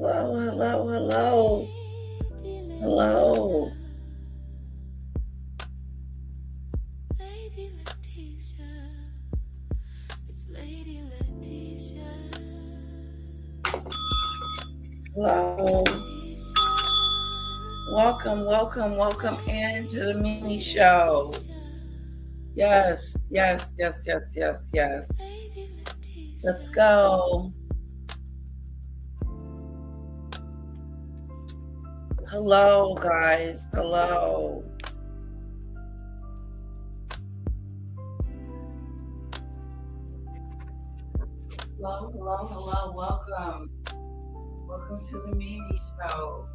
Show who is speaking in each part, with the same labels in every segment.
Speaker 1: Hello, hello, hello. Hello.
Speaker 2: Lady Letitia. It's Lady Letitia.
Speaker 1: Hello.
Speaker 2: Letitia.
Speaker 1: Welcome, welcome, welcome into the mini show. Yes, yes, yes, yes, yes, yes.
Speaker 2: Lady Letitia.
Speaker 1: Let's go. Hello, guys. Hello. Hello, hello, hello. Welcome. Welcome to the mini show.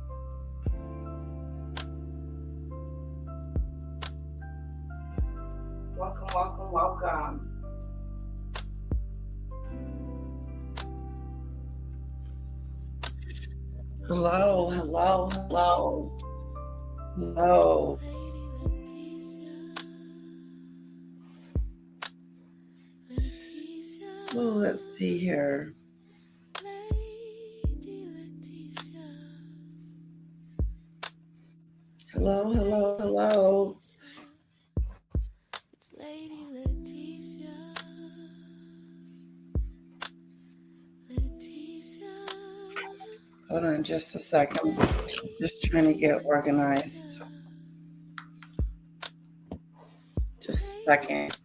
Speaker 1: Welcome, welcome, welcome. Hello, hello, hello. Hello. Oh, let's see here. Hello, hello, hello.
Speaker 2: It's Lady Letitia. Letitia.
Speaker 1: Hold on just a second. Just trying to get organized. Just a second.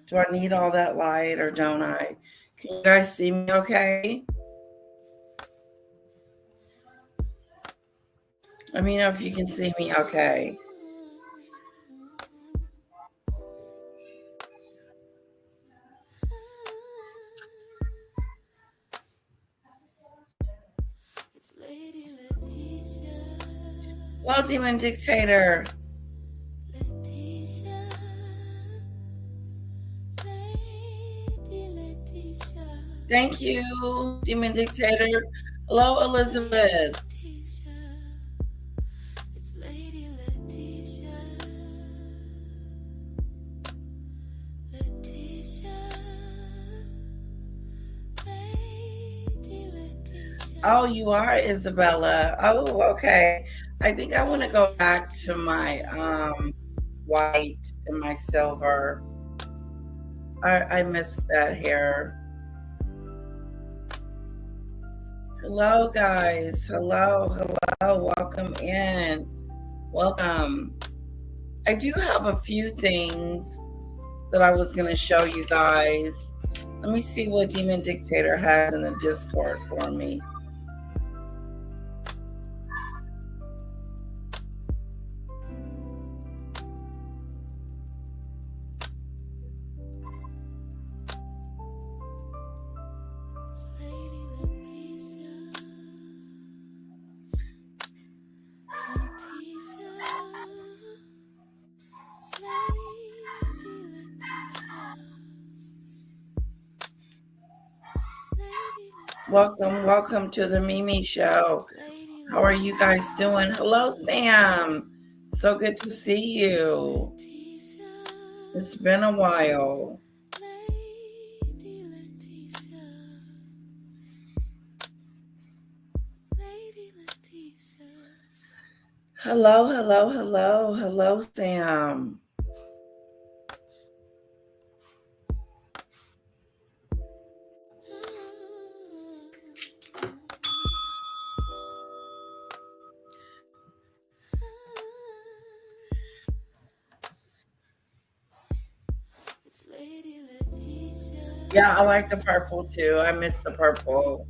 Speaker 1: Do I need all that light or don't I? Can you guys see me okay? Let me know if you can see me okay.
Speaker 2: It's Lady Letitia.
Speaker 1: Hello, Demon Dictator.
Speaker 2: Letitia. Lady Letitia.
Speaker 1: Thank you, Demon Dictator. Hello, Elizabeth.
Speaker 2: It's Lady Letitia. Letitia. Lady Letitia.
Speaker 1: Oh, you are Isabella. Oh, okay. I think I want to go back to my white and my silver. I miss that hair. Hello, guys. Hello, hello. Welcome in. Welcome. I do have a few things that I was going to show you guys. Let me see what Demon Dictator has in the Discord for me. Welcome, welcome to the Mimi Show. How are you guys doing? Hello, Sam. So good to see you. It's been a while. Hello, hello, hello, hello, Sam. Yeah, I like the purple too. I miss the purple.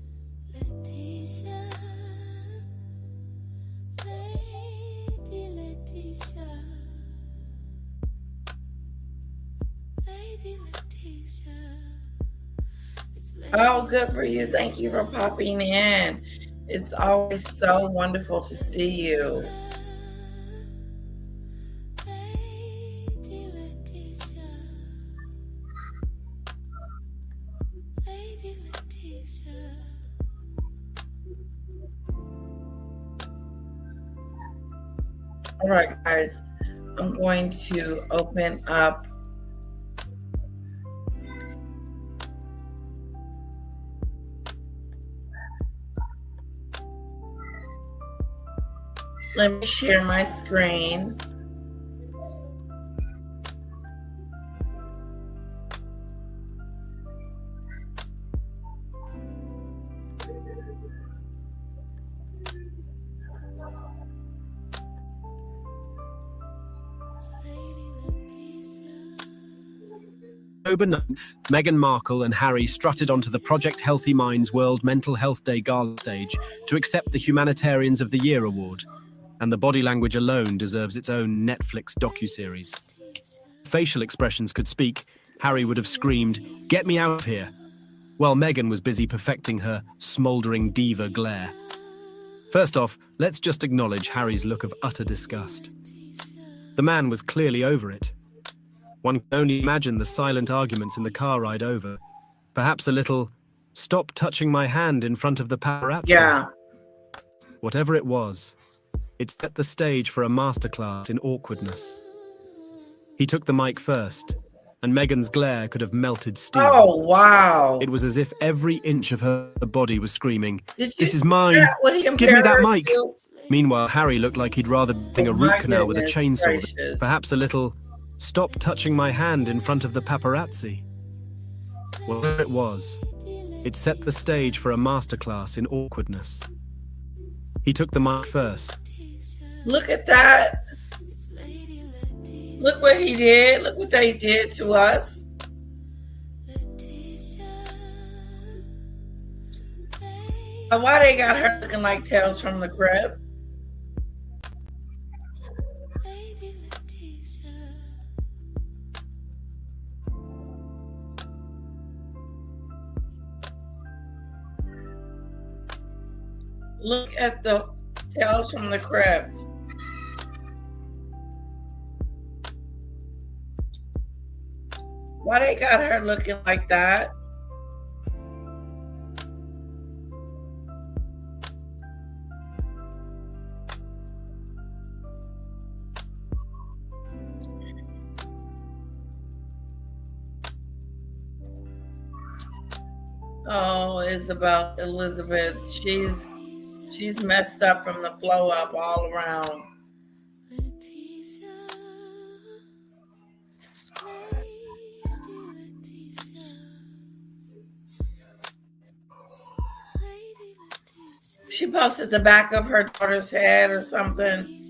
Speaker 1: Oh, good for you. Thank you for popping in. It's always so wonderful to see you. All right, guys, I'm going to open up. Let me share my screen.
Speaker 3: October 9th, Meghan Markle and Harry strutted onto the Project Healthy Minds World Mental Health Day gala stage to accept the Humanitarians of the Year award, and the body language alone deserves its own Netflix docuseries. Facial expressions could speak, Harry would have screamed, "Get me out of here!" while Meghan was busy perfecting her smouldering diva glare. First off, let's just acknowledge Harry's look of utter disgust. The man was clearly over it. One can only imagine the silent arguments in the car ride over. Perhaps a little, "Stop touching my hand in front of the paparazzi."
Speaker 1: Yeah.
Speaker 3: Whatever it was, it set the stage for a masterclass in awkwardness. He took the mic first, and Meghan's glare could have melted steel.
Speaker 1: Oh, wow.
Speaker 3: It was as if every inch of her body was screaming,
Speaker 1: Did you
Speaker 3: "This is
Speaker 1: see
Speaker 3: mine!
Speaker 1: that? What he
Speaker 3: Give me
Speaker 1: compared
Speaker 3: that
Speaker 1: her
Speaker 3: mic!"
Speaker 1: to?
Speaker 3: Meanwhile, Harry looked like he'd rather be doing a
Speaker 1: Oh,
Speaker 3: root
Speaker 1: my
Speaker 3: canal with a
Speaker 1: goodness
Speaker 3: chainsaw.
Speaker 1: gracious.
Speaker 3: Perhaps a little, "Stop touching my hand in front of the paparazzi." Whatever it was, it set the stage for a masterclass in awkwardness. He took the mic first.
Speaker 1: Look at that. Look what he did. Look what they did to us. Why they got her looking like Tales from the Crypt? Look at the Tales from the Crypt. Why they got her looking like that? Oh, Isabel, Elizabeth, she's messed up from the flow up all around. She posted the back of her daughter's head or something.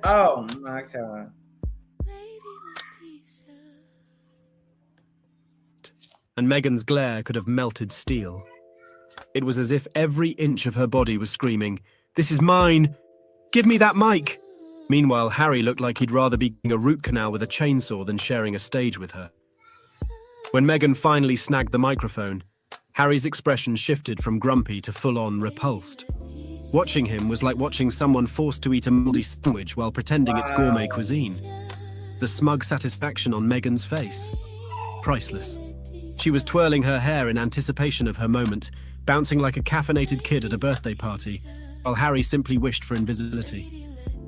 Speaker 1: Oh my God.
Speaker 3: And Meghan's glare could have melted steel. It was as if every inch of her body was screaming, "This is mine! Give me that mic!" Meanwhile, Harry looked like he'd rather be doing a root canal with a chainsaw than sharing a stage with her. When Meghan finally snagged the microphone, Harry's expression shifted from grumpy to full-on repulsed. Watching him was like watching someone forced to eat a moldy sandwich while pretending it's gourmet cuisine. The smug satisfaction on Meghan's face. Priceless. She was twirling her hair in anticipation of her moment, bouncing like a caffeinated kid at a birthday party, while Harry simply wished for invisibility.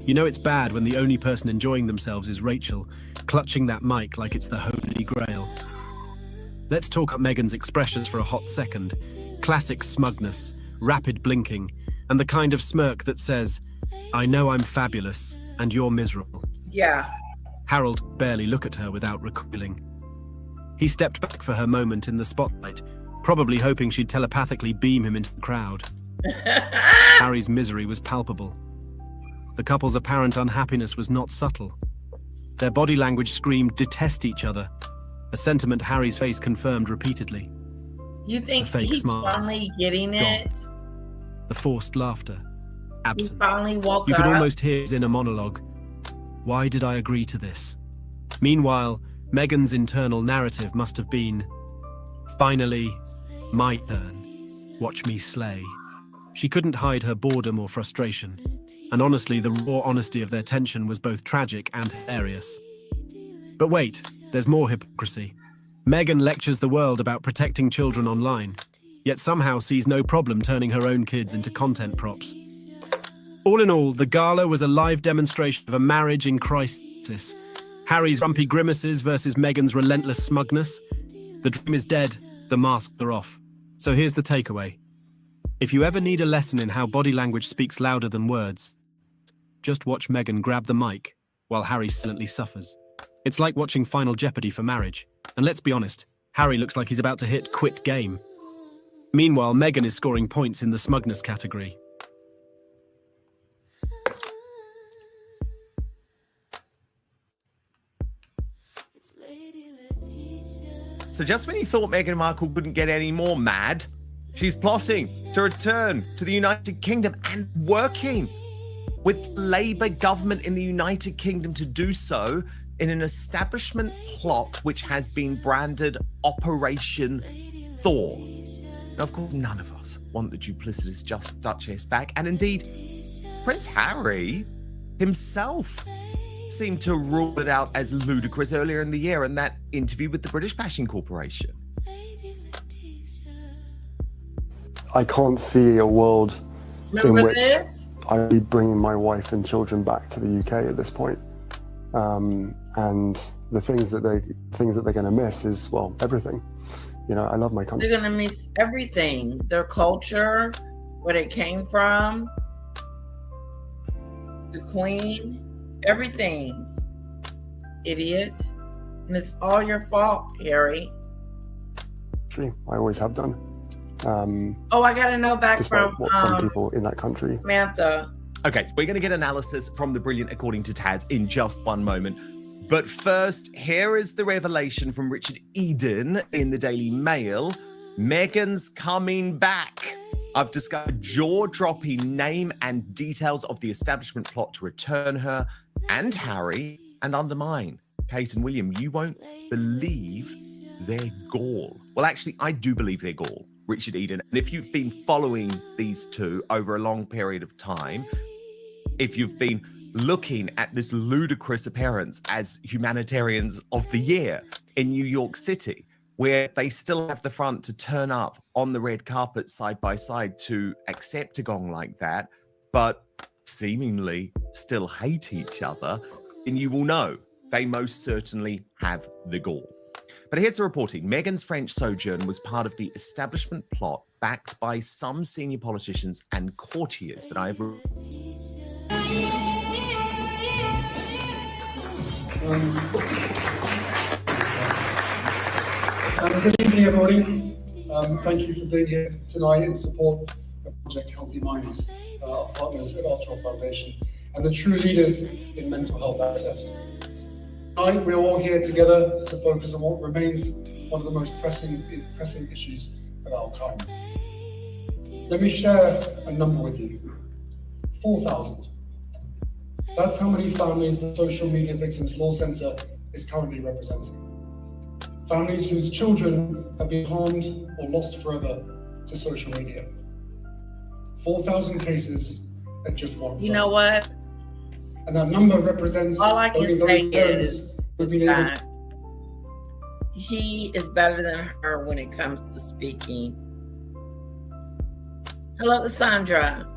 Speaker 3: You know it's bad when the only person enjoying themselves is Rachel, clutching that mic like it's the Holy Grail. Let's talk up Meghan's expressions for a hot second. Classic smugness, rapid blinking, and the kind of smirk that says, "I know I'm fabulous, and you're miserable."
Speaker 1: Yeah.
Speaker 3: Harold barely looked at her without recoiling. He stepped back for her moment in the spotlight, probably hoping she'd telepathically beam him into the crowd. Harry's misery was palpable. The couple's apparent unhappiness was not subtle. Their body language screamed detest each other, a sentiment Harry's face confirmed repeatedly.
Speaker 1: You think
Speaker 3: The fake
Speaker 1: he's
Speaker 3: smiles.
Speaker 1: finally getting it?
Speaker 3: The forced laughter.
Speaker 1: He
Speaker 3: Absent.
Speaker 1: finally woke
Speaker 3: You
Speaker 1: up.
Speaker 3: could almost hear his inner monologue. Why did I agree to this? Meanwhile, Meghan's internal narrative must have been, finally, my turn. Watch me slay. She couldn't hide her boredom or frustration. And honestly, the raw honesty of their tension was both tragic and hilarious. But wait, there's more hypocrisy. Meghan lectures the world about protecting children online, yet somehow sees no problem turning her own kids into content props. All in all, the gala was a live demonstration of a marriage in crisis, Harry's grumpy grimaces versus Meghan's relentless smugness. The dream is dead, the masks are off. So here's the takeaway. If you ever need a lesson in how body language speaks louder than words, just watch Meghan grab the mic while Harry silently suffers. It's like watching Final Jeopardy for marriage. And let's be honest, Harry looks like he's about to hit quit game. Meanwhile, Meghan is scoring points in the smugness category.
Speaker 2: It's Lady Letitia.
Speaker 4: So just when you thought Meghan Markle couldn't get any more mad, she's plotting to return to the United Kingdom and working with the Labour government in the United Kingdom to do so in an establishment plot which has been branded Operation Thor. Now, of course, none of us want the duplicitous Duchess back, and indeed, Prince Harry himself seemed to rule it out as ludicrous earlier in the year in that interview with the British Bashing Corporation.
Speaker 5: I can't see a world
Speaker 1: Remember
Speaker 5: in which
Speaker 1: this?
Speaker 5: I'd be bringing my wife and children back to the UK at this point. And the things that they're going to miss is, well, everything. You know, I love my country.
Speaker 1: They're gonna miss everything. Their culture, where they came from, the Queen, everything. Idiot. And it's all your fault, Harry.
Speaker 5: I always have done.
Speaker 1: Oh, I gotta know back
Speaker 5: Despite
Speaker 1: from
Speaker 5: what some people in that country.
Speaker 1: Samantha.
Speaker 4: Okay, so we're going to get analysis from the brilliant According to Taz in just one moment. But first, here is the revelation from Richard Eden in the Daily Mail. Meghan's coming back. I've discovered jaw-dropping name and details of the establishment plot to return her and Harry and undermine Kate and William. You won't believe their gall. Well, actually, I do believe their gall, Richard Eden. And if you've been following these two over a long period of time, if you've been looking at this ludicrous appearance as Humanitarians of the Year in New York City, where they still have the front to turn up on the red carpet side by side to accept a gong like that, but seemingly still hate each other, then you will know they most certainly have the gall. But here's the reporting. Meghan's French sojourn was part of the establishment plot backed by some senior politicians and courtiers that I've...
Speaker 6: Good evening, everybody. Thank you for being here tonight in support of Project Healthy Minds, our partners at Archer Foundation, and the true leaders in mental health access. Tonight, we're all here together to focus on what remains one of the most pressing issues of our time. Let me share a number with you. 4,000. That's how many families the Social Media Victims Law Centre is currently representing. Families whose children have been harmed or lost forever to social media. 4,000 cases at just one.
Speaker 1: You know what?
Speaker 6: And that number represents
Speaker 1: all I
Speaker 6: only
Speaker 1: can
Speaker 6: those
Speaker 1: say
Speaker 6: parents
Speaker 1: is
Speaker 6: who've been able to.
Speaker 1: that he is better than her when it comes to speaking. Hello, Cassandra.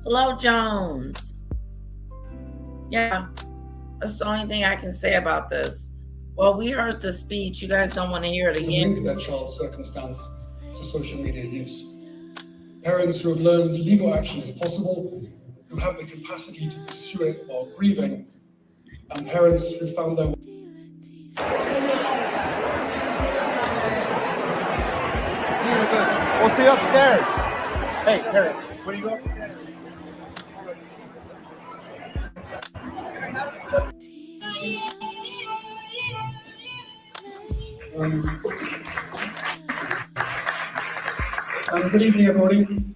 Speaker 1: Hello, Jones. Yeah, that's the only thing I can say about this. Well, we heard the speech. You guys don't want to hear it
Speaker 6: To
Speaker 1: again.
Speaker 6: link their child's circumstance to social media use. Parents who have learned legal action is possible, who have the capacity to pursue it while grieving, and parents who found their way.
Speaker 7: We'll see you upstairs. Hey, Harry, where do you go?
Speaker 6: Good evening, everybody.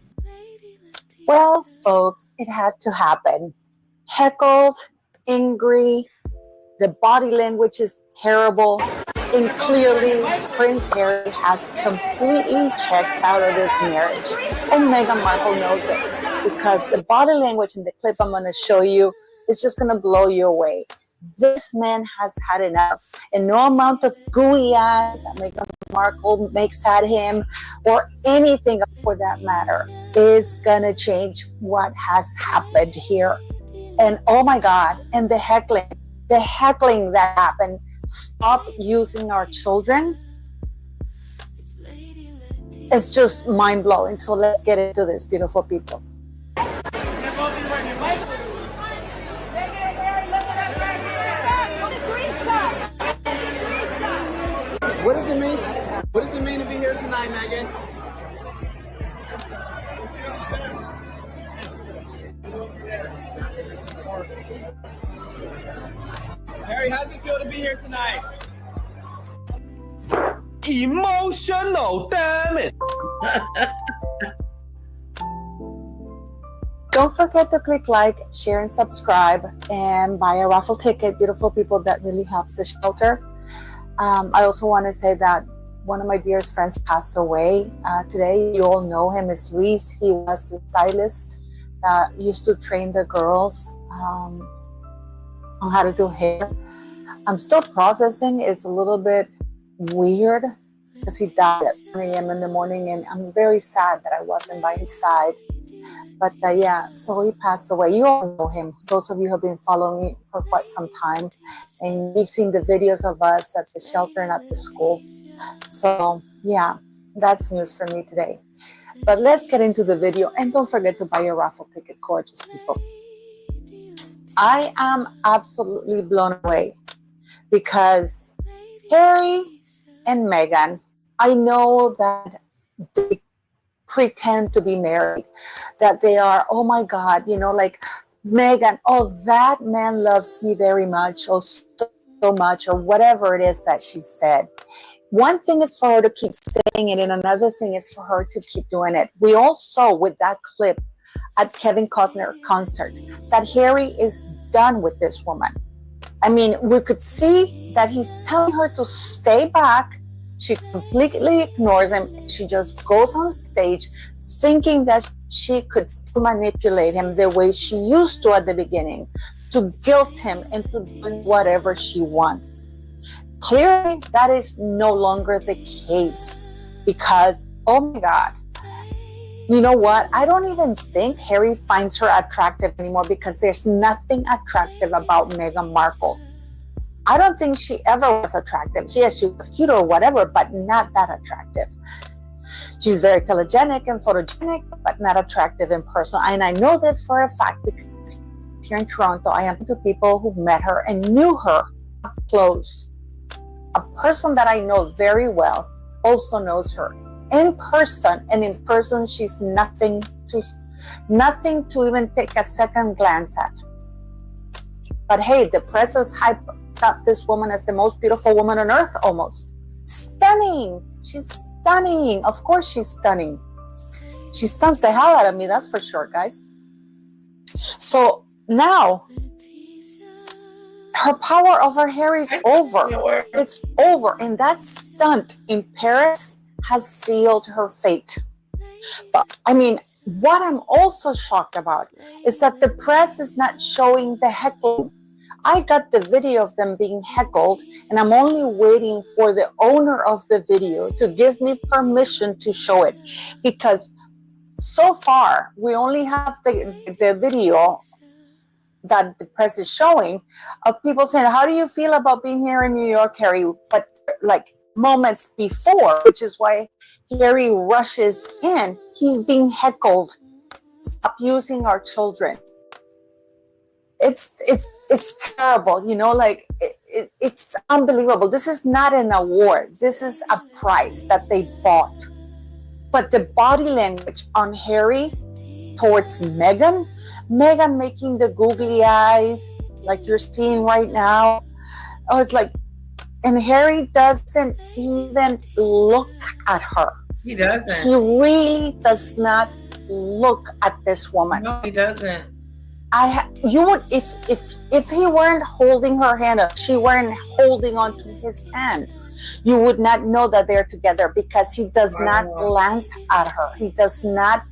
Speaker 8: Well, folks, it had to happen. Heckled, angry, the body language is terrible, and clearly Prince Harry has completely checked out of this marriage. And Meghan Markle knows it, because the body language in the clip I'm going to show you is just going to blow you away. This man has had enough, and no amount of gooey eyes that Meghan Markle makes at him, or anything for that matter, is gonna change what has happened here. And oh my God, and the heckling. the heckling that happened. Stop using our children. It's just mind-blowing. So let's get into this, beautiful people.
Speaker 9: What does it mean? What does it mean to be here tonight, Meghan? Harry, how's it feel to be here tonight?
Speaker 4: Emotional, damn it.
Speaker 8: Don't forget to click like, share, and subscribe, and buy a raffle ticket, beautiful people. That really helps the shelter. I also want to say that one of my dearest friends passed away today. You all know him as Luis. He was the stylist that used to train the girls on how to do hair. I'm still processing. It's a little bit weird because he died at 1 a.m. in the morning, and I'm very sad that I wasn't by his side. But yeah, so he passed away. You all know him. Those of you who have been following me for quite some time, and you've seen the videos of us at the shelter and at the school. So yeah, that's news for me today. But let's get into the video, and don't forget to buy your raffle ticket, gorgeous people. I am absolutely blown away because Harry and Meghan, I know that they pretend to be married, that they are, oh my God, you know, like Meghan, oh, that man loves me very much, or so much, or whatever it is that she said. One thing is for her to keep saying it, and another thing is for her to keep doing it. We all saw with that clip at Kevin Costner concert that Harry is done with this woman. I mean, we could see that he's telling her to stay back. She completely ignores him. She just goes on stage thinking that she could still manipulate him the way she used to at the beginning, to guilt him into doing whatever she wants. Clearly, that is no longer the case because, oh my God, you know what? I don't even think Harry finds her attractive anymore because there's nothing attractive about Meghan Markle. I don't think she ever was attractive. Yes, she was cute or whatever, but not that attractive. She's very telegenic and photogenic, but not attractive in person. And I know this for a fact because here in Toronto, I am to people who met her and knew her up close. A person that I know very well also knows her in person, and in person, she's nothing to even take a second glance at. But hey, the press has hyped up this woman as the most beautiful woman on earth, almost. Stunning. She's stunning. Of course she's stunning. She stuns the hell out of me, that's for sure, guys. So now, her power over Harry is over. It's over. And that stunt in Paris has sealed her fate. But I mean, what I'm also shocked about is that the press is not showing the heckling. I got the video of them being heckled, and I'm only waiting for the owner of the video to give me permission to show it. Because so far, we only have the video that the press is showing of people saying, how do you feel about being here in New York, Harry? But like moments before, which is why Harry rushes in, he's being heckled. Stop using our children. It's terrible, you know, like it's unbelievable. This is not an award. This is a prize that they bought. But the body language on Harry towards Meghan making the googly eyes like you're seeing right now. Oh, it's like, and Harry doesn't even look at her.
Speaker 1: He doesn't.
Speaker 8: He really does not look at this woman.
Speaker 1: No, he doesn't.
Speaker 8: You would, if he weren't holding her hand up, she weren't holding onto his hand, you would not know that they're together because he does not glance at her. He does not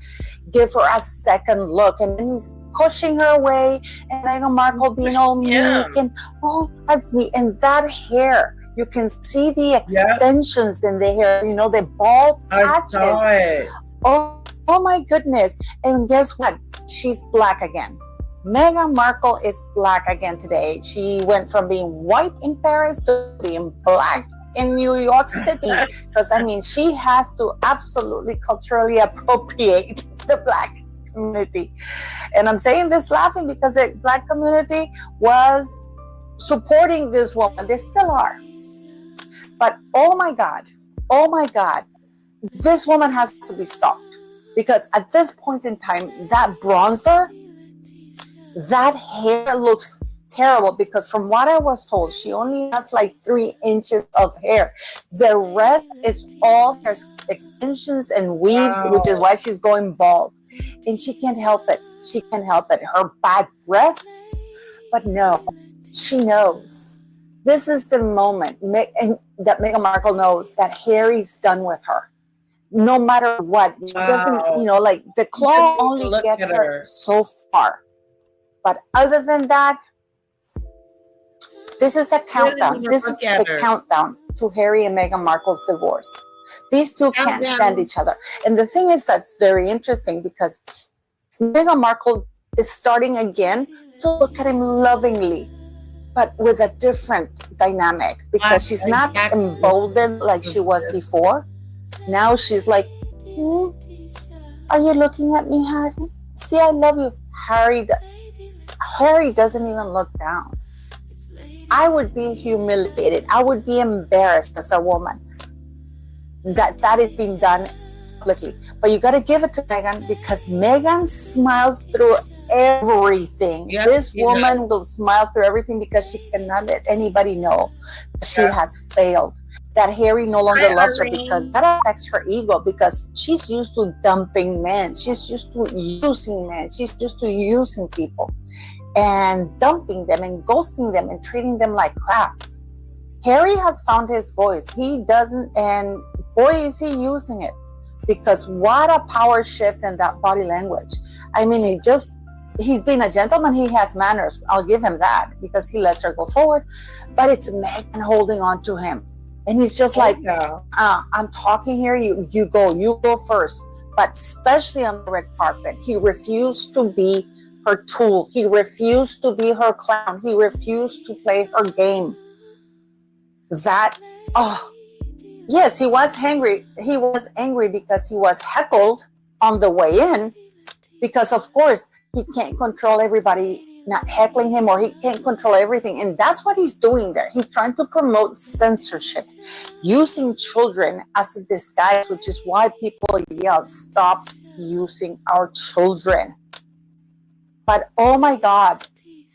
Speaker 8: give her a second look, and then he's pushing her away, and Meghan Markle being all meek and oh, that's me, and that hair. You can see the extensions in the hair, you know, the bald patches.
Speaker 1: I saw it.
Speaker 8: Oh my goodness. And guess what? She's black again. Meghan Markle is black again today. She went from being white in Paris to being black in New York City. Because, I mean, she has to absolutely culturally appropriate the black community. And I'm saying this laughing because the black community was supporting this woman. They still are. But oh my God, this woman has to be stopped. Because at this point in time, that bronzer, that hair looks terrible, because from what I was told, she only has like 3 inches of hair. The rest is all hair extensions and weaves, which is why she's going bald. And she can't help it. She can't help it. Her bad breath. But no, she knows. This is the moment that Meghan Markle knows that Harry's done with her. No matter what. She doesn't, you know, like the claw only gets her so far. But other than that, this is a countdown. This is the countdown to Harry and Meghan Markle's divorce. These two can't stand each other. And the thing is, that's very interesting, because Meghan Markle is starting again to look at him lovingly, but with a different dynamic, because she's not emboldened like she was before. Now she's like, are you looking at me, Harry? See, I love you. Harry doesn't even look down. I would be humiliated. I would be embarrassed as a woman that is being done publicly. But you got to give it to Meghan, because Meghan smiles through everything. Yep, this woman will smile through everything, because she cannot let anybody know she has failed. That Harry no longer loves her, because that affects her ego, because she's used to dumping men. She's used to using men. She's used to using people and dumping them and ghosting them and treating them like crap. Harry has found his voice. He doesn't, and boy, is he using it, because what a power shift in that body language. I mean, he's been a gentleman. He has manners. I'll give him that, because he lets her go forward. But it's Meghan holding on to him. And he's just like, I'm talking here. You go first. But especially on the red carpet, he refused to be her tool. He refused to be her clown. He refused to play her game. Yes, he was angry. He was angry because he was heckled on the way in, because of course he can't control everybody not heckling him, or he can't control everything. And that's what he's doing there. He's trying to promote censorship, using children as a disguise, which is why people yell, stop using our children. But oh my God,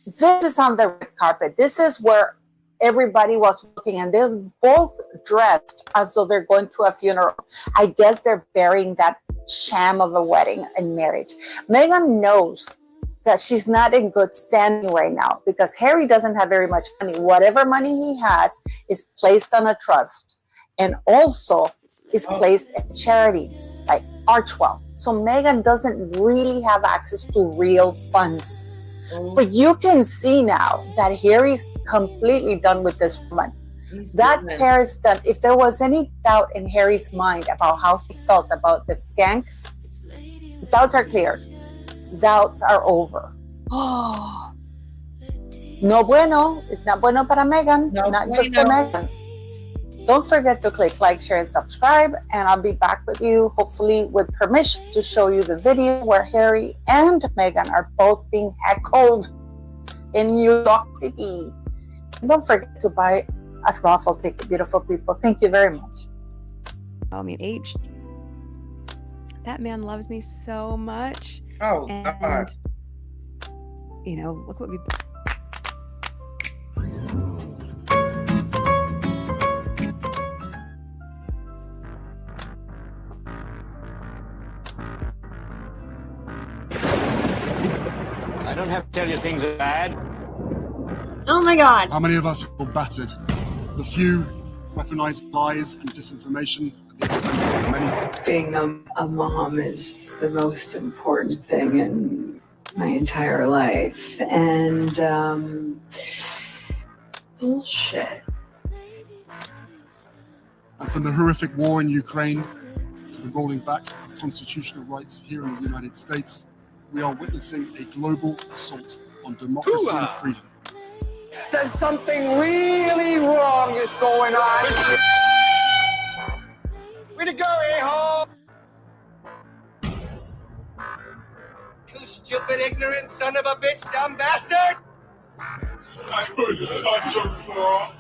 Speaker 8: this is on the red carpet. This is where everybody was looking, and they're both dressed as though they're going to a funeral. I guess they're burying that sham of a wedding and marriage. Meghan knows that she's not in good standing right now, because Harry doesn't have very much money. Whatever money he has is placed on a trust, and also is placed in charity like Archwell. So Meghan doesn't really have access to real funds. But you can see now that Harry's completely done with this woman. That Paris stunt, if there was any doubt in Harry's mind about how he felt about the skank, doubts are cleared. Doubts are over. Oh, no bueno. It's not bueno para Meghan. Not good for Meghan. Don't forget to click like, share, and subscribe. And I'll be back with you, hopefully with permission, to show you the video where Harry and Meghan are both being heckled in New York City. And don't forget to buy a raffle ticket, beautiful people. Thank you very much.
Speaker 10: I mean, H. That man loves me so much.
Speaker 1: Oh,
Speaker 10: and,
Speaker 1: God.
Speaker 10: You know, look what we.
Speaker 11: I don't have to tell you things are bad.
Speaker 12: Oh my God.
Speaker 6: How many of us feel battered? The few weaponize lies and disinformation at the expense of the many.
Speaker 13: Being a mom is the most important thing in my entire life. And bullshit.
Speaker 6: And from the horrific war in Ukraine to the rolling back of constitutional rights here in the United States, we are witnessing a global assault on democracy and freedom.
Speaker 11: There's something really wrong is going on. Way to go, a-hole! You stupid, ignorant son of a bitch, dumb bastard!
Speaker 14: I was such a fraud.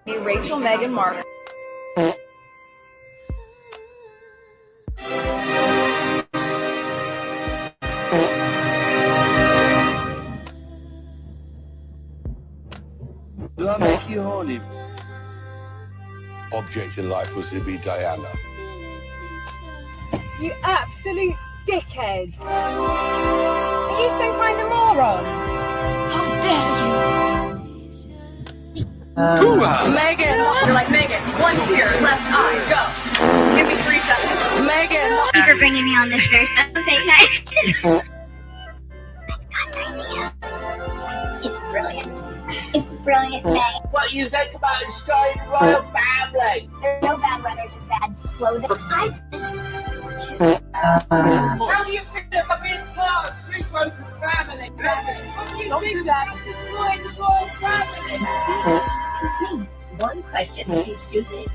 Speaker 12: Hey, Rachel, Meghan, Mark.
Speaker 9: Do I make you horny?
Speaker 14: Object in life was to be Diana.
Speaker 12: You absolute dickheads. Are you some kind of moron? How dare you? Meghan! You're like, Meghan, one tear, left eye, go. Give me 3 seconds. Meghan!
Speaker 15: Thank you for bringing me on this very special date night. I've got an idea. It's brilliant. It's brilliant, May.
Speaker 9: What do you think about destroying the royal family?
Speaker 15: There's no bad weather, just bad clothing.
Speaker 11: How do you feel about being close? This one's a family. Don't do that. Destroying the royal family.
Speaker 15: It's me. One question. Is he stupid?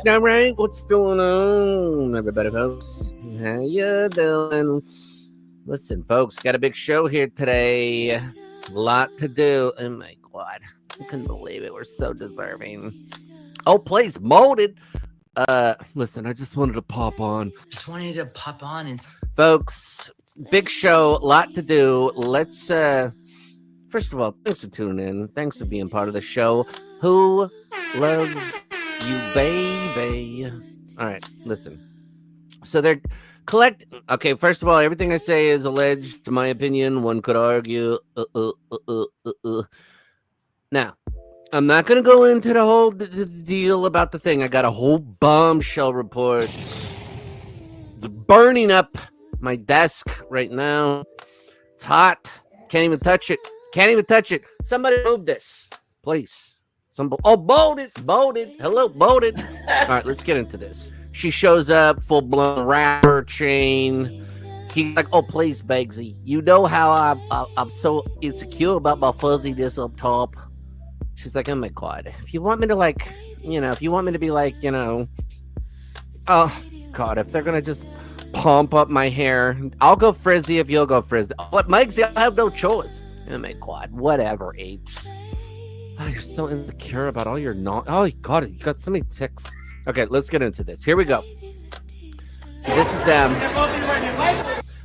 Speaker 9: All right, what's going on, everybody, folks? How you doing? Listen, folks, got a big show here today. A lot to do. Oh my god, I couldn't believe it. We're so deserving. Oh, please, molded. Listen, I just wanted to pop on.
Speaker 16: And
Speaker 9: Folks, big show, a lot to do. Let's first of all, thanks for tuning in. Thanks for being part of the show. Who loves you, baby? All right, listen. So they're okay, first of all, everything I say is alleged, to my opinion. One could argue. Now, I'm not going to go into the whole deal about the thing. I got a whole bombshell report. It's burning up my desk right now. It's hot. Can't even touch it. Can't even touch it. Somebody move this, please. Bolded. Hello, Bolded. All right, let's get into this. She shows up, full-blown rapper chain. He's like, oh, please, Begsy. You know how I'm so insecure about my fuzziness up top. She's like, oh, my God. If you want me to, like, if you want me to be like, oh, God, if they're going to just pump up my hair, I'll go frizzy if you'll go frizzy. But Begsy, I have no choice. Oh, my God. Whatever, H. Oh, you're so insecure about all your oh, God, you got so many ticks. Okay, let's get into this. Here we go. So this is them.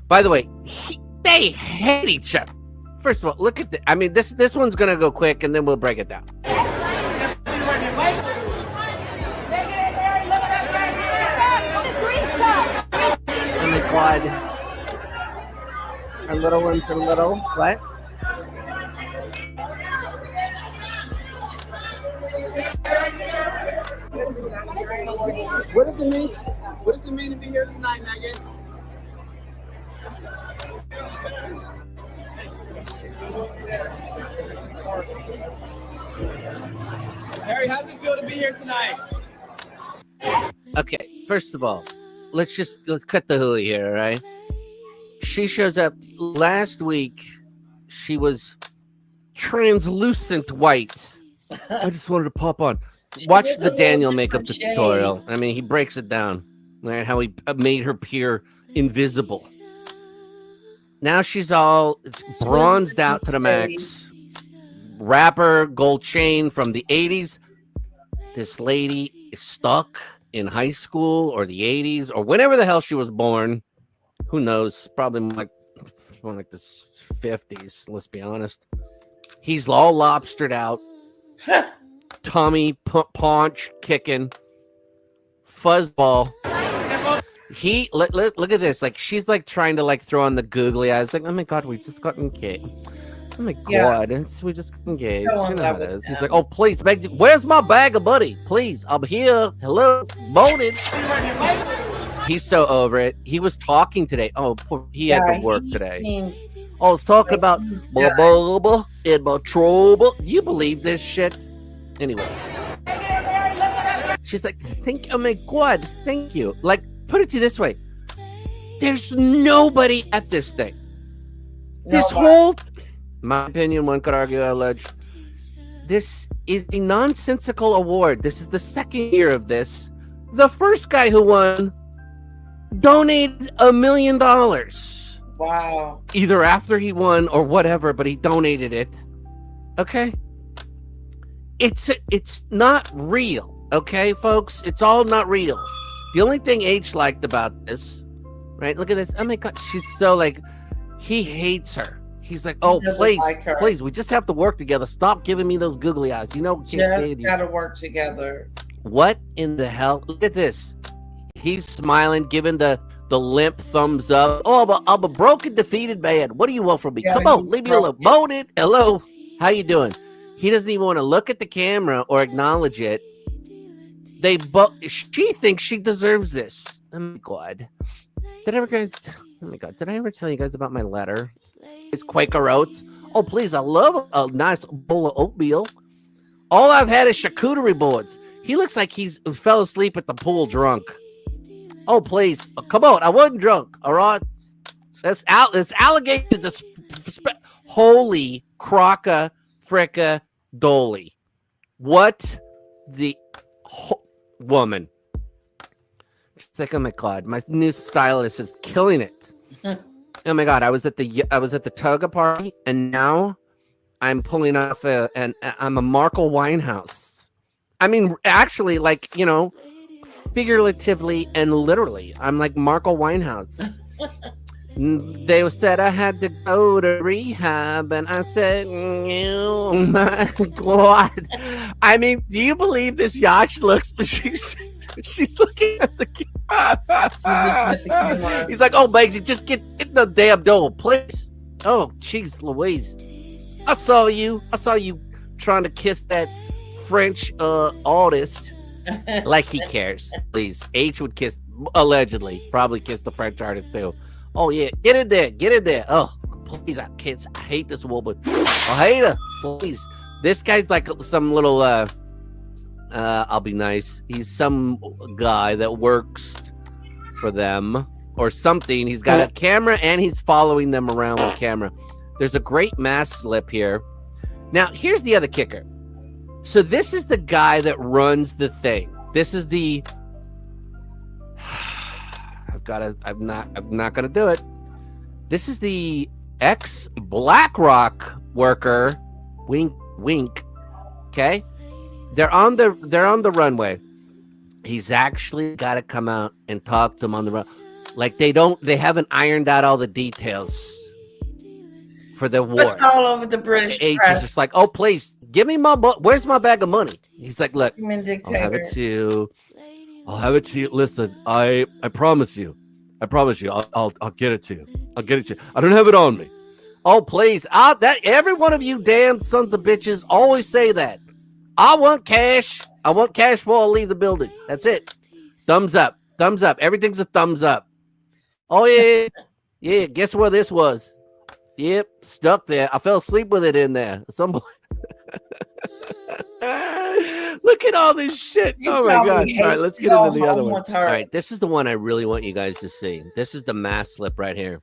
Speaker 9: By the way, they hate each other. First of all, look at the. I mean, this one's gonna go quick, and then we'll break it down. Oh my God. Our little ones are little. What? What does it mean? What does it mean to be here tonight, Meghan? Harry, how's it feel to be here tonight? Okay, first of all, let's cut the hooey here, all right? She shows up last week. She was translucent white. I just wanted to pop on. Watch the Daniel makeup tutorial. I mean, he breaks it down, right? How he made her appear invisible. Now she's all bronzed out to the max. Rapper, gold chain from the 80s. This lady is stuck in high school or the 80s or whenever the hell she was born. Who knows? Probably more like the 50s, let's be honest. He's all lobstered out. Tommy paunch kicking fuzzball. He look at this. Like she's like trying to like throw on the googly eyes. Like, oh my God, we just got engaged. Oh my God, we just got engaged. You know how it is. He's like, oh please, where's my bag of buddy? Please, I'm here. Hello, Bonin. He's so over it. He was talking today. Oh, poor, he had to work today.
Speaker 1: seems
Speaker 9: Oh, I was talking
Speaker 1: like
Speaker 9: about
Speaker 1: he's
Speaker 9: blah,
Speaker 1: done.
Speaker 9: blah, blah, in my trouble. You believe this shit? Anyways. She's like, oh my God, thank you. Like, put it to you this way. There's nobody at this thing. This whole, my opinion, one could argue, alleged, this is a nonsensical award. This is the second year of this. The first guy who won donated $1 million.
Speaker 1: Wow.
Speaker 9: Either after he won or whatever, but he donated it. Okay? It's not real. Okay, folks? It's all not real. The only thing H liked about this, right? Look at this. Oh my God, she's so like, he hates her. He's like, oh, please, please, we just have to work together. Stop giving me those googly eyes. You know, can't stand you.
Speaker 1: Gotta work together.
Speaker 9: What in the hell? Look at this. He's smiling, giving the limp thumbs up. Oh, I'm a broken, defeated man. What do you want from me?
Speaker 1: Yeah,
Speaker 9: Come on, leave me alone. Moaning. Hello. How you doing? He doesn't even want to look at the camera or acknowledge it. She thinks she deserves this. Oh my God. Did I ever tell you guys about my letter? It's Quaker Oats. Oh, please, I love a nice bowl of oatmeal. All I've had is charcuterie boards. He looks like he fell asleep at the pool drunk. Oh, please. Oh, come on. I wasn't drunk. All right. That's allegations. Holy crocka fricka dolly. What the woman? It's like, oh my God, my new stylist is killing it. Oh my God, I was at the toga party, and now I'm pulling off I'm a Markle Winehouse. I mean, actually, like, you know, figuratively and literally, I'm like Markle Winehouse. They said I had to go to rehab, and I said, oh my God. I mean, do you believe this yacht looks? She's looking at the camera. He's like, oh, Bugsy, just get the damn door, please. Oh, jeez Louise. I saw you trying to kiss that French artist. Like he cares. Please. H would kiss, allegedly, probably kiss the French artist too. Oh, yeah, get in there. Oh, please, I hate this woman. I hate her. Please. This guy's like some little, I'll be nice. He's some guy that works for them or something. He's got a camera and he's following them around with a camera. There's a great mask slip here. Now, here's the other kicker. So this is the guy that runs the thing. This is the... I'm not gonna do it. This is the ex-BlackRock worker. Wink, wink. Okay? They're on the runway. He's actually got to come out and talk to them on the run. Like they haven't ironed out all the details for the war.
Speaker 1: It's all over the British
Speaker 9: H
Speaker 1: press.
Speaker 9: is just like, oh, please, give me where's my bag of money? He's like, look, I'll have it to you. Listen, I promise you. I'll get it to you. I don't have it on me. Oh, please. Every one of you damn sons of bitches always say that. I want cash. I want cash before I leave the building. That's it. Thumbs up. Everything's a thumbs up. Oh, yeah. Yeah, guess where this was? Yep, stuck there. I fell asleep with it in there. Some Look at all this shit. Oh my God. All right, let's get into the other one. All right, this is the one I really want you guys to see. This is the mask slip right here.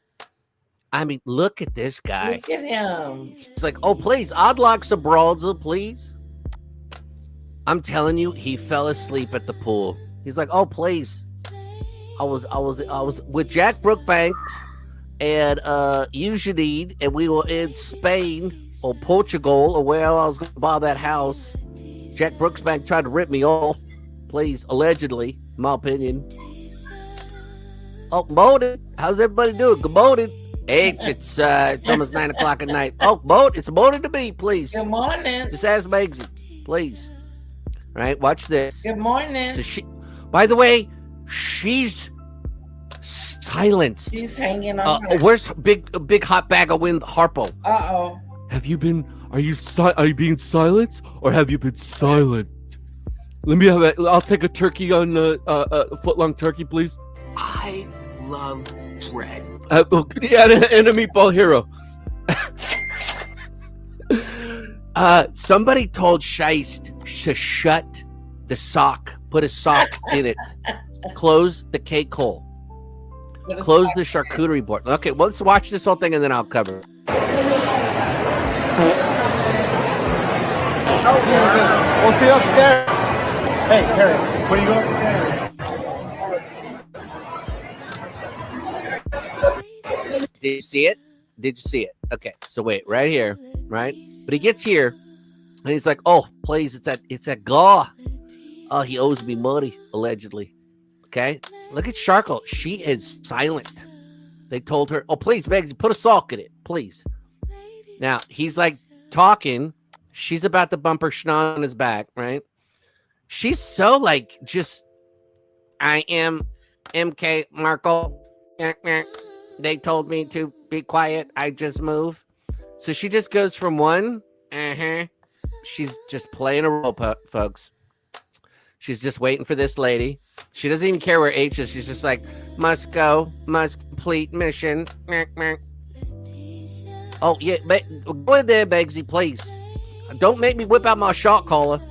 Speaker 9: I mean, look at this guy.
Speaker 1: Look at him.
Speaker 9: He's like, oh, please, I'd like some bronzer, please. I'm telling you, he fell asleep at the pool. He's like, oh, please. I was with Jack Brookbanks and Eugene, and we were in Spain or Portugal or where I was going to buy that house. Jack Brooksbank tried to rip me off. Please, allegedly, in my opinion. Oh, morning. How's everybody doing? Good morning. H, it's almost 9 o'clock at night. Oh, it's a morning to me, please.
Speaker 1: Good morning.
Speaker 9: Just ask Meghan, please. All right, watch this.
Speaker 1: Good morning.
Speaker 9: So by the way, she's silenced.
Speaker 1: She's hanging on.
Speaker 9: Where's a big hot bag of wind, Harpo?
Speaker 1: Uh-oh.
Speaker 3: Are you being silenced or have you been silent? Let me have it. I'll take a turkey on a foot-long turkey, please.
Speaker 4: I love bread.
Speaker 9: Yeah, and a meatball hero. Somebody told Scheist to shut the sock, put a sock in it, close the cake hole, close the charcuterie board. Okay, well, let's watch this whole thing and then I'll cover it.
Speaker 7: We'll see you upstairs. Hey, Harry, when you go upstairs.
Speaker 9: Did you see it? Did you see it? Okay, so wait, right here, right? But he gets here, and he's like, "Oh, please, it's that guy. Oh, he owes me money, allegedly." Okay, look at Sharkle. She is silent. They told her, "Oh, please, Megs, put a sock in it, please." Now he's like talking. She's about to bump her schnoz on his back, right? She's so like just. I am MK Markle. They told me to be quiet. I just move. So she just goes from one. She's just playing a role, folks. She's just waiting for this lady. She doesn't even care where H is. She's just like, must go, must complete mission. Oh, yeah, go in there, Begsy, please. Don't make me whip out my shot collar.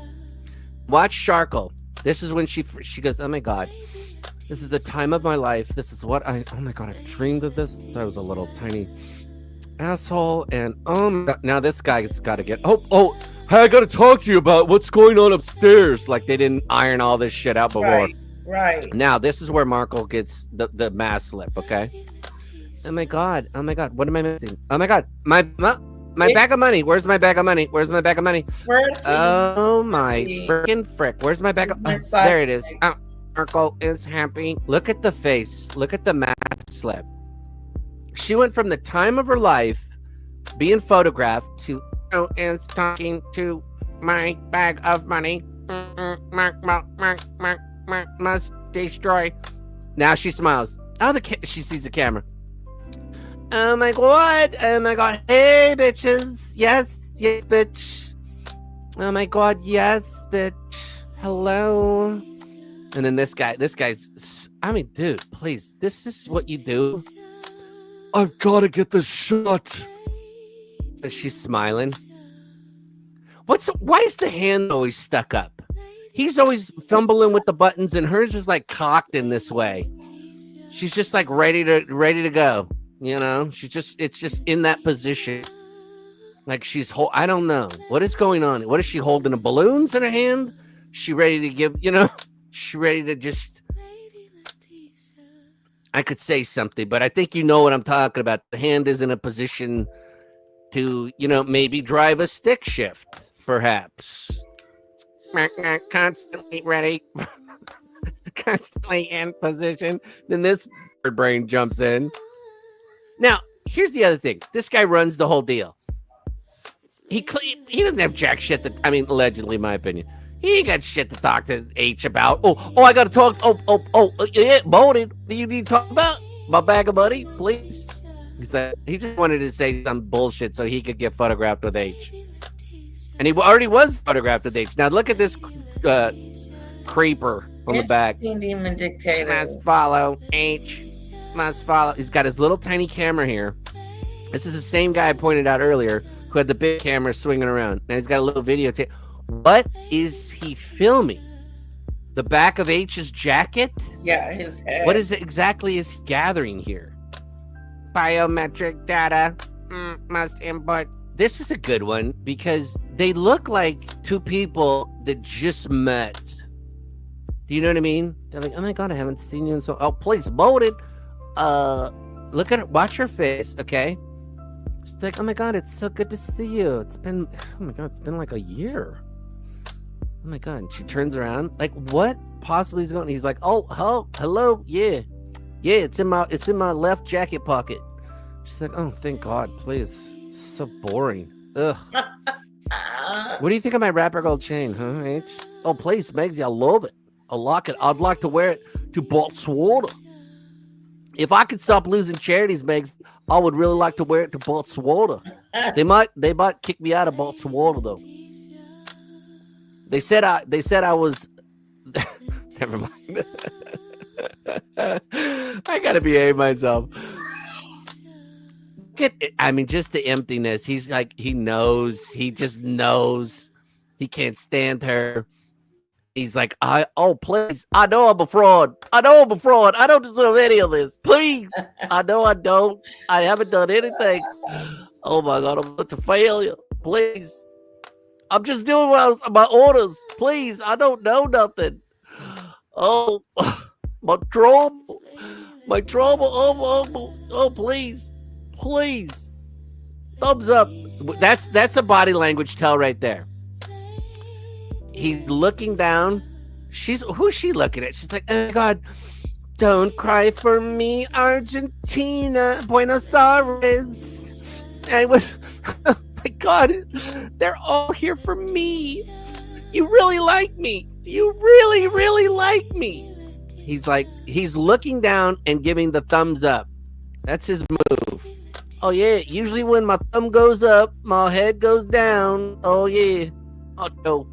Speaker 9: Watch Sharkle. This is when she goes, oh my God. This is the time of my life. This is what oh my God, I've dreamed of this since I was a little tiny asshole. And oh my God, now this guy's got to get, hey, I got to talk to you about what's going on upstairs. Like they didn't iron all this shit out before.
Speaker 1: Right.
Speaker 9: Now this is where Markle gets the mass slip, okay? Oh my God, what am I missing? Oh my God, my bag of money. Where's my bag of money? Where's my bag of money? Oh my freaking frick. Where's my bag of there it is. Markle is happy. Look at the face. Look at the mass slip. She went from the time of her life being photographed to is talking to my bag of money. Must destroy. Now she smiles. Oh, she sees the camera. Oh my God. Oh my God. Hey, bitches. Yes, bitch. Oh my God. Yes, bitch. Hello. And then this guy's, I mean, dude, please, this is what you do. I've got to get this shot. She's smiling. Why is the hand always stuck up? He's always fumbling with the buttons and hers is like cocked in this way. She's just like ready to go. You know, it's just in that position. Like I don't know. What is going on? What is she holding? Balloons in her hand? She ready to give, she ready to just, I could say something, but I think you know what I'm talking about. The hand is in a position to, maybe drive a stick shift, perhaps. Constantly ready. Constantly in position. Then this brain jumps in. Now, here's the other thing. This guy runs the whole deal. He doesn't have jack shit allegedly, in my opinion. He ain't got shit to talk to H about. Oh, I gotta talk. Yeah, Bonin. Do you need to talk about my bag of money, please? He just wanted to say some bullshit so he could get photographed with H. And he already was photographed with H. Now look at this creeper on the back.
Speaker 1: Demon dictator.
Speaker 9: Must follow H. Must follow. He's got his little tiny camera here. This is the same guy I pointed out earlier who had the big camera swinging around. Now he's got a little videotape. What is he filming? The back of H's jacket?
Speaker 1: Yeah, his head.
Speaker 9: What is it exactly is he gathering here? Biometric data. Must input. This is a good one because they look like two people that just met. Do you know what I mean? They're like, oh my God, I haven't seen you in so. Oh, please, vote it. Look at it. Watch her face, okay? She's like, oh my God, it's so good to see you. It's been like a year. Oh my God. She turns around. Like, what possibly is going on? He's like, oh, hello. Yeah, it's in my left jacket pocket. She's like, oh, thank God, please. It's so boring. Ugh. What do you think of my rapper gold chain, huh, H? Oh, please, Megsy, I love it. I like it. I'd like to wear it to Botswana. If I could stop losing charities, Megs, I would really like to wear it to Botswana. They might kick me out of Botswana though. They said I was. Never mind. I gotta behave myself. I mean, just the emptiness. He's like, he knows. He just knows. He can't stand her. He's like, please. I know I'm a fraud. I don't deserve any of this. Please. I know I don't. I haven't done anything. Oh my God, I'm about to failure. Please. I'm just doing my orders. Please. I don't know nothing. Oh, my trouble. My trouble. Oh, please. Please. Thumbs up. That's a body language tell right there. He's looking down. Who's she looking at? She's like, oh my God, don't cry for me, Argentina, Buenos Aires. I was, oh my God, they're all here for me. You really like me. You really, really like me. He's looking down and giving the thumbs up. That's his move. Oh yeah, usually when my thumb goes up, my head goes down. Oh yeah. Oh no.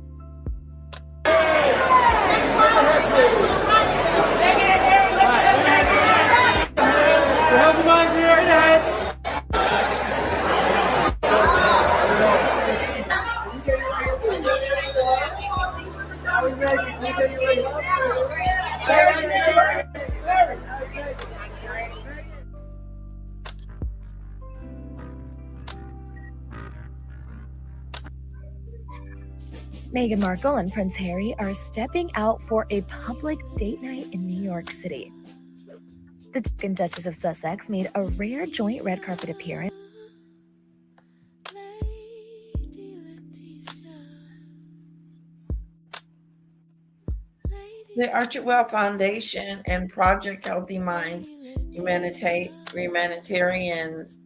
Speaker 17: Meghan Markle and Prince Harry are stepping out for a public date night in New York City. The Duke and Duchess of Sussex made a rare joint red carpet appearance.
Speaker 1: The Archewell Foundation and Project Healthy Minds Humanitarians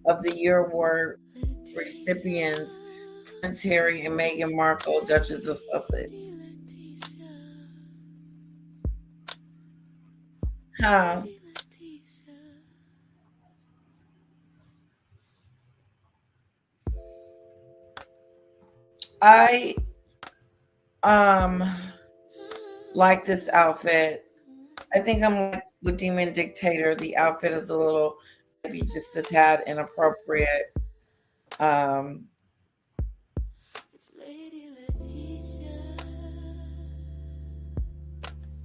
Speaker 1: of the Year Award recipients, Prince Harry and Meghan Markle, Duchess of Sussex. Huh. I like this outfit. I think I'm like with Demon Dictator. The outfit is a little, maybe just a tad inappropriate.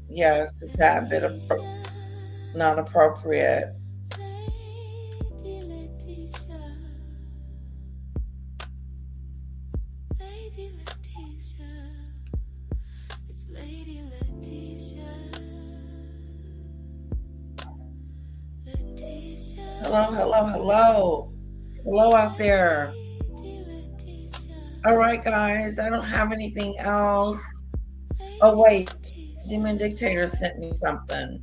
Speaker 1: Yeah, it's a tad bit of not appropriate. Hello. Hello out there. All right, guys, I don't have anything else. Oh, wait. Demon Dictator sent me something.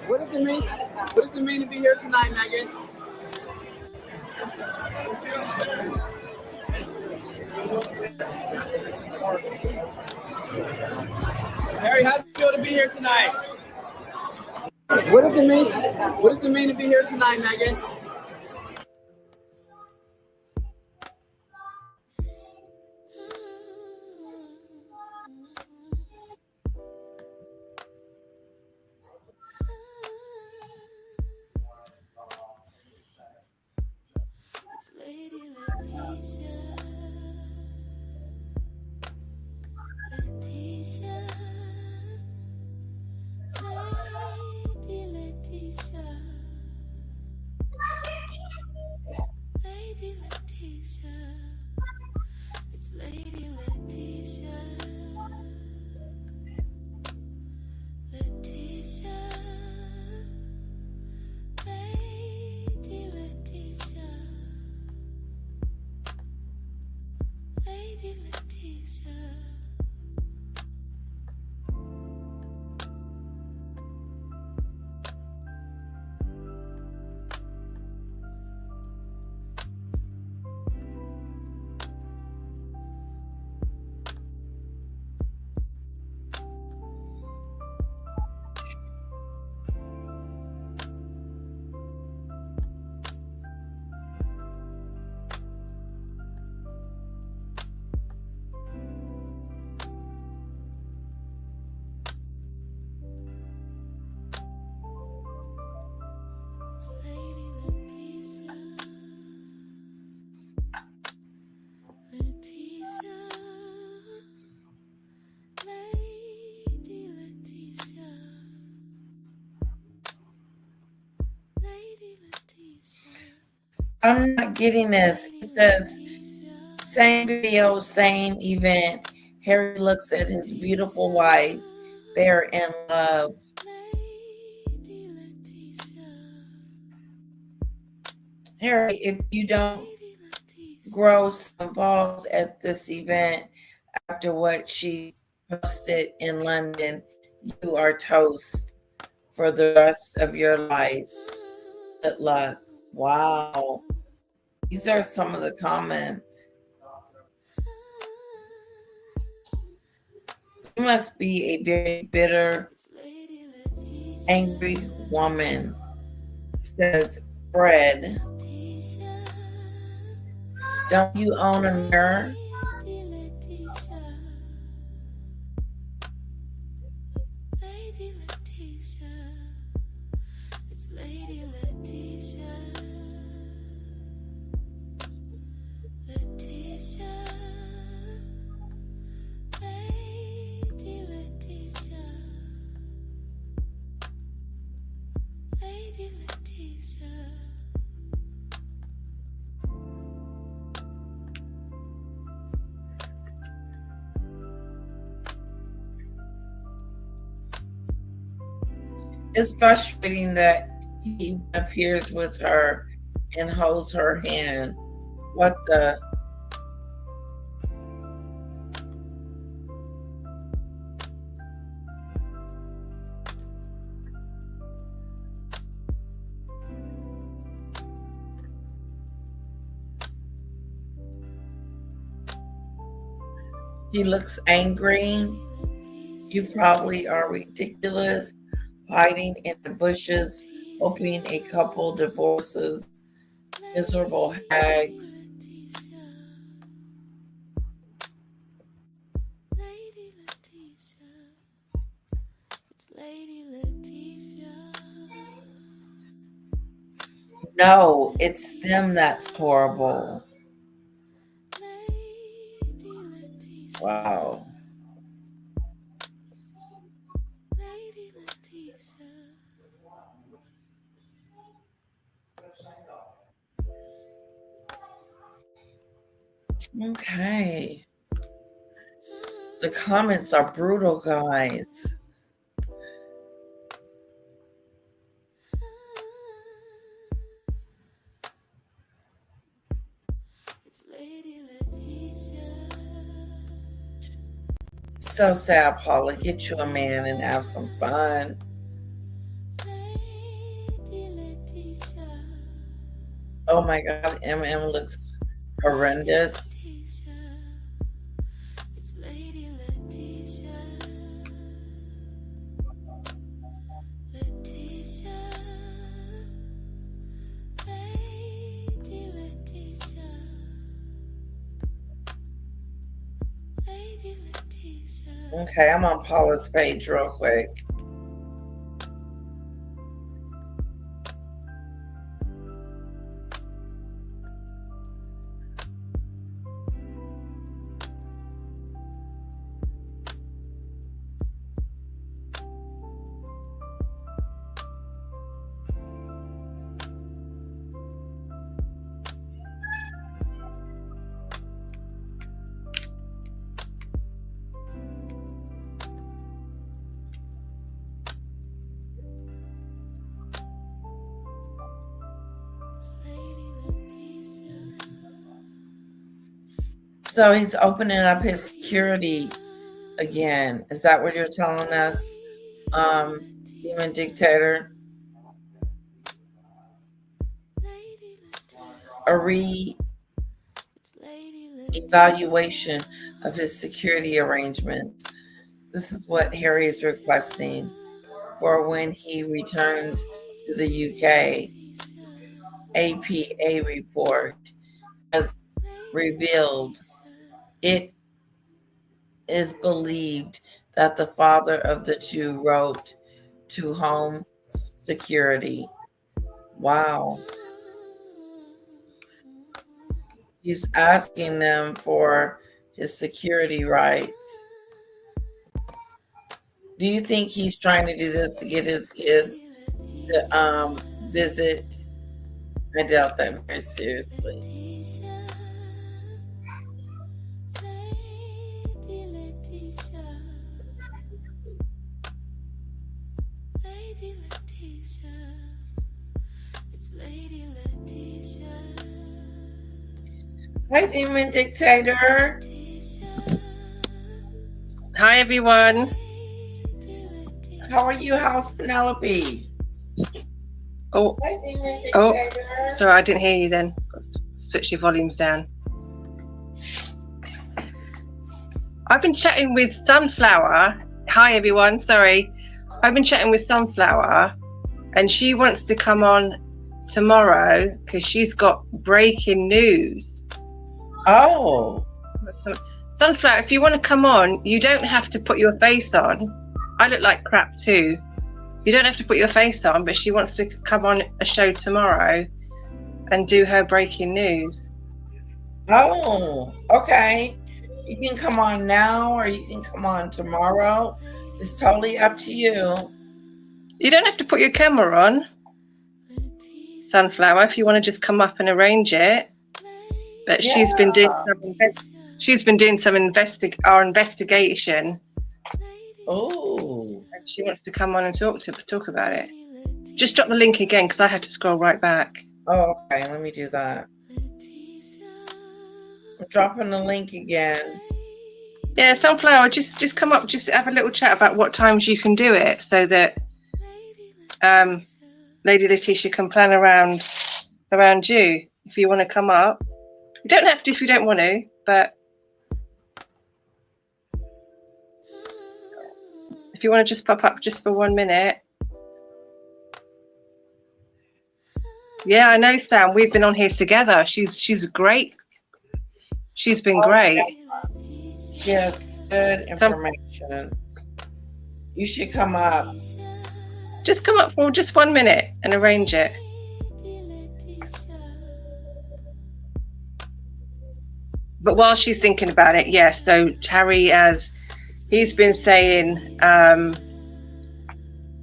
Speaker 7: What does it mean? What does it mean to be here tonight, Meghan? Harry, how's it feel to be here tonight? What does it mean? What does it mean to be here tonight, Meghan?
Speaker 1: I'm not getting this. It says, same video, same event. Harry looks at his beautiful wife. They're in love. Harry, if you don't grow some balls at this event after what she posted in London, you are toast for the rest of your life. Good luck. Wow. These are some of the comments. You must be a very bitter, angry woman, says Fred. Don't you own a mirror? It's frustrating that he appears with her and holds her hand. What the? He looks angry. You probably are ridiculous, hiding in the bushes, hoping a couple divorces. Miserable hags. No, it's them that's horrible. Wow. Okay. The comments are brutal, guys. So sad, Paula. Get you a man and have some fun. Oh my God, MM looks horrendous. Okay, I'm on Paula's page real quick. So he's opening up his security again. Is that what you're telling us, Demon Dictator? A re-evaluation of his security arrangements. This is what Harry is requesting for when he returns to the UK. APA report has revealed it is believed that the father of the two wrote to Home Security. Wow. He's asking them for his security rights. Do you think he's trying to do this to get his kids to visit? I doubt that very seriously. Hi, Demon Dictator.
Speaker 18: Hi, everyone.
Speaker 1: How are you? How's Penelope?
Speaker 18: Oh,
Speaker 1: Hi, Demon Dictator.
Speaker 18: sorry, I didn't hear you then. Switch your volumes down. I've been chatting with Sunflower. Hi, everyone. Sorry. I've been chatting with Sunflower, and she wants to come on tomorrow because she's got breaking news.
Speaker 1: Oh.
Speaker 18: Sunflower, if you want to come on, you don't have to put your face on. I look like crap too. You don't have to put your face on, but she wants to come on a show tomorrow and do her breaking news.
Speaker 1: Oh, okay. You can come on now or you can come on tomorrow. It's totally up to you.
Speaker 18: You don't have to put your camera on, Sunflower, if you want to just come up and arrange it. But
Speaker 1: Yeah.
Speaker 18: she's been doing some investigation.
Speaker 1: Oh.
Speaker 18: And she wants to come on and talk about it. Just drop the link again because I had to scroll right back.
Speaker 1: Oh, okay. Let me do that. I'm dropping the link again.
Speaker 18: Yeah, Sunflower, just come up, just have a little chat about what times you can do it so that Lady Letitia can plan around you if you want to come up. You don't have to if you don't want to, but if you want to just pop up just for 1 minute. Yeah, I know, Sam. We've been on here together. She's great. She's been great.
Speaker 1: Yes, good information. You should come up.
Speaker 18: Just come up for just 1 minute and arrange it. But while she's thinking about it, yes. So Harry, as he's been saying,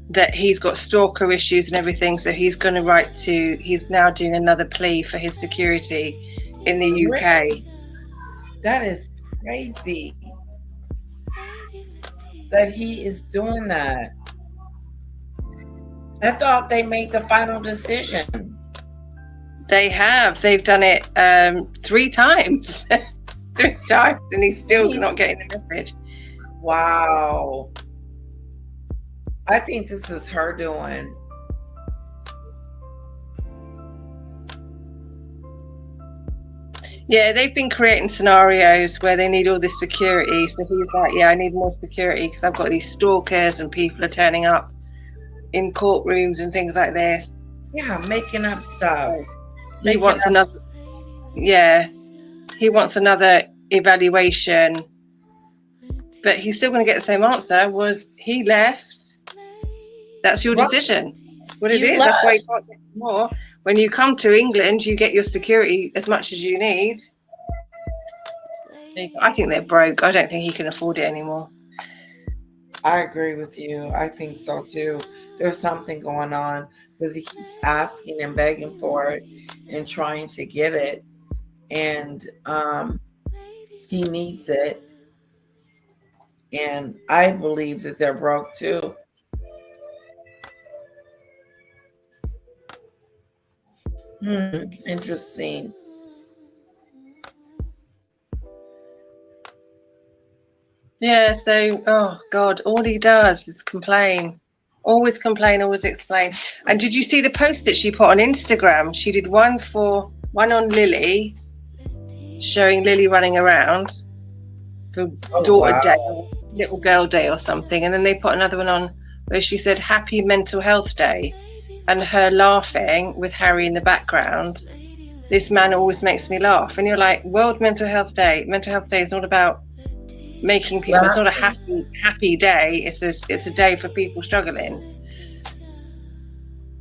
Speaker 18: that he's got stalker issues and everything, so he's going to he's now doing another plea for his security in the UK.
Speaker 1: That is crazy that he is doing that. I thought they made the final decision.
Speaker 18: They have. They've done it 3 times. 3 times, and he's still not getting the message.
Speaker 1: Wow. I think this is her doing.
Speaker 18: Yeah, they've been creating scenarios where they need all this security. So he's like, yeah, I need more security because I've got these stalkers and people are turning up in courtrooms and things like this.
Speaker 1: Yeah, making up stuff.
Speaker 18: He wants another. Yeah, he wants another evaluation, but he's still going to get the same answer. Was he left? That's your decision. What it is. That's why you can't get more. When you come to England, you get your security as much as you need. I think they're broke. I don't think he can afford it anymore.
Speaker 1: I agree with you. I think so too. There's something going on because he keeps asking and begging for it and trying to get it. And he needs it. And I believe that they're broke too. Interesting.
Speaker 18: Yeah, so, oh God, all he does is complain. Always complain, always explain. And did you see the post that she put on Instagram? She did one on Lily, showing Lily running around for daughter day, or little girl day or something. And then they put another one on where she said, Happy Mental Health Day. And her laughing with Harry in the background. This man always makes me laugh. And you're like, World Mental Health Day. Mental Health Day is not about making people, it's not a happy day. It's a day for people struggling.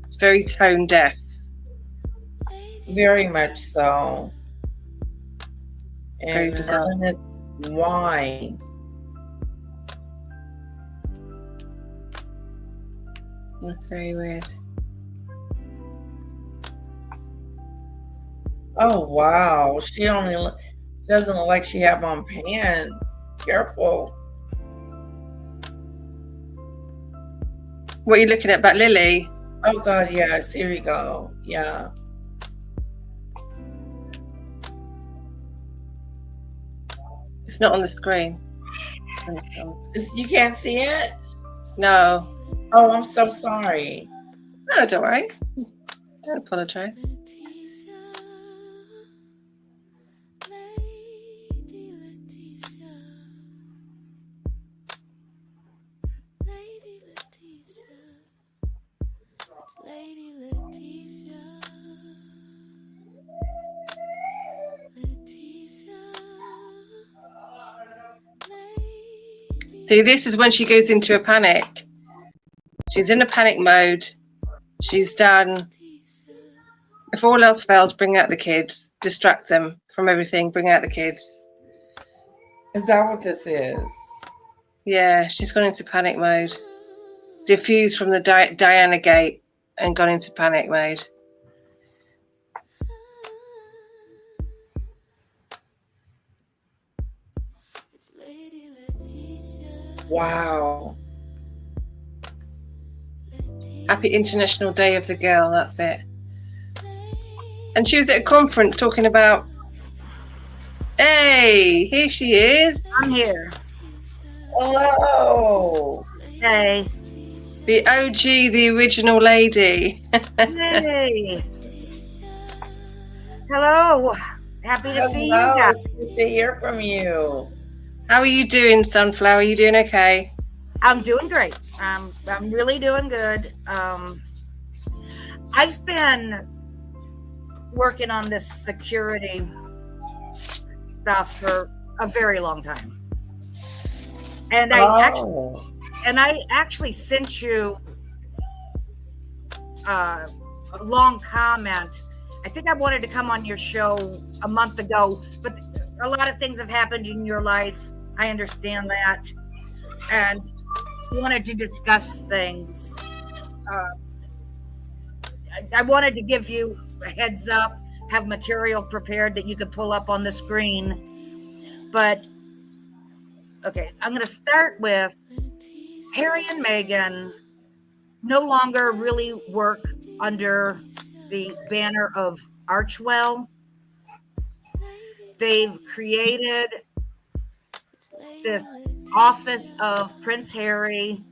Speaker 18: It's very tone deaf.
Speaker 1: Very much so.
Speaker 18: Very
Speaker 1: And
Speaker 18: bizarre.
Speaker 1: her and this wine.
Speaker 18: That's very weird.
Speaker 1: Oh wow, she doesn't look like she have on pants. Careful.
Speaker 18: What are you looking at about Lily?
Speaker 1: Oh God, yes. Here we go. Yeah.
Speaker 18: It's not on the screen.
Speaker 1: You can't see it?
Speaker 18: No.
Speaker 1: Oh, I'm so sorry.
Speaker 18: No, don't worry. Don't apologize.
Speaker 2: Lady Leticia.
Speaker 18: See, this is when she goes into a panic. She's in a panic mode. She's done. If all else fails, bring out the kids. Distract them from everything. Bring out the kids.
Speaker 1: Is that what this is?
Speaker 18: Yeah, she's gone into panic mode. Diffused from the Diana Gate and gone into panic mode.
Speaker 1: Wow.
Speaker 18: Happy International Day of the Girl, that's it. And she was at a conference talking about, hey, here she is.
Speaker 19: I'm here.
Speaker 1: Hello.
Speaker 19: Hey.
Speaker 18: The OG, the original lady.
Speaker 19: Hey. Hello. Happy to see you guys.
Speaker 1: It's good to hear from you.
Speaker 18: How are you doing, Sunflower? Are you doing okay?
Speaker 19: I'm doing great. I'm really doing good. I've been working on this security stuff for a very long time. And I actually sent you a long comment. I think I wanted to come on your show a month ago, but a lot of things have happened in your life. I understand that. And wanted to discuss things. I wanted to give you a heads up, have material prepared that you could pull up on the screen. But, okay, I'm going to start with Harry and Meghan no longer really work under the banner of Archewell. They've created this office of Prince Harry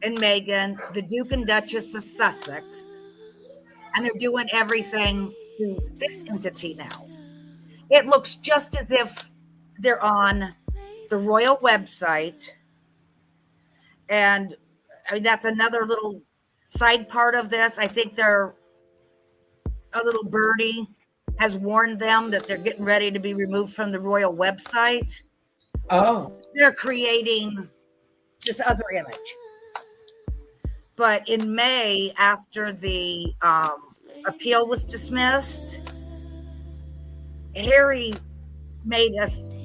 Speaker 19: and Meghan, the Duke and Duchess of Sussex, and they're doing everything through this entity now. It looks just as if they're on the royal website, and I mean that's another little side part of this. I think a little birdie has warned them that they're getting ready to be removed from the royal website.
Speaker 1: Oh.
Speaker 19: They're creating this other image. But in May, after the appeal was dismissed, Harry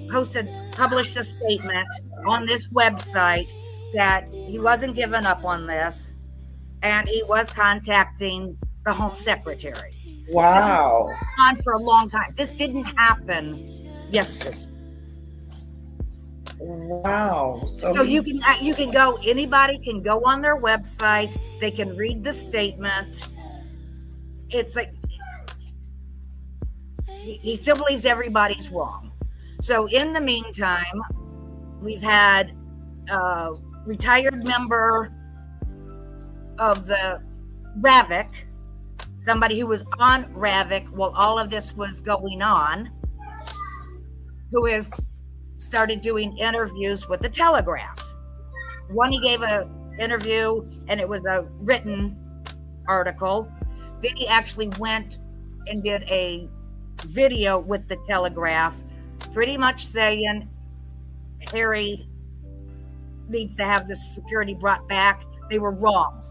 Speaker 19: published a statement on this website that he wasn't giving up on this, and he was contacting the Home Secretary.
Speaker 1: Wow.
Speaker 19: This has gone on for a long time. This didn't happen yesterday.
Speaker 1: Wow.
Speaker 19: So you can go, anybody can go on their website, they can read the statement. It's like he still believes everybody's wrong. So in the meantime, We've had a retired member of the Ravik, somebody who was on Ravik while all of this was going on, who has started doing interviews with the Telegraph. One, he gave an interview and it was a written article. Then he actually went and did a video with the Telegraph, pretty much saying Harry needs to have this security brought back. They were wrong.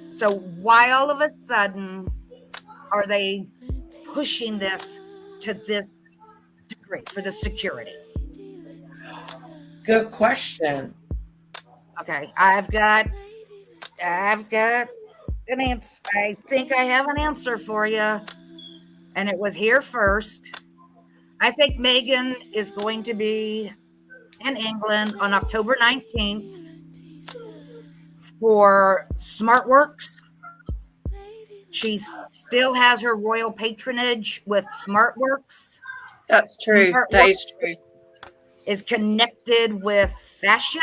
Speaker 19: So why all of a sudden are they pushing this to this degree for the security?
Speaker 1: Good question.
Speaker 19: Okay, I've got an answer. I think I have an answer for you, and it was here first. I think Meghan is going to be in England on October 19th for SmartWorks. She still has her royal patronage with SmartWorks.
Speaker 18: That's true. That is true.
Speaker 19: Is connected with fashion.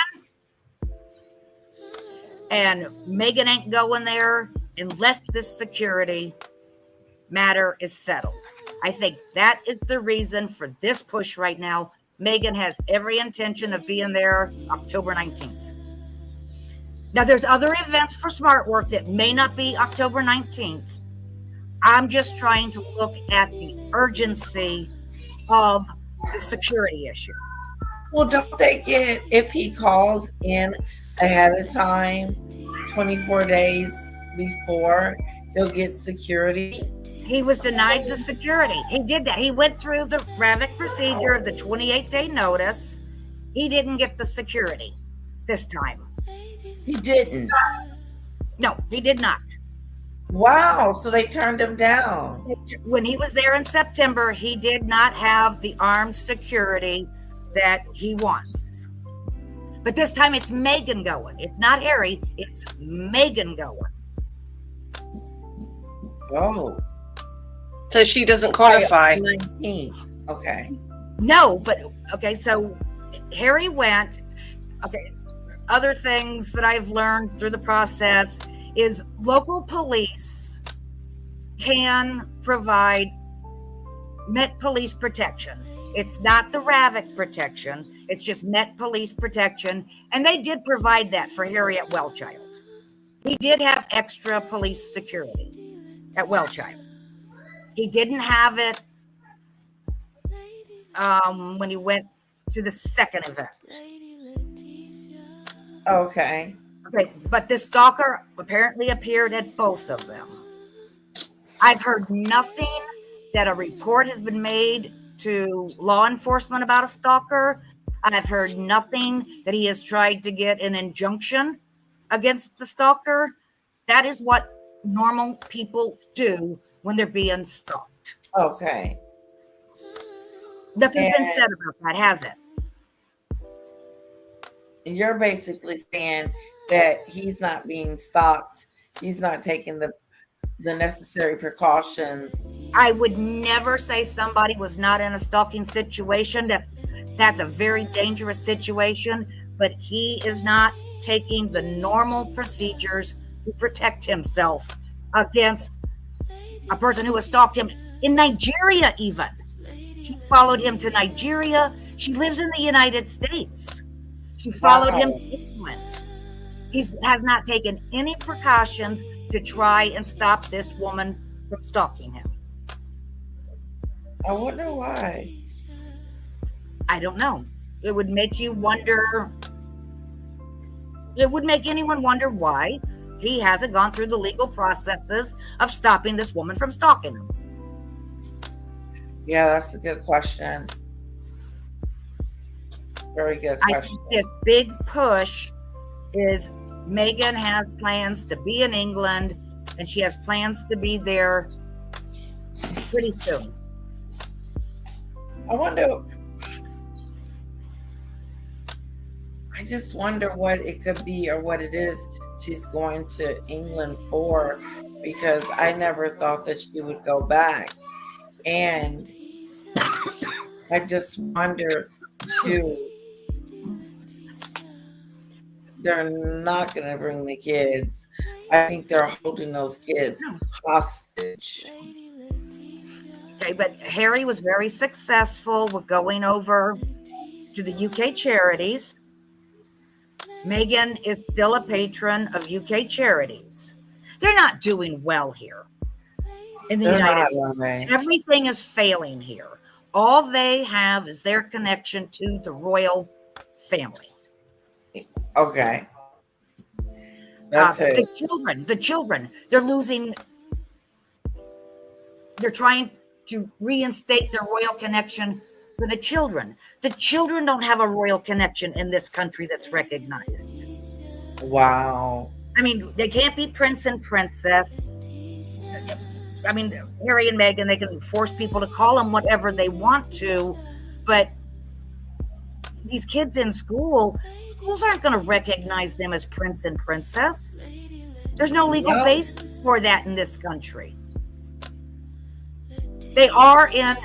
Speaker 19: And Meghan ain't going there unless this security matter is settled. I think that is the reason for this push right now. Meghan has every intention of being there October 19th. Now, there's other events for SmartWorks. It may not be October 19th. I'm just trying to look at the urgency of the security issue.
Speaker 1: Well, don't they get, if he calls in ahead of time, 24 days before, he'll get security?
Speaker 19: He was denied the security. He did that. He went through the Ravik procedure of the 28-day notice. He didn't get the security this time.
Speaker 1: He didn't?
Speaker 19: No, he did not.
Speaker 1: Wow, so they turned him down.
Speaker 19: When he was there in September, he did not have the armed security that he wants. But this time it's Meghan going. It's not Harry, it's Meghan going.
Speaker 1: Oh.
Speaker 18: So she doesn't qualify.
Speaker 1: 19th. Okay.
Speaker 19: No, but okay, so Harry went. Okay, other things that I've learned through the process is local police can provide Met Police protection. It's not the Ravik protection. It's just Met Police protection. And they did provide that for Harry at Wellchild. He did have extra police security at Wellchild. He didn't have it when he went to the second event.
Speaker 1: Okay.
Speaker 19: Okay, but the stalker apparently appeared at both of them. I've heard nothing that a report has been made to law enforcement about a stalker. I've heard nothing that he has tried to get an injunction against the stalker. That is what normal people do when they're being stalked.
Speaker 1: Okay.
Speaker 19: Nothing's been said about that, has it?
Speaker 1: You're basically saying that he's not being stalked. He's not taking the necessary precautions.
Speaker 19: I would never say somebody was not in a stalking situation. That's a very dangerous situation, but he is not taking the normal procedures to protect himself against a person who has stalked him in Nigeria even. She followed him to Nigeria. She lives in the United States. She followed him to England. He has not taken any precautions to try and stop this woman from stalking him.
Speaker 1: I wonder why.
Speaker 19: I don't know. It would make you wonder. It would make anyone wonder why he hasn't gone through the legal processes of stopping this woman from stalking him.
Speaker 1: Yeah, that's a good question. Very good question.
Speaker 19: I think this big push is Meghan has plans to be in England, and she has plans to be there pretty soon.
Speaker 1: I just wonder what it could be or what it is she's going to England for, because I never thought that she would go back. And I just wonder too, they're not going to bring the kids. I think they're holding those kids hostage.
Speaker 19: Okay, but Harry was very successful with going over to the UK charities. Meghan is still a patron of UK charities. They're not doing well here in the United States. Everything is failing here. All they have is their connection to the royal family.
Speaker 1: Okay. That's it.
Speaker 19: The children, they're losing. They're trying to reinstate their royal connection for the children. The children don't have a royal connection in this country that's recognized.
Speaker 1: Wow.
Speaker 19: I mean, they can't be prince and princess. I mean, Harry and Meghan, they can force people to call them whatever they want to, but these kids in schools aren't going to recognize them as prince and princess. There's no legal basis for that in this country. They are in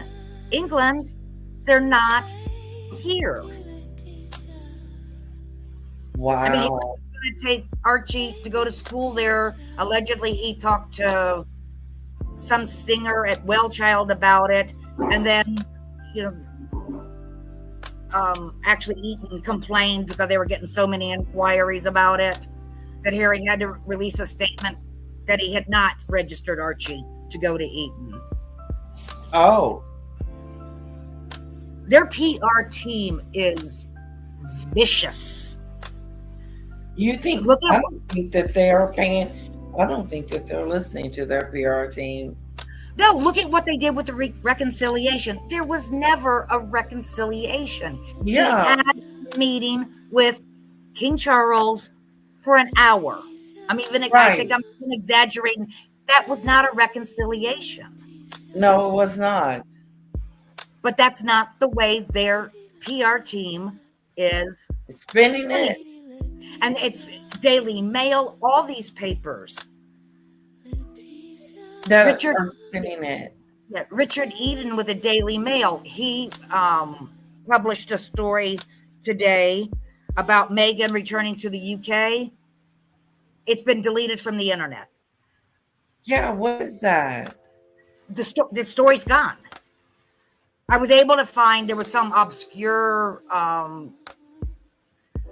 Speaker 19: England. They're not here.
Speaker 1: Wow.
Speaker 19: I mean, it's going to take Archie to go to school there. Allegedly, he talked to some singer at Wellchild about it. And then, actually Eaton complained because they were getting so many inquiries about it that Harry had to release a statement that he had not registered Archie to go to Eton.
Speaker 1: Oh.
Speaker 19: Their PR team is vicious.
Speaker 1: You think, I don't think that they are paying, I don't think that they're listening to their PR team.
Speaker 19: No, look at what they did with the reconciliation. There was never a reconciliation.
Speaker 1: Yeah.
Speaker 19: He had a meeting with King Charles for an hour. I think I'm exaggerating. That was not a reconciliation.
Speaker 1: No, it was not.
Speaker 19: But that's not the way their PR team is
Speaker 1: spinning it.
Speaker 19: And it's Daily Mail, all these papers.
Speaker 1: That are spinning it.
Speaker 19: Yeah, Richard Eden with the Daily Mail, he published a story today about Meghan returning to the UK. It's been deleted from the internet.
Speaker 1: Yeah, what is that?
Speaker 19: The story's gone. I was able to find, there was some obscure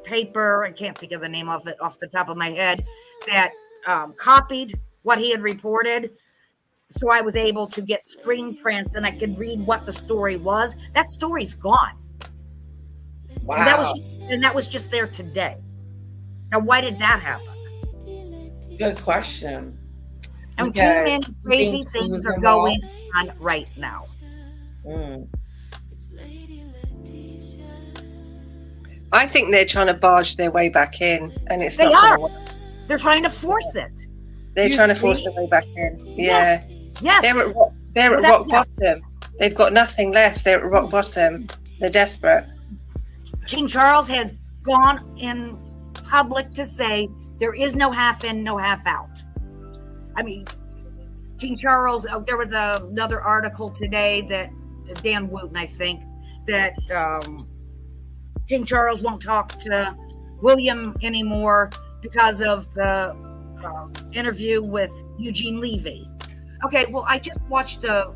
Speaker 19: paper, I can't think of the name of it off the top of my head, that copied what he had reported. So I was able to get screen prints and I could read what the story was. That story's gone.
Speaker 1: Wow.
Speaker 19: And that was just there today. Now, why did that happen?
Speaker 1: Good question.
Speaker 19: And too many crazy things are going on right now.
Speaker 18: I think they're trying to barge their way back in, and it's
Speaker 19: they
Speaker 18: not
Speaker 19: are.
Speaker 18: gonna work.
Speaker 19: They're trying to force it.
Speaker 18: They're trying to force their way back in. Yeah.
Speaker 19: Yes.
Speaker 18: They're at rock bottom. They've got nothing left. They're at rock bottom. They're desperate.
Speaker 19: King Charles has gone in public to say there is no half in, no half out. I mean, King Charles, there was another article today that Dan Wooten, I think, that King Charles won't talk to William anymore because of the interview with Eugene Levy. Okay, well, I just watched a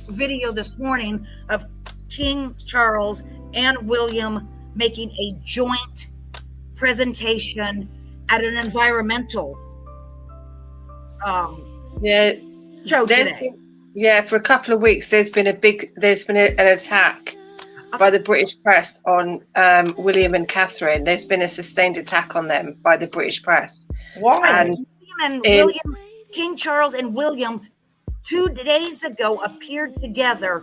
Speaker 19: video this morning of King Charles and William making a joint presentation at an environmental show today.
Speaker 18: For a couple of weeks, there's been an attack by the British press on William and Catherine. There's been a sustained attack on them by the British press.
Speaker 1: Why?
Speaker 19: King Charles and William 2 days ago appeared together.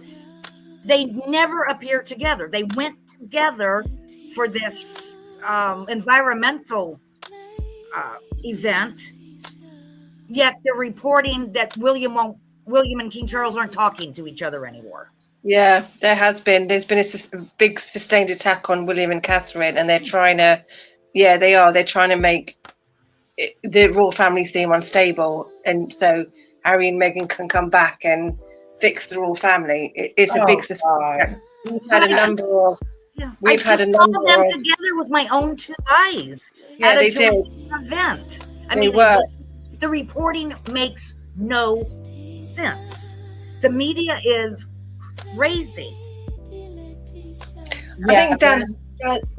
Speaker 19: They never appeared together. They went together for this environmental event. Yet they're reporting that William and King Charles aren't talking to each other anymore.
Speaker 18: Yeah, there's been a big sustained attack on William and Catherine, and they're trying to make the royal family seem unstable, and so Harry and Meghan can come back and fix the royal family. It's a big sustained attack. We've had a number of
Speaker 19: Yeah.
Speaker 18: We've had
Speaker 19: I
Speaker 18: a
Speaker 19: just saw
Speaker 18: number
Speaker 19: them
Speaker 18: of.
Speaker 19: together with my own two eyes
Speaker 18: Yeah,
Speaker 19: at a
Speaker 18: they
Speaker 19: joint
Speaker 18: did.
Speaker 19: event. I
Speaker 18: They
Speaker 19: mean,
Speaker 18: were.
Speaker 19: the reporting makes no sense. The media is crazy.
Speaker 18: I think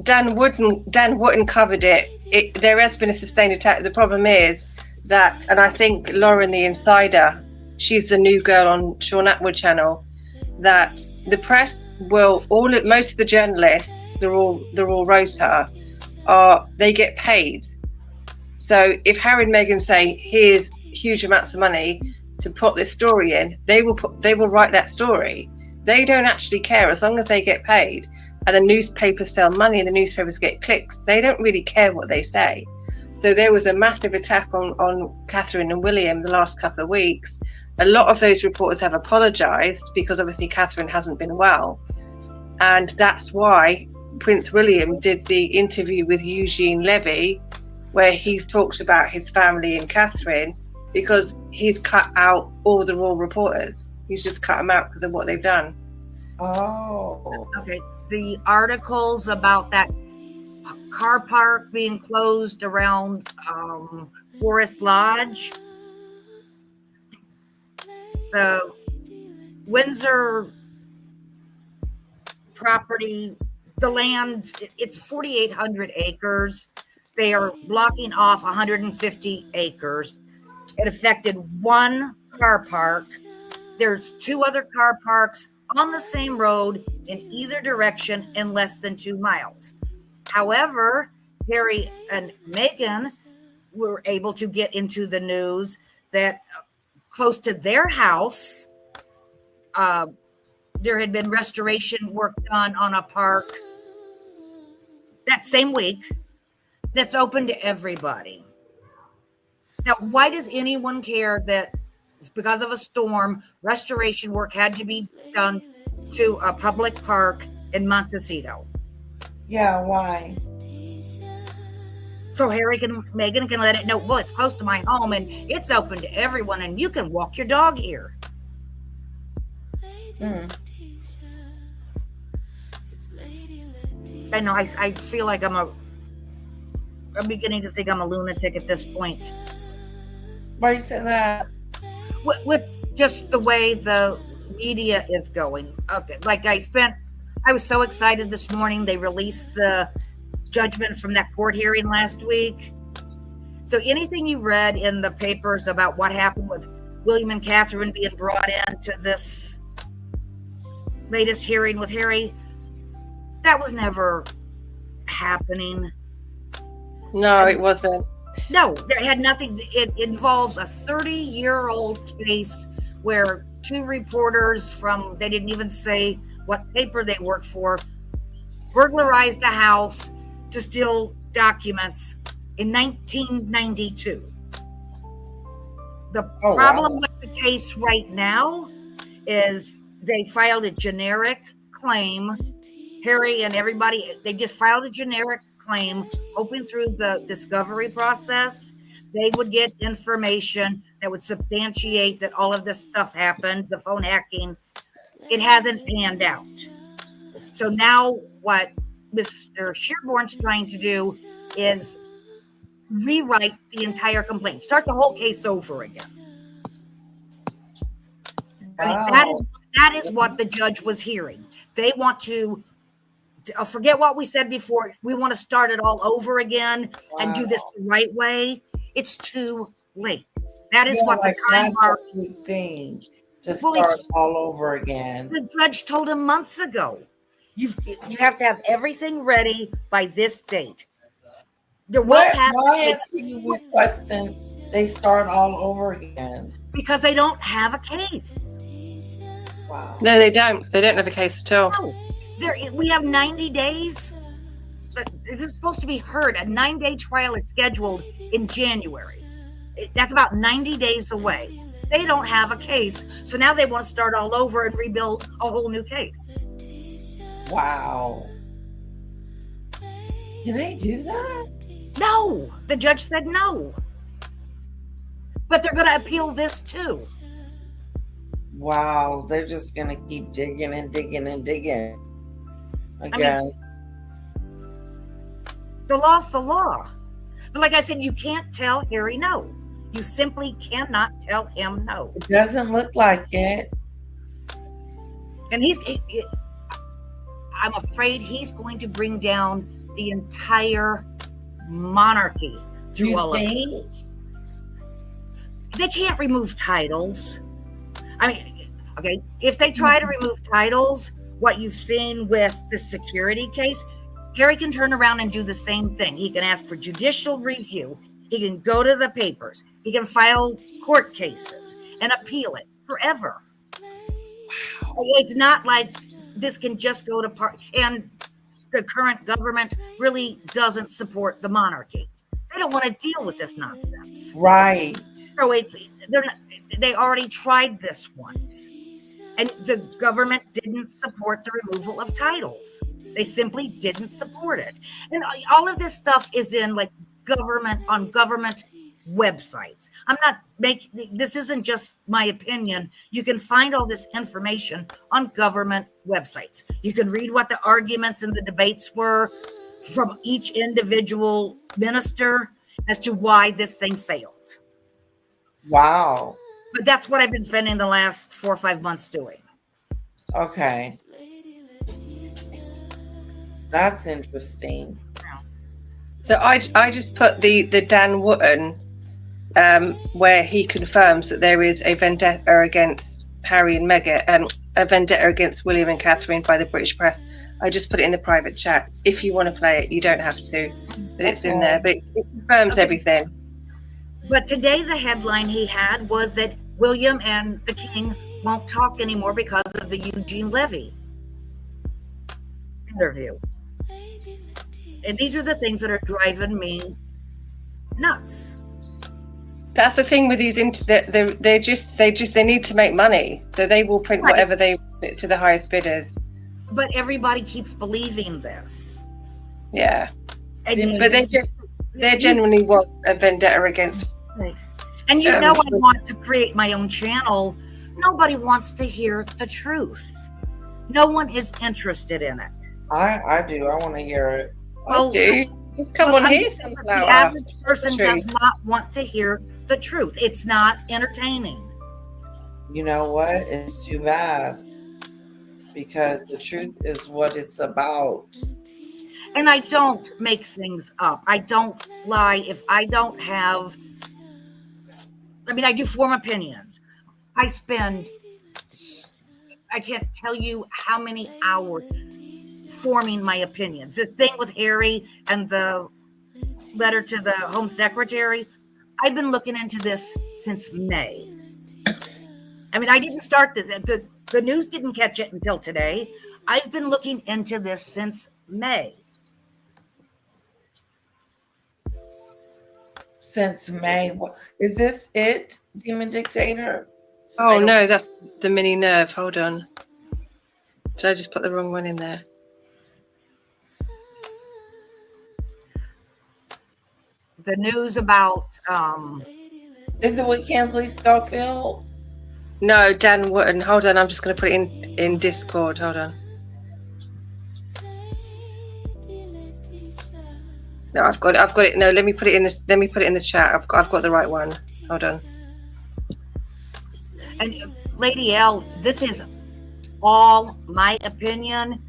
Speaker 18: Dan Wooden covered it. There has been a sustained attack. The problem is that, and I think Lauren the Insider, she's the new girl on Sean Atwood channel, that the press will most of the journalists, they're all rota, they get paid. So if Harry and Meghan say here's huge amounts of money to put this story in, they will write that story. They don't actually care as long as they get paid, and the newspapers sell money and the newspapers get clicks. They don't really care what they say. So there was a massive attack on Catherine and William the last couple of weeks. A lot of those reporters have apologised because obviously Catherine hasn't been well, and that's why Prince William did the interview with Eugene Levy, where he's talked about his family and Catherine, because he's cut out all the royal reporters. He's just cut them out because of what they've done.
Speaker 1: Oh.
Speaker 19: Okay. The articles about that car park being closed around Forest Lodge, the Windsor property, the land, it's 4,800 acres. They are blocking off 150 acres. It affected one car park. There's 2 other car parks on the same road in either direction in less than 2 miles. However, Harry and Meghan were able to get into the news that close to their house, there had been restoration work done on a park that same week that's open to everybody. Now, why does anyone care that because of a storm, restoration work had to be done to a public park in Montecito?
Speaker 1: Yeah, why?
Speaker 19: So Meghan can let it know, well, it's close to my home and it's open to everyone and you can walk your dog here. I know, I feel like I'm beginning to think I'm a lunatic at this point.
Speaker 1: Why you say that?
Speaker 19: With just the way the media is going. Okay, like I was so excited this morning. They released the judgment from that court hearing last week. So anything you read in the papers about what happened with William and Catherine being brought into this latest hearing with Harry, that was never happening.
Speaker 18: No, it wasn't.
Speaker 19: No, there had nothing. It involves a 30-year-old case where 2 reporters they didn't even say what paper they worked for, burglarized a house to steal documents in 1992. The problem with the case right now is they filed a generic claim. Harry and everybody, they just filed a generic claim, hoping through the discovery process, they would get information that would substantiate that all of this stuff happened, the phone hacking. It hasn't panned out. So now what Mr. Shearborn's trying to do is rewrite the entire complaint, start the whole case over again. I mean, that is what the judge was hearing. They want to forget what we said before. We want to start it all over again and do this the right way. It's too late. That is what the time bar
Speaker 1: thing. Just start all over again.
Speaker 19: The judge told him months ago. You have to have everything ready by this date.
Speaker 1: Why is he requesting they start all over again?
Speaker 19: Because they don't have a case.
Speaker 1: Wow.
Speaker 18: No, they don't. They don't have a case at all.
Speaker 19: No. We have 90 days. This is supposed to be heard. A 9-day trial is scheduled in January. That's about 90 days away. They don't have a case. So now they want to start all over and rebuild a whole new case.
Speaker 1: Wow. Can they do that?
Speaker 19: No. The judge said no. But they're going to appeal this too.
Speaker 1: Wow. They're just going to keep digging and digging and digging. I
Speaker 19: mean,
Speaker 1: guess.
Speaker 19: the law's the law. But like I said, you can't tell Harry no. You simply cannot tell him no.
Speaker 1: It doesn't look like it.
Speaker 19: And I'm afraid he's going to bring down the entire monarchy through all of this. They can't remove titles. I mean, okay, if they try to remove titles, what you've seen with the security case, Harry can turn around and do the same thing. He can ask for judicial review. He can go to the papers. He can file court cases and appeal it forever. Wow. It's not like this can just go to and the current government really doesn't support the monarchy. They don't want to deal with this nonsense.
Speaker 1: Right.
Speaker 19: So they already tried this once. And the government didn't support the removal of titles. They simply didn't support it. And all of this stuff is in like government websites. This isn't just my opinion. You can find all this information on government websites. You can read what the arguments and the debates were from each individual minister as to why this thing failed.
Speaker 1: Wow.
Speaker 19: But that's what I've been spending the last 4 or 5 months doing.
Speaker 1: Okay. That's interesting.
Speaker 18: So I just put the Dan Wootton where he confirms that there is a vendetta against Harry and Meghan, a vendetta against William and Catherine by the British press. I just put it in the private chat. If you want to play it, you don't have to, but it's in there. But it confirms everything.
Speaker 19: But today the headline he had was that William and the King won't talk anymore because of the Eugene Levy interview. And these are the things that are driving me nuts.
Speaker 18: That's the thing with these. They need to make money, so they will print whatever they want to the highest bidders.
Speaker 19: But everybody keeps believing this.
Speaker 18: Yeah, but they genuinely want a vendetta against.
Speaker 19: Right. And I want to create my own channel. Nobody wants to hear the truth. No one is interested in it.
Speaker 1: I do. I want to hear it.
Speaker 19: Well,
Speaker 18: just come on here.
Speaker 19: The average person does not want to hear the truth. It's not entertaining.
Speaker 1: You know what? It's too bad. Because the truth is what it's about.
Speaker 19: And I don't make things up. I don't lie. If I don't have, I do form opinions. I can't tell you how many hours forming my opinions. This thing with Harry and the letter to the Home Secretary, I've been looking into this since May. I didn't start this. The news didn't catch it until today. I've been looking into this since May.
Speaker 1: Since May. Is this it, Demon Dictator?
Speaker 18: Oh no, that's the mini nerve. Hold on. Did I just put the wrong one in there?
Speaker 19: The news about
Speaker 1: is it with Kensley Schofield?
Speaker 18: No, Dan Wootton. Hold on, I'm just going to put it in Discord. Hold on. No, I've got it. No, let me put it in the chat. I've got the right one. Hold on.
Speaker 19: And Lady L, this is all my opinion.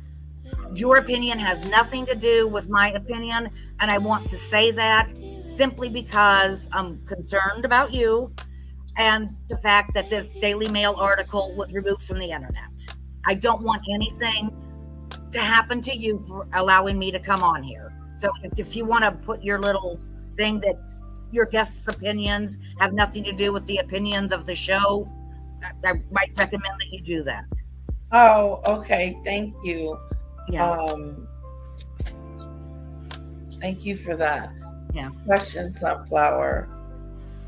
Speaker 19: Your opinion has nothing to do with my opinion, and I want to say that simply because I'm concerned about you and the fact that this Daily Mail article was removed from the internet. I don't want anything to happen to you for allowing me to come on here. So if you want to put your little thing that your guests' opinions have nothing to do with the opinions of the show, I might recommend that you do that.
Speaker 1: Oh, okay. Thank you.
Speaker 19: Yeah.
Speaker 1: Thank you for that.
Speaker 19: Yeah.
Speaker 1: Question, Sunflower.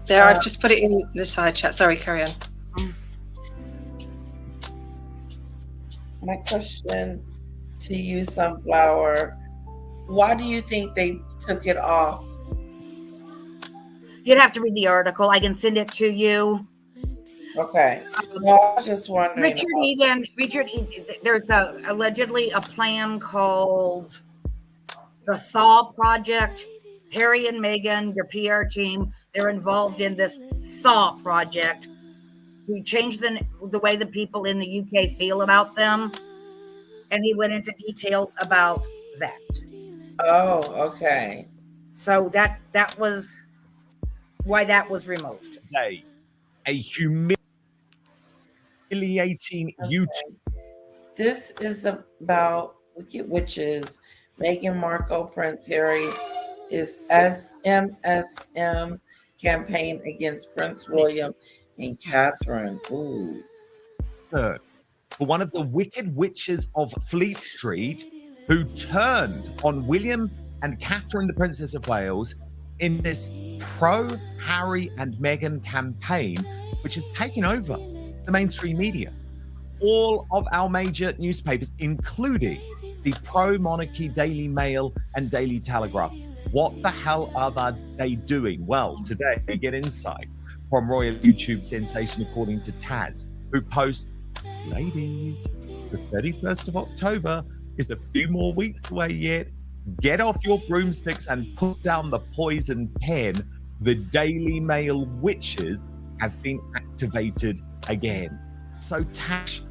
Speaker 18: There, I've just put it in the side chat. Sorry, carry on.
Speaker 1: My question to you, Sunflower, why do you think they took it off?
Speaker 19: You'd have to read the article. I can send it to you.
Speaker 1: Okay. No, I was just wondering.
Speaker 19: Richard Eden, there's allegedly a plan called the Thaw Project. Harry and Meghan, their PR team, they're involved in this Thaw Project. We changed the way the people in the UK feel about them. And he went into details about that.
Speaker 1: Oh, okay.
Speaker 19: So that was why that was removed.
Speaker 4: Today, a humiliating YouTube.
Speaker 1: This is about Wicked Witches. Meghan Markle, Prince Harry is MSM campaign against Prince William and Catherine. Ooh.
Speaker 4: For one of the Wicked Witches of Fleet Street who turned on William and Catherine, the Princess of Wales, in this pro-Harry and Meghan campaign, which has taken over the mainstream media. All of our major newspapers, including the pro-monarchy Daily Mail and Daily Telegraph. What the hell are they doing? Well, today we get insight from royal YouTube sensation, according to Taz, who posts, ladies, the 31st of October is a few more weeks away yet. Get off your broomsticks and put down the poison pen. The Daily Mail witches have been activated again. So, Tash,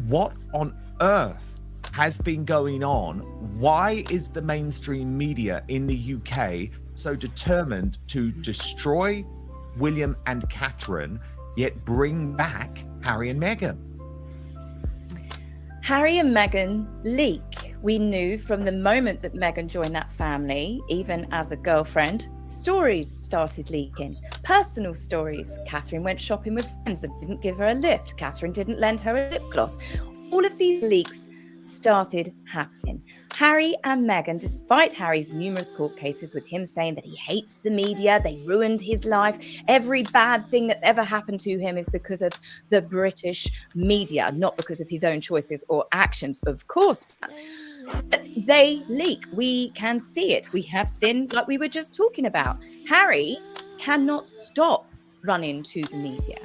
Speaker 4: what on earth has been going on? Why is the mainstream media in the UK so determined to destroy William and Catherine, yet bring back Harry and Meghan?
Speaker 20: Harry and Meghan leak. We knew from the moment that Meghan joined that family, even as a girlfriend, stories started leaking. Personal stories. Catherine went shopping with friends and didn't give her a lift. Catherine didn't lend her a lip gloss. All of these leaks started happening. Harry and Meghan, despite Harry's numerous court cases with him saying that he hates the media, they ruined his life, every bad thing that's ever happened to him is because of the British media, not because of his own choices or actions, of course. But they leak. We can see it. We have seen, like we were just talking about. Harry cannot stop running to the media.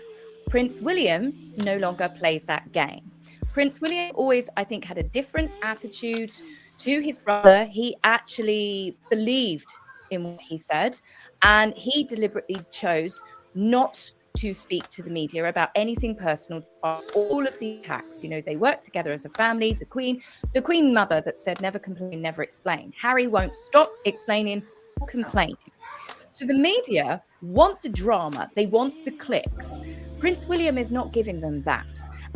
Speaker 20: Prince William no longer plays that game. Prince William always, I think, had a different attitude to his brother. He actually believed in what he said, and he deliberately chose not to speak to the media about anything personal. All of the attacks, you know, they work together as a family. The Queen mother that said never complain, never explain. Harry won't stop explaining or complaining. So the media want the drama. They want the clicks. Prince William is not giving them that.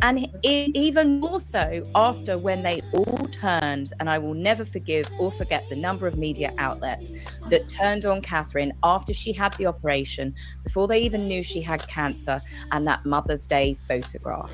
Speaker 20: And even more so after when they all turned, and I will never forgive or forget the number of media outlets that turned on Catherine after she had the operation, before they even knew she had cancer, and that Mother's Day photograph.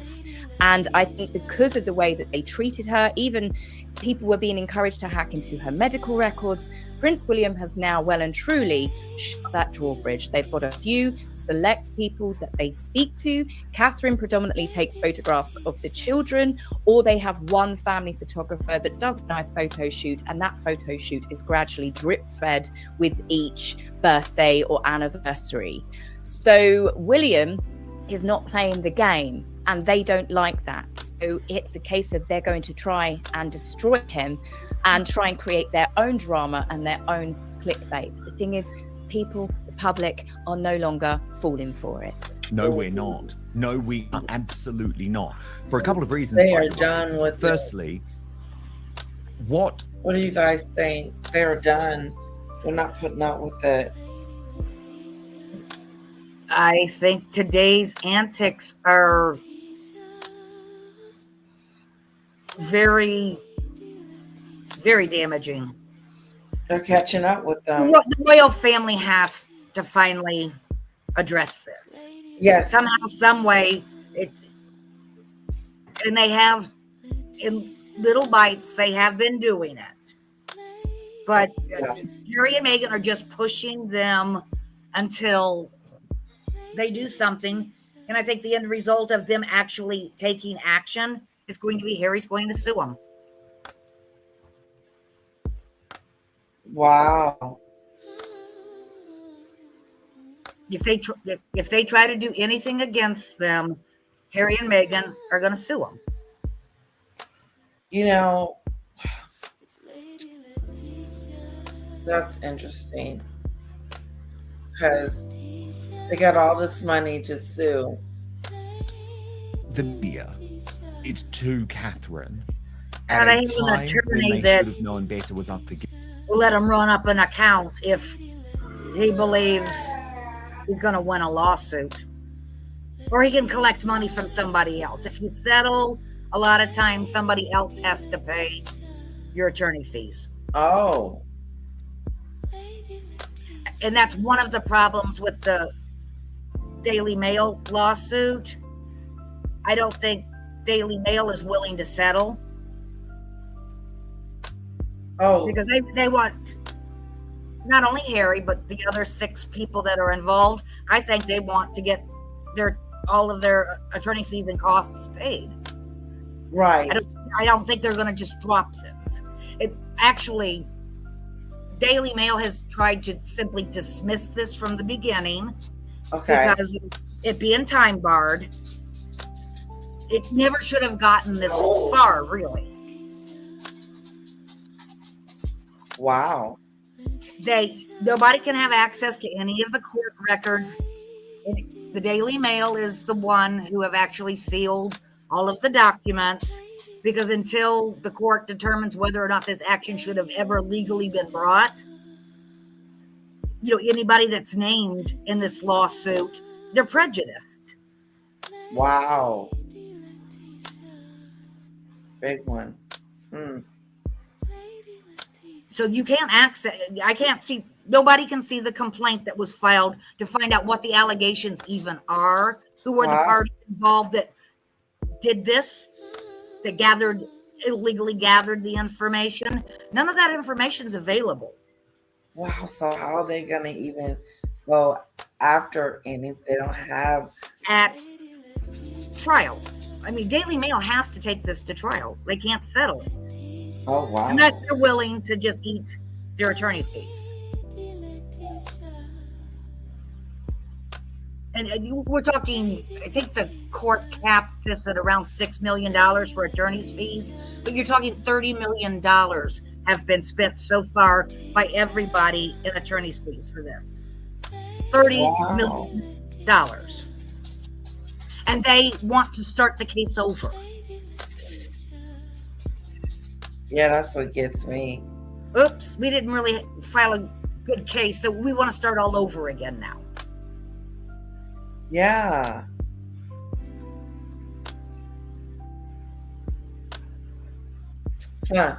Speaker 20: And I think because of the way that they treated her, even people were being encouraged to hack into her medical records. Prince William has now well and truly shut that drawbridge. They've got a few select people that they speak to. Catherine predominantly takes photographs of the children, or they have one family photographer that does a nice photo shoot, and that photo shoot is gradually drip fed with each birthday or anniversary. So William is not playing the game, and they don't like that. So it's a case of they're going to try and destroy him and try and create their own drama and their own clickbait. The thing is, people, the public, are no longer falling for it.
Speaker 4: No, we're not. No, we are absolutely not. For a couple of reasons.
Speaker 1: They are done with
Speaker 4: Firstly, what
Speaker 1: do you guys think? They're done. They're not putting up with it.
Speaker 19: I think today's antics are very, very damaging.
Speaker 1: They're catching up with them.
Speaker 19: The royal family has to finally address this.
Speaker 1: Yes.
Speaker 19: Somehow, some way, and they have, in little bites, they have been doing it. But Harry and Meghan are just pushing them until they do something. And I think the end result of them actually taking action is going to be Harry's going to sue them.
Speaker 1: Wow.
Speaker 19: If they try to do anything against them, Harry and Meghan are going to sue them.
Speaker 1: You know, that's interesting because they got all this money to sue.
Speaker 4: The media, it's to Catherine.
Speaker 19: And
Speaker 4: At
Speaker 19: I
Speaker 4: a
Speaker 19: have an
Speaker 4: time when
Speaker 19: attorney
Speaker 4: they
Speaker 19: that
Speaker 4: should have known better was up to
Speaker 19: will let him run up an account if he believes he's going to win a lawsuit. Or he can collect money from somebody else. If you settle, a lot of times somebody else has to pay your attorney fees.
Speaker 1: Oh.
Speaker 19: And that's one of the problems with the Daily Mail lawsuit. I don't think Daily Mail is willing to settle.
Speaker 1: Oh.
Speaker 19: Because they want not only Harry, but the other 6 people that are involved. I think they want to get all of their attorney fees and costs paid.
Speaker 1: Right.
Speaker 19: I don't think they're going to just drop this. It actually, Daily Mail has tried to simply dismiss this from the beginning.
Speaker 1: Okay.
Speaker 19: Because it being time barred, it never should have gotten this far, really.
Speaker 1: Wow.
Speaker 19: Nobody can have access to any of the court records. The Daily Mail is the one who have actually sealed all of the documents, because until the court determines whether or not this action should have ever legally been brought, anybody that's named in this lawsuit, they're prejudiced.
Speaker 1: Wow. Big one.
Speaker 19: So you can't nobody can see the complaint that was filed to find out what the allegations even are, who were the parties involved that did this, that illegally gathered the information. None of that information is available.
Speaker 1: Wow. So how are they going to even go after any if they don't have
Speaker 19: at trial? I mean, Daily Mail has to take this to trial. They can't settle it.
Speaker 1: Oh, wow.
Speaker 19: And that they're willing to just eat their attorney fees. And we're talking, I think the court capped this at around $6 million for attorney's fees, but you're talking $30 million have been spent so far by everybody in attorney's fees for this. $30 million. And they want to start the case over.
Speaker 1: Yeah, that's what gets me.
Speaker 19: Oops, we didn't really file a good case, so we want to start all over again now.
Speaker 1: Yeah. Huh.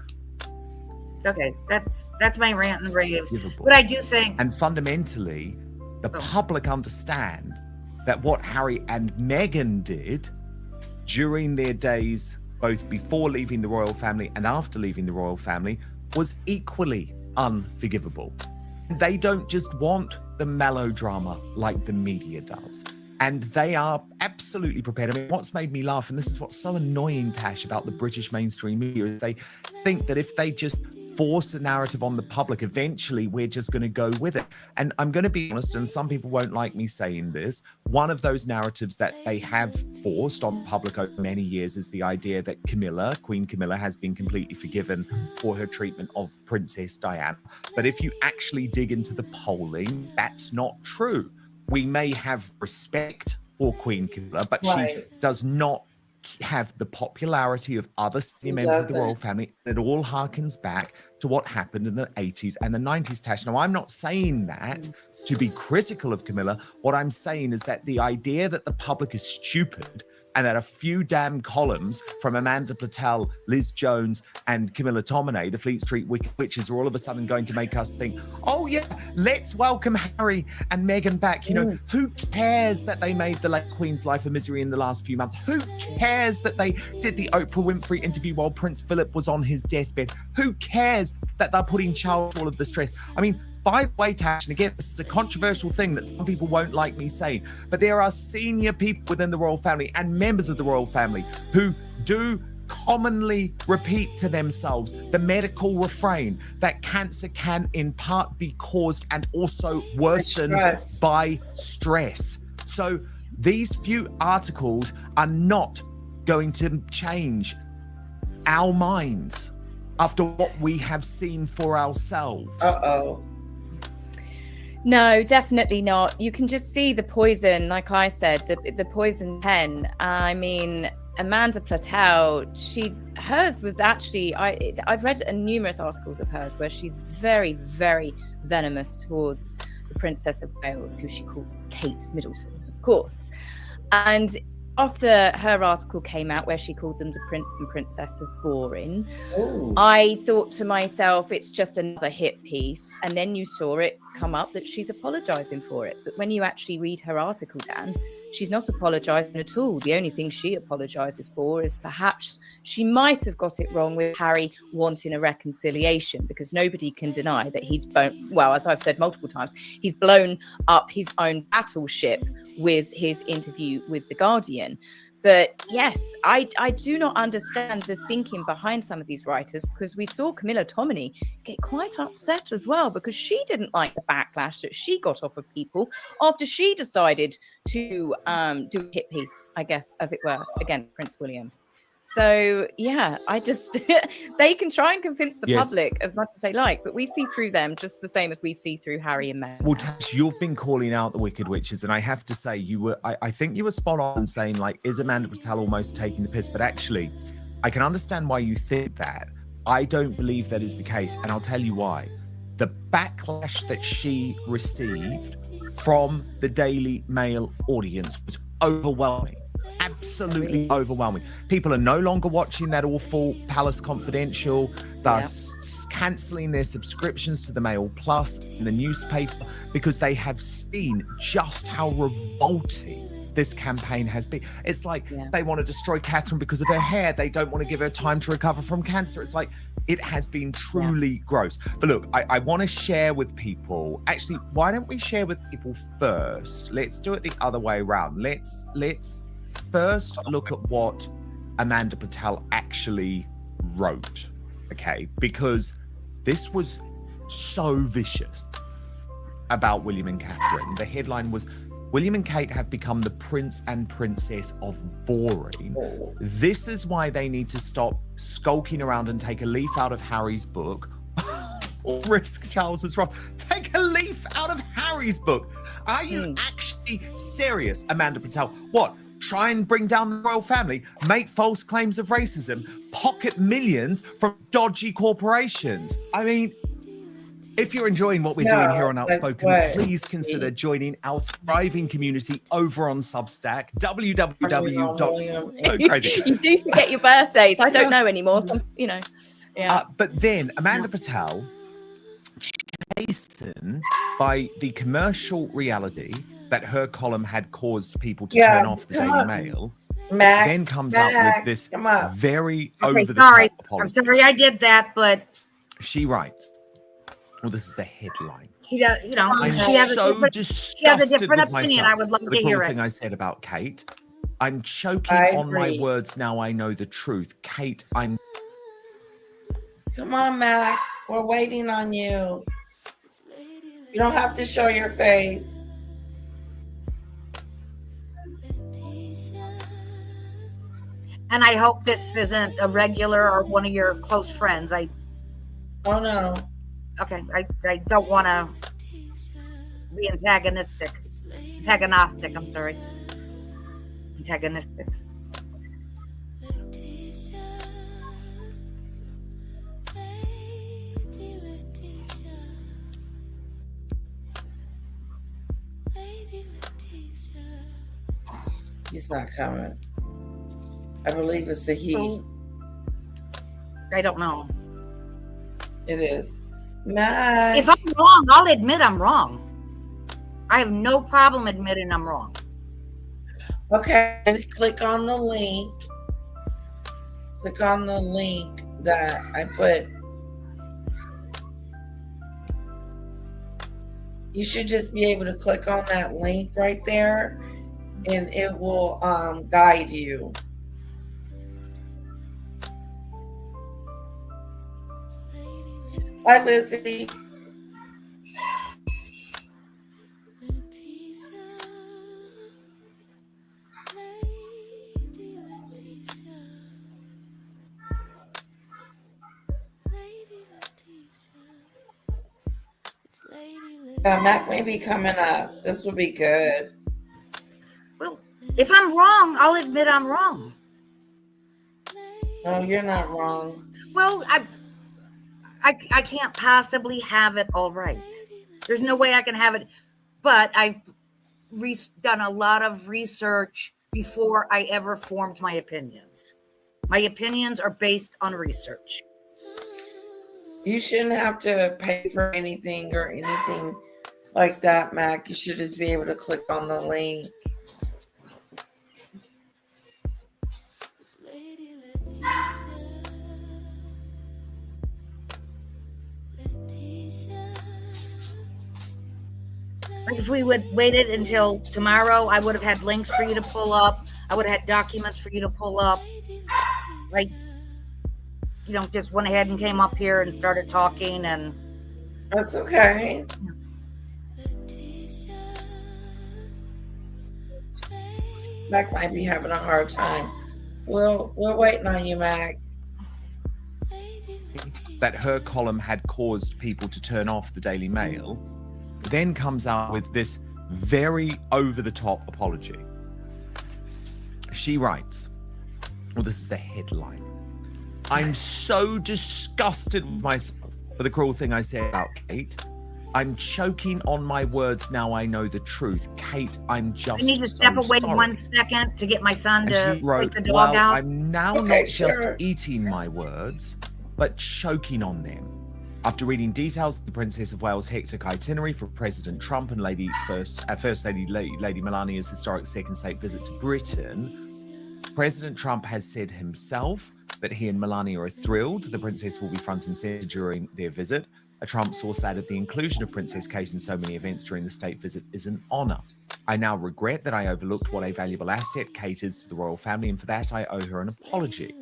Speaker 19: Okay, that's my rant and rave. But I do think,
Speaker 4: and fundamentally, the public understand that what Harry and Meghan did during their days, both before leaving the royal family and after leaving the royal family, was equally unforgivable. They don't just want the melodrama like the media does. And they are absolutely prepared. I mean, what's made me laugh, and this is what's so annoying, Tash, about the British mainstream media, is they think that if they just force a narrative on the public, eventually we're just going to go with it. And I'm going to be honest, and some people won't like me saying this, one of those narratives that they have forced on the public over many years is the idea that Queen Camilla, has been completely forgiven for her treatment of Princess Diana. But if you actually dig into the polling, that's not true. We may have respect for Queen Camilla, but she does not have the popularity of other senior members of the royal family. It all harkens back to what happened in the 80s and the 90s, Tash. Now, I'm not saying that to be critical of Camilla. What I'm saying is that the idea that the public is stupid and that a few damn columns from Amanda Platel, Liz Jones, and Camilla Tominay, the Fleet Street Witches, are all of a sudden going to make us think, oh yeah, let's welcome Harry and Meghan back. You know, who cares that they made the late Queen's life a misery in the last few months? Who cares that they did the Oprah Winfrey interview while Prince Philip was on his deathbed? Who cares that they're putting Charles through all of the stress? I mean, by the way, Tash, and again, this is a controversial thing that some people won't like me saying, but there are senior people within the royal family and members of the royal family who do commonly repeat to themselves the medical refrain that cancer can in part be caused and also worsened by stress. So these few articles are not going to change our minds after what we have seen for ourselves.
Speaker 20: No, definitely not. You can just see the poison, like I said, the poison pen. I mean, Amanda Platel, hers was actually, I've read numerous articles of hers where she's very, very venomous towards the Princess of Wales, who she calls Kate Middleton, of course. And after her article came out where she called them the Prince and Princess of Boring, I thought to myself, it's just another hit piece. And then you saw it come up that she's apologizing for it. But when you actually read her article, Dan, she's not apologizing at all. The only thing she apologizes for is perhaps she might have got it wrong with Harry wanting a reconciliation, because nobody can deny that as I've said multiple times, he's blown up his own battleship with his interview with The Guardian. But yes, I do not understand the thinking behind some of these writers, because we saw Camilla Tominey get quite upset as well, because she didn't like the backlash that she got off of people after she decided to do a hit piece, I guess, as it were, against Prince William. So yeah, they can try and convince the public as much as they like, but we see through them just the same as we see through Harry and Meghan.
Speaker 4: Well, Tash, you've been calling out the Wicked Witches, and I have to say, I think you were spot on saying, like, is Amanda Patel almost taking the piss? But actually, I can understand why you think that. I don't believe that is the case, and I'll tell you why. The backlash that she received from the Daily Mail audience was overwhelming. Absolutely overwhelming. People are no longer watching that awful Palace Confidential, thus cancelling their subscriptions to the Mail Plus and the newspaper, because they have seen just how revolting this campaign has been. It's like they want to destroy Catherine because of her hair. They don't want to give her time to recover from cancer. It's like, it has been truly gross. But look, I want to share with people. Actually, why don't we share with people first? Let's do it the other way around. Let's first look at what Amanda Patel actually wrote, okay? Because this was so vicious about William and Catherine. The headline was, William and Kate have become the prince and princess of boring. This is why they need to stop skulking around and take a leaf out of Harry's book or risk Charles's wrath. Take a leaf out of Harry's book. Are you actually serious, Amanda Patel? What? Try and bring down the royal family, make false claims of racism, pocket millions from dodgy corporations. I mean, if you're enjoying what we're doing here on Outspoken, please consider joining our thriving community over on Substack, www.
Speaker 20: You do forget your birthdays. I don't know anymore. So,
Speaker 4: But then Amanda Patel, chastened by the commercial reality that her column had caused people to turn off the Daily Mail, then comes up with this very over-the-top apology.
Speaker 19: I'm sorry I did that, but
Speaker 4: she writes, well, this is the headline.
Speaker 19: She has a different opinion. I would love to hear it.
Speaker 4: The thing I said about Kate, I'm choking on my words now. I know the truth. Kate, come
Speaker 1: on, Mac. We're waiting on you. You don't have to show your face.
Speaker 19: And I hope this isn't a regular or one of your close friends. Oh
Speaker 1: no.
Speaker 19: Okay, I don't want to be antagonistic. I'm sorry. Antagonistic.
Speaker 1: He's not coming. I believe it's a he.
Speaker 19: I don't know.
Speaker 1: It is. Matt.
Speaker 19: If I'm wrong, I'll admit I'm wrong. I have no problem admitting I'm wrong.
Speaker 1: Okay, click on the link. Click on the link that I put. You should just be able to click on that link right there, and it will guide you. Bye, Lizzie. Mac may be coming up. This will be good.
Speaker 19: Well, if I'm wrong, I'll admit I'm wrong.
Speaker 1: No, you're not wrong.
Speaker 19: Well, I can't possibly have it all right. There's no way I can have it. But I've done a lot of research before I ever formed my opinions. My opinions are based on research.
Speaker 1: You shouldn't have to pay for anything or anything like that, Mac. You should just be able to click on the link.
Speaker 19: Like if we would waited until tomorrow, I would have had links for you to pull up. I would have had documents for you to pull up. Like, you know, just went ahead and came up here and started talking, and
Speaker 1: that's okay. Mac might be having a hard time. We're waiting on you, Mac.
Speaker 4: That her column had caused people to turn off the Daily Mail, then comes out with this very over-the-top apology. She writes, well, this is the headline. I'm so disgusted with myself for the cruel thing I said about Kate. I'm choking on my words now I know the truth. Kate, I'm just
Speaker 19: I need to step away
Speaker 4: sorry.
Speaker 19: 1 second to get my son to
Speaker 4: wrote,
Speaker 19: take the dog out.
Speaker 4: I'm now not just eating my words, but choking on them. After reading details of the Princess of Wales' hectic itinerary for President Trump and First Lady Melania's historic second state visit to Britain, President Trump has said himself that he and Melania are thrilled the princess will be front and center during their visit. A Trump source added the inclusion of Princess Kate in so many events during the state visit is an honor. I now regret that I overlooked what a valuable asset Kate is to the royal family, and for that I owe her an apology.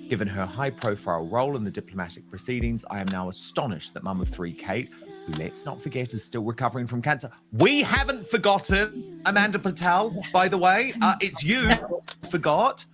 Speaker 4: Given her high-profile role in the diplomatic proceedings, I am now astonished that mum of three Kate, who let's not forget is still recovering from cancer. We haven't forgotten, Amanda Patel, by the way. It's you who forgot.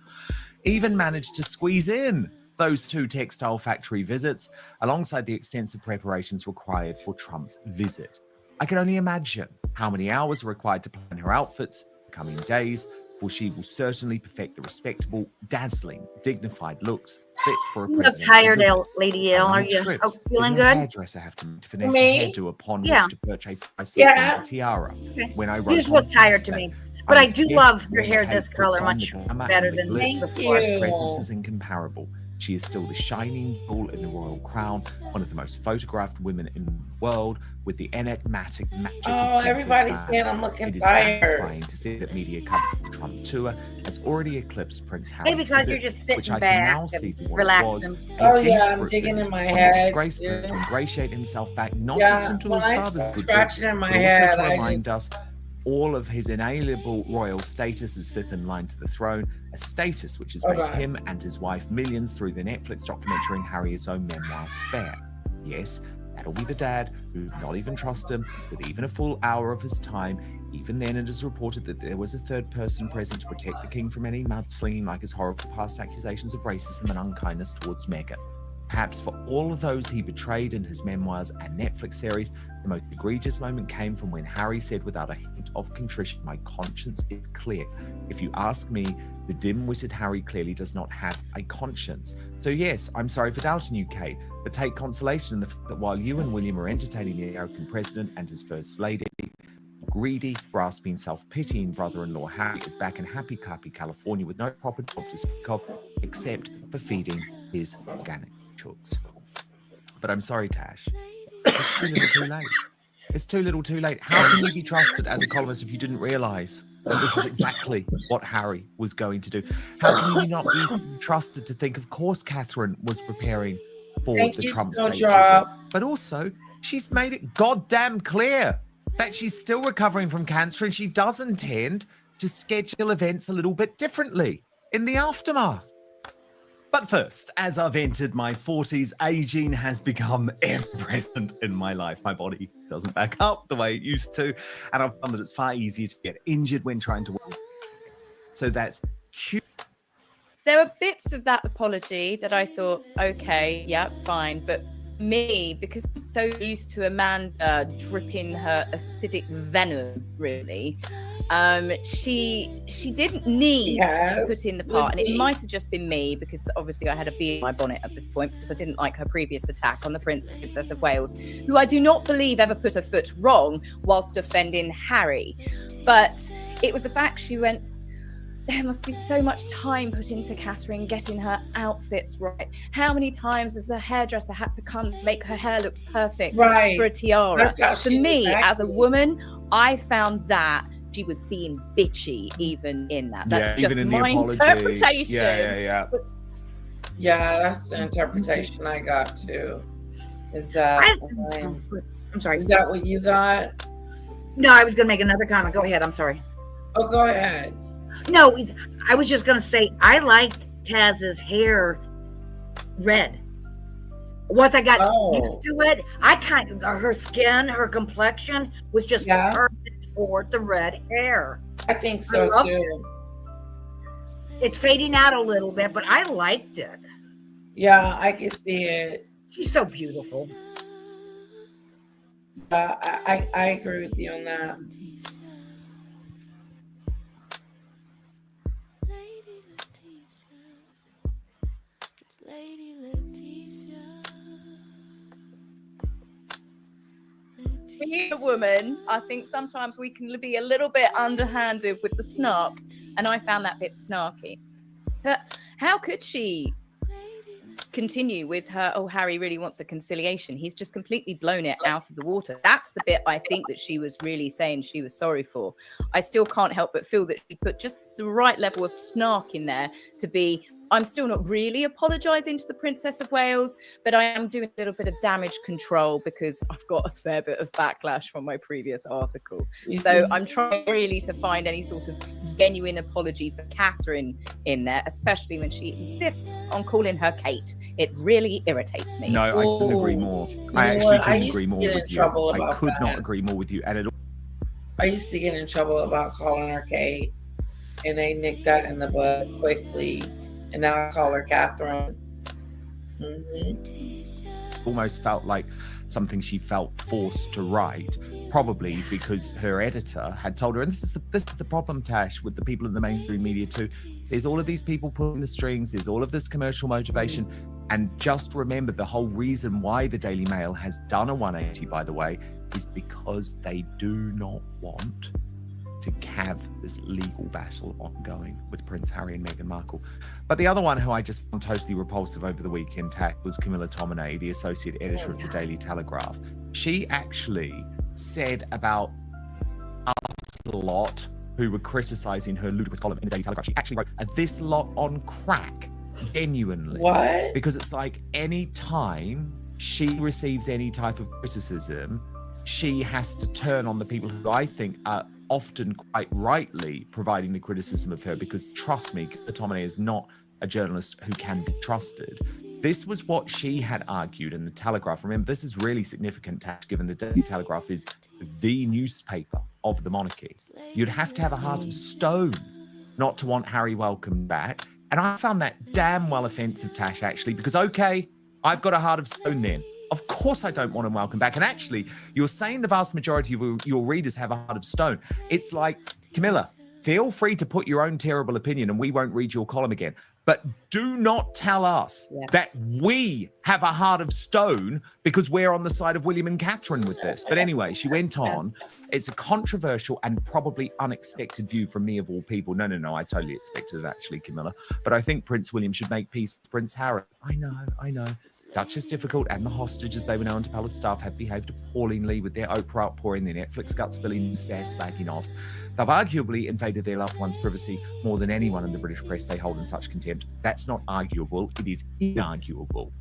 Speaker 4: Even managed to squeeze in those 2 textile factory visits alongside the extensive preparations required for Trump's visit. I can only imagine how many hours are required to plan her outfits in the coming days, for she will certainly perfect the respectable, dazzling, dignified looks fit for a
Speaker 19: You look
Speaker 4: presidential
Speaker 19: tired,
Speaker 4: visit.
Speaker 19: Lady L. Are you feeling
Speaker 4: Didn't
Speaker 19: good?
Speaker 4: a hairdresser have to finesse a hairdo upon which to purchase a priceless fancy tiara?
Speaker 19: Okay.
Speaker 4: When I
Speaker 19: You
Speaker 4: wrote
Speaker 19: just look
Speaker 4: on
Speaker 19: tired to
Speaker 4: Thursday,
Speaker 19: me. But I
Speaker 4: was
Speaker 19: do
Speaker 4: pissed
Speaker 19: love your
Speaker 4: when
Speaker 19: hair
Speaker 4: Kate
Speaker 19: this
Speaker 4: puts
Speaker 19: color
Speaker 4: on
Speaker 19: much
Speaker 4: the glamour
Speaker 19: better
Speaker 4: and the
Speaker 19: than
Speaker 4: glitz.
Speaker 19: before.
Speaker 4: Her presence is incomparable. She is still the shining jewel in the royal crown, one of the most photographed women in the world, with the enigmatic magic of
Speaker 1: everybody's saying I'm looking
Speaker 4: It is
Speaker 1: tired.
Speaker 4: satisfying to see that media coverage of the Trump tour has already eclipsed Prince Harry's
Speaker 19: Maybe because
Speaker 4: visit,
Speaker 19: you're just sitting
Speaker 4: which I
Speaker 19: back
Speaker 4: can now
Speaker 19: and
Speaker 4: see for what
Speaker 19: relaxing.
Speaker 4: it was.
Speaker 1: Oh,
Speaker 4: a
Speaker 1: yeah, I'm
Speaker 4: desperate
Speaker 1: digging
Speaker 4: bid
Speaker 1: in my
Speaker 4: on the
Speaker 1: head,
Speaker 4: disgraced
Speaker 1: too.
Speaker 4: prince to ingratiate himself back not
Speaker 1: Yeah,
Speaker 4: just into
Speaker 1: when
Speaker 4: his
Speaker 1: I
Speaker 4: father's
Speaker 1: start
Speaker 4: good
Speaker 1: scratching
Speaker 4: books,
Speaker 1: in my
Speaker 4: but
Speaker 1: head,
Speaker 4: also to
Speaker 1: I
Speaker 4: remind
Speaker 1: just-
Speaker 4: us all of his inalienable royal status as fifth in line to the throne, a status which has
Speaker 1: Oh,
Speaker 4: made
Speaker 1: God.
Speaker 4: him and his wife millions through the Netflix documentary and Harry's own memoir, Spare. Yes, that'll be the dad who would not even trust him with even a full hour of his time. Even then, it is reported that there was a third person present to protect the king from any mudslinging like his horrible past accusations of racism and unkindness towards Meghan. Perhaps for all of those he betrayed in his memoirs and Netflix series, the most egregious moment came from when Harry said without a hint of contrition, "My conscience is clear." If you ask me, the dim-witted Harry clearly does not have a conscience. So yes, I'm sorry for doubting you, Kate, but take consolation in the fact that while you and William are entertaining the American president and his first lady, greedy, grasping, self-pitying brother-in-law Harry is back in happy-clappy California with no proper job to speak of, except for feeding his organic chooks. But I'm sorry, Tash. It's too little too late. It's too little too late. How can you be trusted as a columnist if you didn't realise that this is exactly what Harry was going to do? How can you not be trusted to think, of course, Catherine was preparing for
Speaker 1: Thank
Speaker 4: the
Speaker 1: you,
Speaker 4: Trump state visit?
Speaker 1: Snowdrop.
Speaker 4: But also, she's made it goddamn clear that she's still recovering from cancer and she does intend to schedule events a little bit differently in the aftermath. But first, as I've entered my 40s, aging has become ever-present in my life. My body doesn't back up the way it used to, and I've found that it's far easier to get injured when trying to work. So that's cute.
Speaker 20: There were bits of that apology that I thought, okay, yeah, fine. But me, because I'm so used to Amanda dripping her acidic venom, really, she didn't need to put in the part. And it might have just been me, because obviously I had a bee in my bonnet at this point, because I didn't like her previous attack on the Princess of Wales, who I do not believe ever put a foot wrong whilst defending Harry. But it was the fact she went, there must be so much time put into Catherine getting her outfits right. How many times has the hairdresser had to come make her hair look perfect for a tiara? For me, as a woman, I found that she was being bitchy even in that. That's just my interpretation.
Speaker 4: Yeah.
Speaker 1: Yeah, that's the interpretation I got too. Is that
Speaker 19: I'm sorry.
Speaker 1: Is that what you got?
Speaker 19: No, I was going to make another comment. Go ahead. I'm sorry.
Speaker 1: Oh, go ahead.
Speaker 19: No, I was just going to say I liked Taz's hair red. Once I got used to it, her skin, her complexion was just perfect for the red hair.
Speaker 1: I think so too.
Speaker 19: It's fading out a little bit, but I liked it.
Speaker 1: Yeah, I can see it.
Speaker 19: She's so beautiful.
Speaker 1: I agree with you on that.
Speaker 2: Lady Letitia.
Speaker 20: Being a woman, I think sometimes we can be a little bit underhanded with the snark, and I found that bit snarky. But how could she continue with her, oh, Harry really wants a conciliation? He's just completely blown it out of the water. That's the bit I think that she was really saying she was sorry for. I still can't help but feel that she put just the right level of snark in there to be, I'm still not really apologising to the Princess of Wales, but I am doing a little bit of damage control because I've got a fair bit of backlash from my previous article. So I'm trying really to find any sort of genuine apology for Catherine in there, especially when she insists on calling her Kate. It really irritates me.
Speaker 4: No, I couldn't agree more. I actually couldn't agree more with you. I could not agree more with you. And
Speaker 1: I used to get in trouble about calling her Kate, and they nicked that in the bud quickly. And now I call her Catherine.
Speaker 4: Almost felt like something she felt forced to write, probably because her editor had told her, and this is the problem, Tash, with the people in the mainstream media too. There's all of these people pulling the strings, there's all of this commercial motivation, and just remember the whole reason why the Daily Mail has done a 180, by the way, is because they do not want to have this legal battle ongoing with Prince Harry and Meghan Markle. But the other one who I just found totally repulsive over the weekend, Tack, was Camilla Tominay, the associate editor of the Daily Telegraph. She actually said about us lot who were criticising her ludicrous column in the Daily Telegraph, she actually wrote, "This lot on crack," genuinely.
Speaker 1: What?
Speaker 4: Because it's like any time she receives any type of criticism, she has to turn on the people who I think are often quite rightly providing the criticism of her, because trust me, Tominay is not a journalist who can be trusted. This was what she had argued in the Telegraph. Remember, this is really significant, given the Daily Telegraph is the newspaper of the monarchy. You'd have to have a heart of stone not to want Harry welcomed back. And I found that damn well offensive, Tash, actually, because, okay, I've got a heart of stone then. Of course I don't want him welcome back. And actually, you're saying the vast majority of your readers have a heart of stone. It's like, Camilla, feel free to put your own terrible opinion and we won't read your column again. But do not tell us that we have a heart of stone because we're on the side of William and Catherine with this. But anyway, she went on. It's a controversial and probably unexpected view from me of all people. No, I totally expected it actually, Camilla. But I think Prince William should make peace with Prince Harry. I know. Dutch is difficult, and the hostages, they were known to palace staff, have behaved appallingly with their Oprah outpouring, their Netflix gut spilling, stare slagging offs. They've arguably invaded their loved ones' privacy more than anyone in the British press they hold in such contempt. That's not arguable, it is inarguable.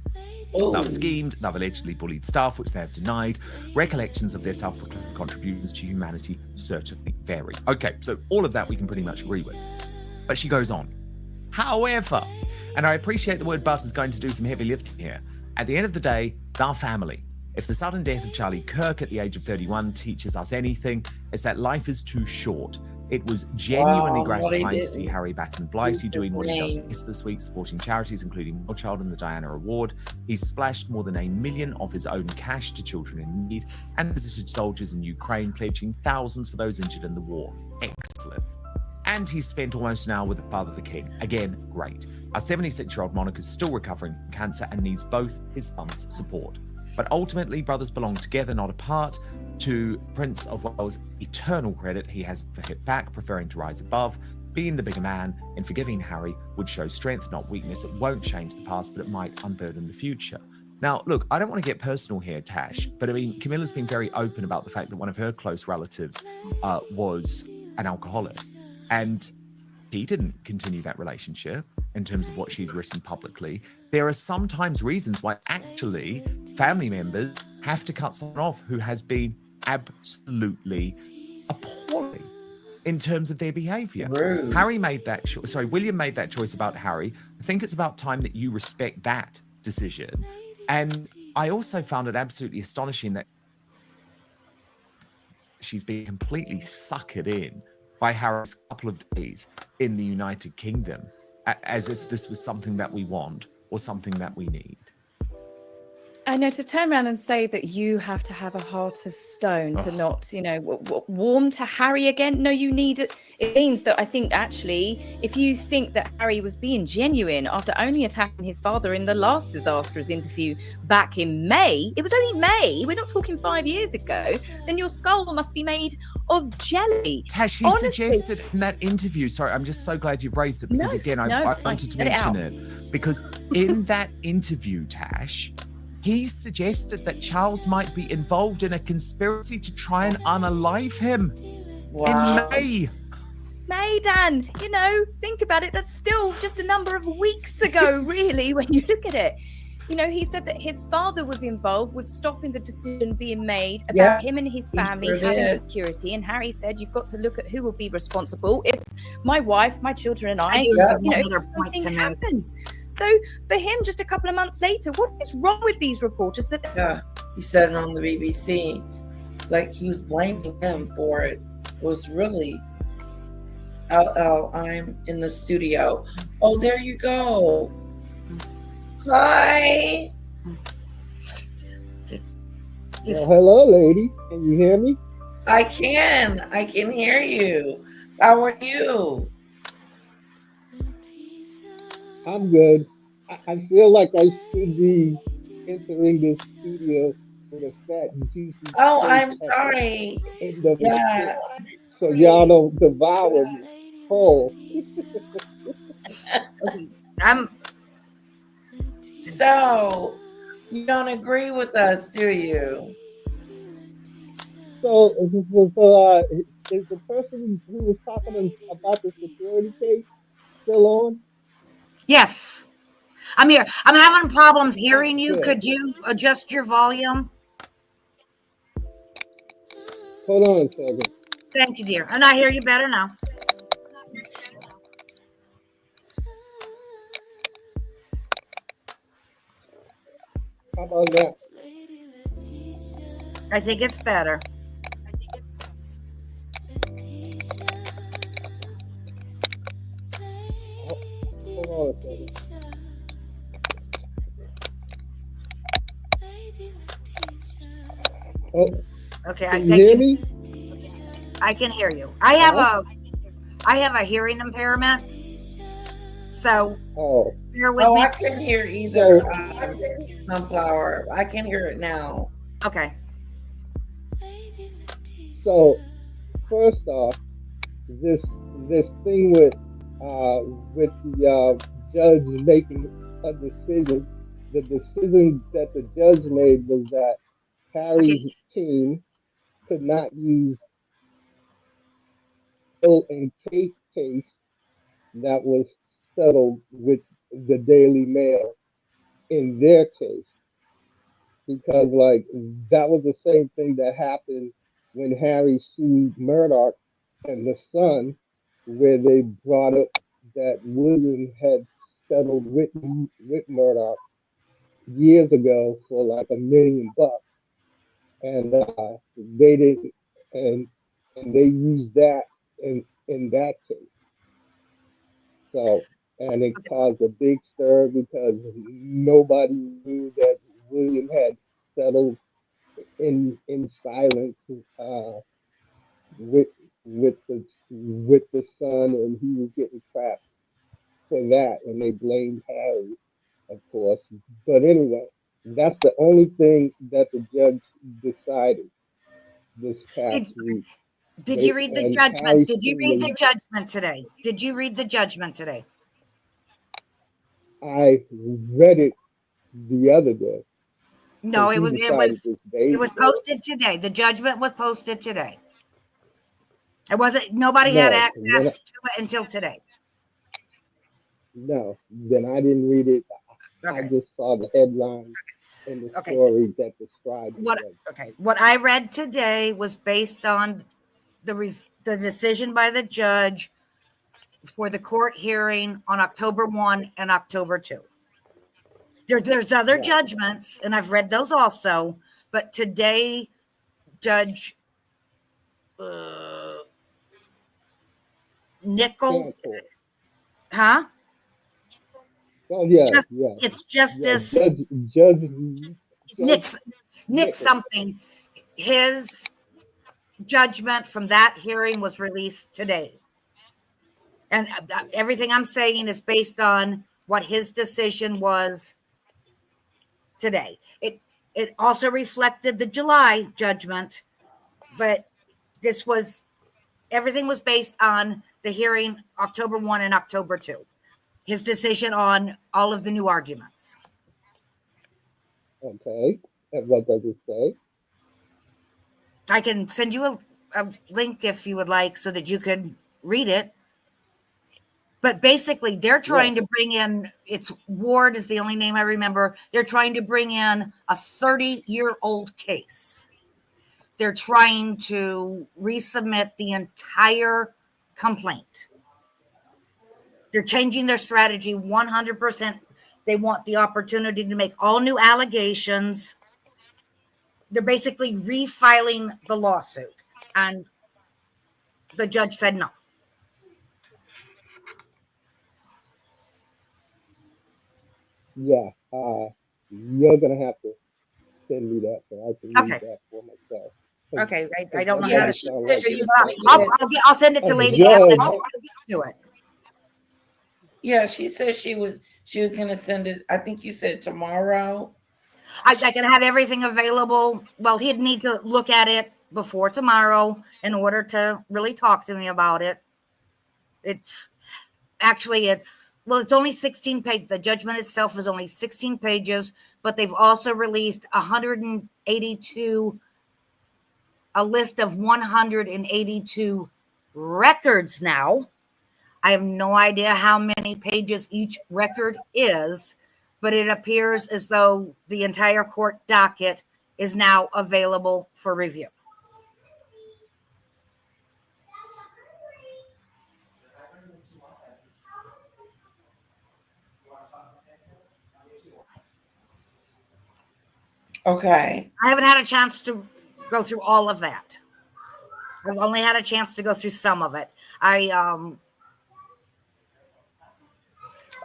Speaker 4: They've schemed, they've allegedly bullied staff, which they have denied. Recollections of their self-proclaimed contributions to humanity certainly vary. Okay, so all of that we can pretty much agree with. But she goes on. However, and I appreciate the word but is going to do some heavy lifting here, at the end of the day, they're family. If the sudden death of Charlie Kirk at the age of 31 teaches us anything, it's that life is too short. It was genuinely gratifying to see Harry back in Blighty doing what he does best this week, supporting charities, including More Child and the Diana Award. He's splashed more than $1 million of his own cash to children in need and visited soldiers in Ukraine, pledging thousands for those injured in the war. Excellent. And he's spent almost an hour with the father of the king. Again, great. Our 76-year-old monarch is still recovering from cancer and needs both his son's support. But ultimately, brothers belong together, not apart. To Prince of Wales' eternal credit, he has the hit back, preferring to rise above. Being the bigger man and forgiving Harry would show strength, not weakness. It won't change the past, but it might unburden the future. Now, look, I don't want to get personal here, Tash, but I mean, Camilla's been very open about the fact that one of her close relatives was an alcoholic. And she didn't continue that relationship in terms of what she's written publicly. There are sometimes reasons why actually family members have to cut someone off who has been absolutely appalling in terms of their behavior.
Speaker 1: Rude.
Speaker 4: William made that choice about Harry. I think it's about time that you respect that decision. And I also found it absolutely astonishing that she's been completely suckered in by Harry's couple of days in the United Kingdom, as if this was something that we want or something that we need.
Speaker 20: I know, to turn around and say that you have to have a heart of stone to not, warm to Harry again. No, you need it. It means that I think actually, if you think that Harry was being genuine after only attacking his father in the last disastrous interview back in May, it was only May, we're not talking 5 years ago, then your skull must be made of jelly.
Speaker 4: Tash, he suggested in that interview, sorry, I'm just so glad you've raised it, because I wanted to mention it. Because in that interview, Tash, he suggested that Charles might be involved in a conspiracy to try and unalive him in May.
Speaker 20: May, Dan, think about it. That's still just a number of weeks ago, really, when you look at it. He said that his father was involved with stopping the decision being made about him and his family having security. And Harry said, you've got to look at who will be responsible if my wife, my children and I something happens. So for him, just a couple of months later, what is wrong with these reporters?
Speaker 1: He said it on the BBC, like he was blaming them for it. It was really, I'm in the studio. Oh, there you go. Hi.
Speaker 21: Well, hello, ladies. Can you hear me?
Speaker 1: I can hear you. How are you?
Speaker 21: I'm good. I feel like I should be entering this studio with a fat and juicy.
Speaker 1: Oh, I'm sorry.
Speaker 21: Yeah. So y'all don't devour me whole.
Speaker 1: So, you don't agree with us, do you?
Speaker 21: So is the person who was talking about the security case still on?
Speaker 19: Yes, I'm here. I'm having problems hearing you. Could you adjust your volume?
Speaker 21: Hold on a second.
Speaker 19: Thank you, dear. And I hear you better now.
Speaker 21: How about that?
Speaker 19: I think it's better.
Speaker 21: Hold on a second. Oh,
Speaker 19: okay,
Speaker 21: can you hear me?
Speaker 19: I can hear you. I have a hearing impairment. So bear with me.
Speaker 1: I can hear either Sunflower. I can hear it now.
Speaker 19: Okay.
Speaker 21: So first off, this thing with the judge making a decision. The decision that the judge made was that Harry's team could not use Bill and Kate case that was settled with the Daily Mail in their case, because like that was the same thing that happened when Harry sued Murdoch and the Sun, where they brought up that William had settled with Murdoch years ago for like $1 million, and they didn't, and they used that in that case. So, and it caused a big stir because nobody knew that William had settled in silence with with the son, and he was getting crap for that, and they blamed Harry, of course. But anyway, that's the only thing that the judge decided this past week.
Speaker 19: Did you read the
Speaker 21: And
Speaker 19: judgment?
Speaker 21: Harry
Speaker 19: Did you
Speaker 21: still
Speaker 19: read the
Speaker 21: was.
Speaker 19: judgment today? Did you read the judgment today?
Speaker 21: I read it the other day
Speaker 19: No,
Speaker 21: because he decided this
Speaker 19: it
Speaker 21: days
Speaker 19: was
Speaker 21: ago.
Speaker 19: posted today. The judgment was posted today. It wasn't. Nobody had
Speaker 21: No, when
Speaker 19: access to it until today.
Speaker 21: no, then I didn't read it. I
Speaker 19: Okay.
Speaker 21: just saw the headline and the
Speaker 19: Okay.
Speaker 21: story that described the
Speaker 19: What?
Speaker 21: judgment.
Speaker 19: Okay. What I read today was based on the decision by the judge for the court hearing on October 1 and October 2. There's other
Speaker 21: Right.
Speaker 19: judgments, and I've read those also. But today, Judge Nickel,
Speaker 21: Cantor.
Speaker 19: huh?
Speaker 21: Oh yeah,
Speaker 19: Just
Speaker 21: yeah,
Speaker 19: it's
Speaker 21: yeah.
Speaker 19: Justice
Speaker 21: Judge
Speaker 19: Nick
Speaker 21: Nichols.
Speaker 19: something. His judgment from that hearing was released today, and everything I'm saying is based on what his decision was today. It also reflected the July judgment, but everything was based on the hearing October 1 and October 2. His decision on all of the new arguments.
Speaker 21: Okay, and what does it say?
Speaker 19: I can send you a link if you would like so that you could read it. But basically, they're trying to bring in, it's Ward is the only name I remember. They're trying to bring in a 30-year-old case. They're trying to resubmit the entire complaint. They're changing their strategy 100%. They want the opportunity to make all new allegations. They're basically refiling the lawsuit. And the judge said no.
Speaker 21: Yeah, you're gonna have to send me that so I can read
Speaker 19: Okay.
Speaker 21: that for myself.
Speaker 19: Okay, I don't know
Speaker 21: That
Speaker 19: how to.
Speaker 21: doesn't sound like
Speaker 19: I'll send it to
Speaker 21: a
Speaker 19: Lady
Speaker 21: judge.
Speaker 19: Anne. I'll do it.
Speaker 1: Yeah, she said she was gonna send it. I think you said tomorrow.
Speaker 19: I can have everything available. Well, he'd need to look at it before tomorrow in order to really talk to me about it. It's only 16 pages. The judgment itself is only 16 pages, but they've also released 182, a list of 182 records now. I have no idea how many pages each record is, but it appears as though the entire court docket is now available for review.
Speaker 1: Okay.
Speaker 19: I haven't had a chance to go through all of that. I've only had a chance to go through some of it.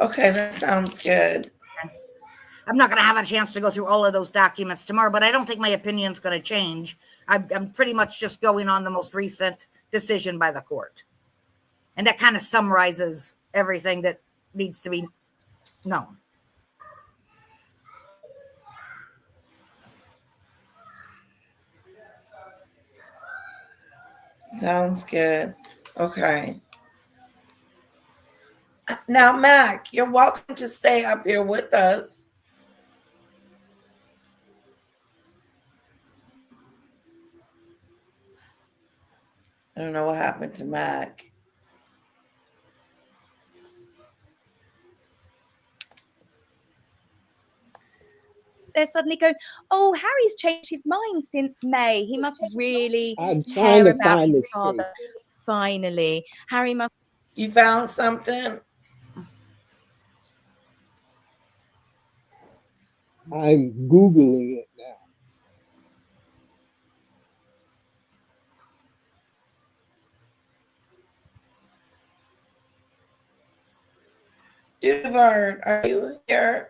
Speaker 1: Okay, that sounds good.
Speaker 19: I'm not going to have a chance to go through all of those documents tomorrow, but I don't think my opinion's going to change. I'm pretty much just going on the most recent decision by the court. And that kind of summarizes everything that needs to be known.
Speaker 1: Sounds good. Okay. Now, Mac, you're welcome to stay up here with us. I don't know what happened to Mac.
Speaker 20: They're suddenly going, oh, Harry's changed his mind since May. He must really
Speaker 21: I'm trying
Speaker 20: care
Speaker 21: to
Speaker 20: about
Speaker 21: find
Speaker 20: his
Speaker 21: this
Speaker 20: father.
Speaker 21: case.
Speaker 20: Finally, Harry must.
Speaker 1: You found something?
Speaker 21: I'm Googling it now.
Speaker 1: Duvard, are you here?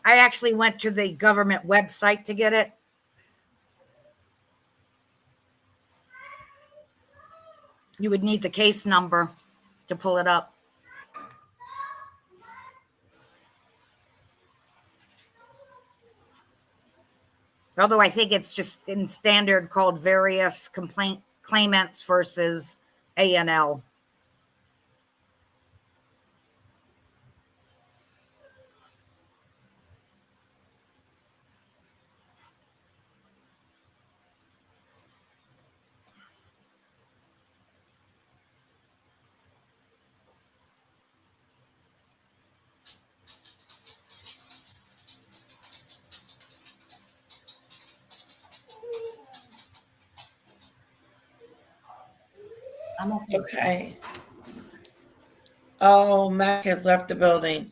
Speaker 19: I actually went to the government website to get it. You would need the case number to pull it up. Although I think it's just in standard called various complaint claimants versus A&L.
Speaker 1: Okay. Oh, Mac has left the building.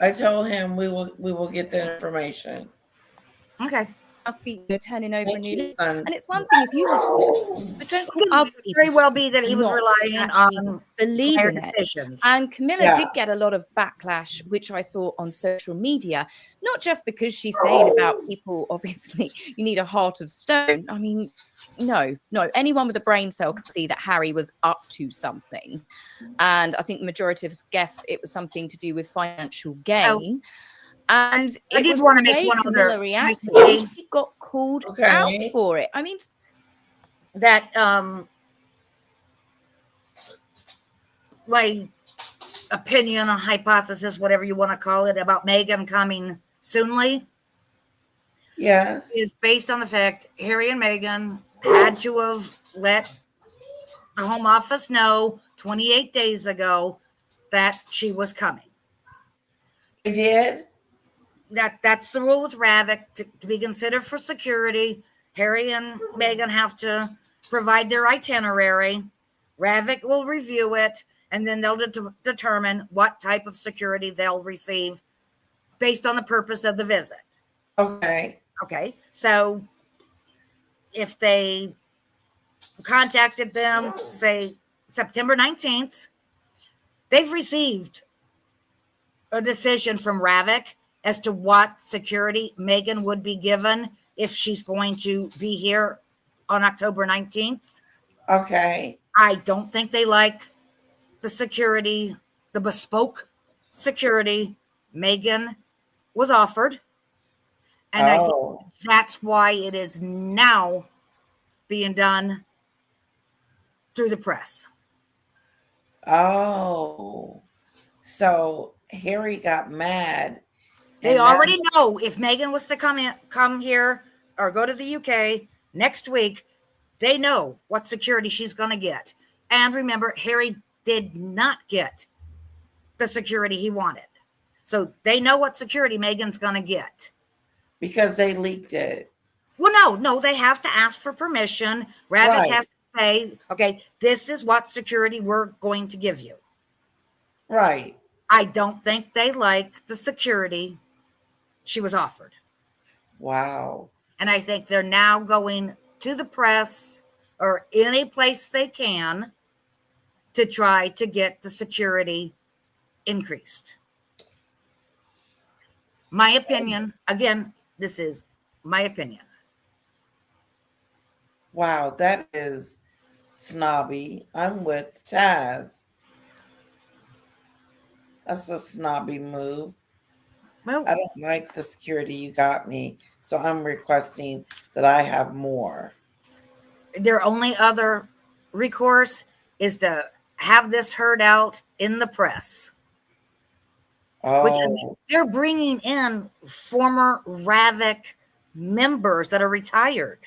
Speaker 1: I told him we will get that information.
Speaker 19: Okay.
Speaker 20: Must be turning over a
Speaker 1: Thank
Speaker 20: new
Speaker 1: you,
Speaker 20: leaf.
Speaker 1: son.
Speaker 20: And it's one thing if you had, but don't call other
Speaker 19: It
Speaker 20: people
Speaker 19: very well be that he
Speaker 20: and
Speaker 19: was
Speaker 20: not
Speaker 19: relying
Speaker 20: actually
Speaker 19: on
Speaker 20: believe
Speaker 19: prior
Speaker 20: in it.
Speaker 19: decisions.
Speaker 20: And Camilla
Speaker 1: Yeah.
Speaker 20: did get a lot of backlash, which I saw on social media, not just because she's saying about people, obviously, you need a heart of stone. I mean, no, anyone with a brain cell can see that Harry was up to something. And I think the majority of us guessed it was something to do with financial gain. And
Speaker 19: I
Speaker 20: it
Speaker 19: did
Speaker 20: was
Speaker 19: want to
Speaker 20: the
Speaker 19: make
Speaker 20: way
Speaker 19: one
Speaker 20: Camilla
Speaker 19: other
Speaker 20: reacted.
Speaker 19: point.
Speaker 20: She got called
Speaker 1: Okay.
Speaker 20: out for it. I mean,
Speaker 19: That my opinion, a hypothesis, whatever you want to call it, about Meghan coming soonly.
Speaker 1: Yes.
Speaker 19: Is based on the fact Harry and Meghan had to have let the Home Office know 28 days ago that she was coming.
Speaker 1: They did?
Speaker 19: That's the rule with Ravik. To be considered for security, Harry and Meghan have to provide their itinerary. Ravik will review it, and then they'll determine what type of security they'll receive based on the purpose of the visit.
Speaker 1: Okay.
Speaker 19: Okay, so if they contacted them, say September 19th, they've received a decision from Ravik as to what security Meghan would be given if she's going to be here on October 19th.
Speaker 1: Okay.
Speaker 19: I don't think they like the security, the bespoke security Meghan was offered. And I think that's why it is now being done through the press.
Speaker 1: Oh. So Harry got mad.
Speaker 19: They already know if Meghan was to come here or go to the UK next week, they know what security she's going to get. And remember, Harry did not get the security he wanted. So they know what security Meghan's going to get.
Speaker 1: Because they leaked it.
Speaker 19: Well, no, they have to ask for permission. Ravik has to say, okay, this is what security we're going to give you.
Speaker 1: Right.
Speaker 19: I don't think they like the security she was offered.
Speaker 1: Wow.
Speaker 19: And I think they're now going to the press or any place they can to try to get the security increased. My opinion, again, this is my opinion.
Speaker 1: Wow, that is snobby. I'm with Taz. That's a snobby move.
Speaker 19: Well,
Speaker 1: I don't like the security you got me, so I'm requesting that I have more.
Speaker 19: Their only other recourse is to have this heard out in the press. Which they're bringing in former Ravik members that are retired.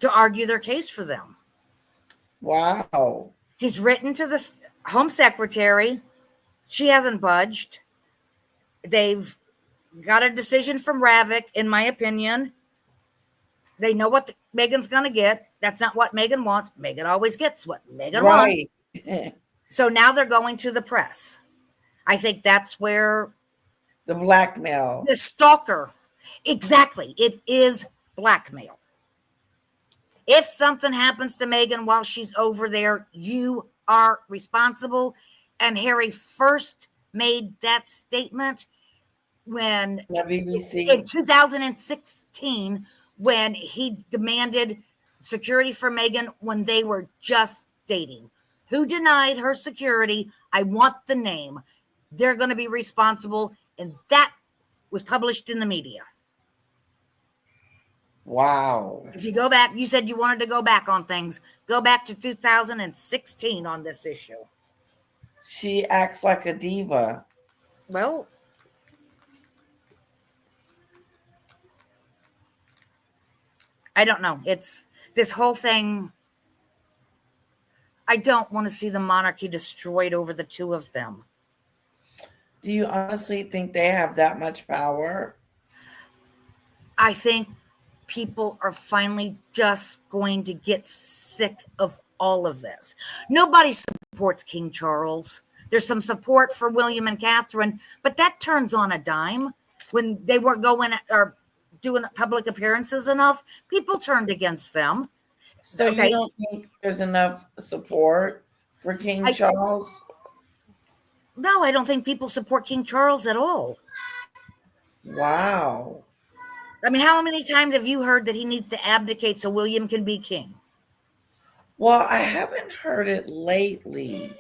Speaker 19: to argue their case for them.
Speaker 1: Wow.
Speaker 19: He's written to the Home Secretary. She hasn't budged. They've got a decision from Ravik, in my opinion. They know what Meghan's going to get. That's not what Meghan wants. Meghan always gets what Meghan wants.
Speaker 1: Right.
Speaker 19: So now they're going to the press. I think that's where
Speaker 1: The blackmail.
Speaker 19: the stalker. Exactly. It is blackmail. If something happens to Meghan while she's over there, you are responsible. And Harry first made that statement when
Speaker 1: The BBC.
Speaker 19: in 2016, when he demanded security for Meghan when they were just dating. Who denied her security? I want the name. They're going to be responsible. And that was published in the media.
Speaker 1: Wow.
Speaker 19: If you go back, you said you wanted to go back on things. Go back to 2016 on this issue.
Speaker 1: She acts like a diva.
Speaker 19: Well, I don't know. It's this whole thing. I don't want to see the monarchy destroyed over the two of them.
Speaker 1: Do you honestly think they have that much power?
Speaker 19: I think people are finally just going to get sick of all of this. Nobody supports King Charles. There's some support for William and Catherine, but that turns on a dime. When they weren't going or doing public appearances enough, people turned against them.
Speaker 1: So you don't think there's enough support for King Charles?
Speaker 19: No, I don't think people support King Charles at all.
Speaker 1: Wow.
Speaker 19: I mean, how many times have you heard that he needs to abdicate so William can be king?
Speaker 1: Well, I haven't heard it lately.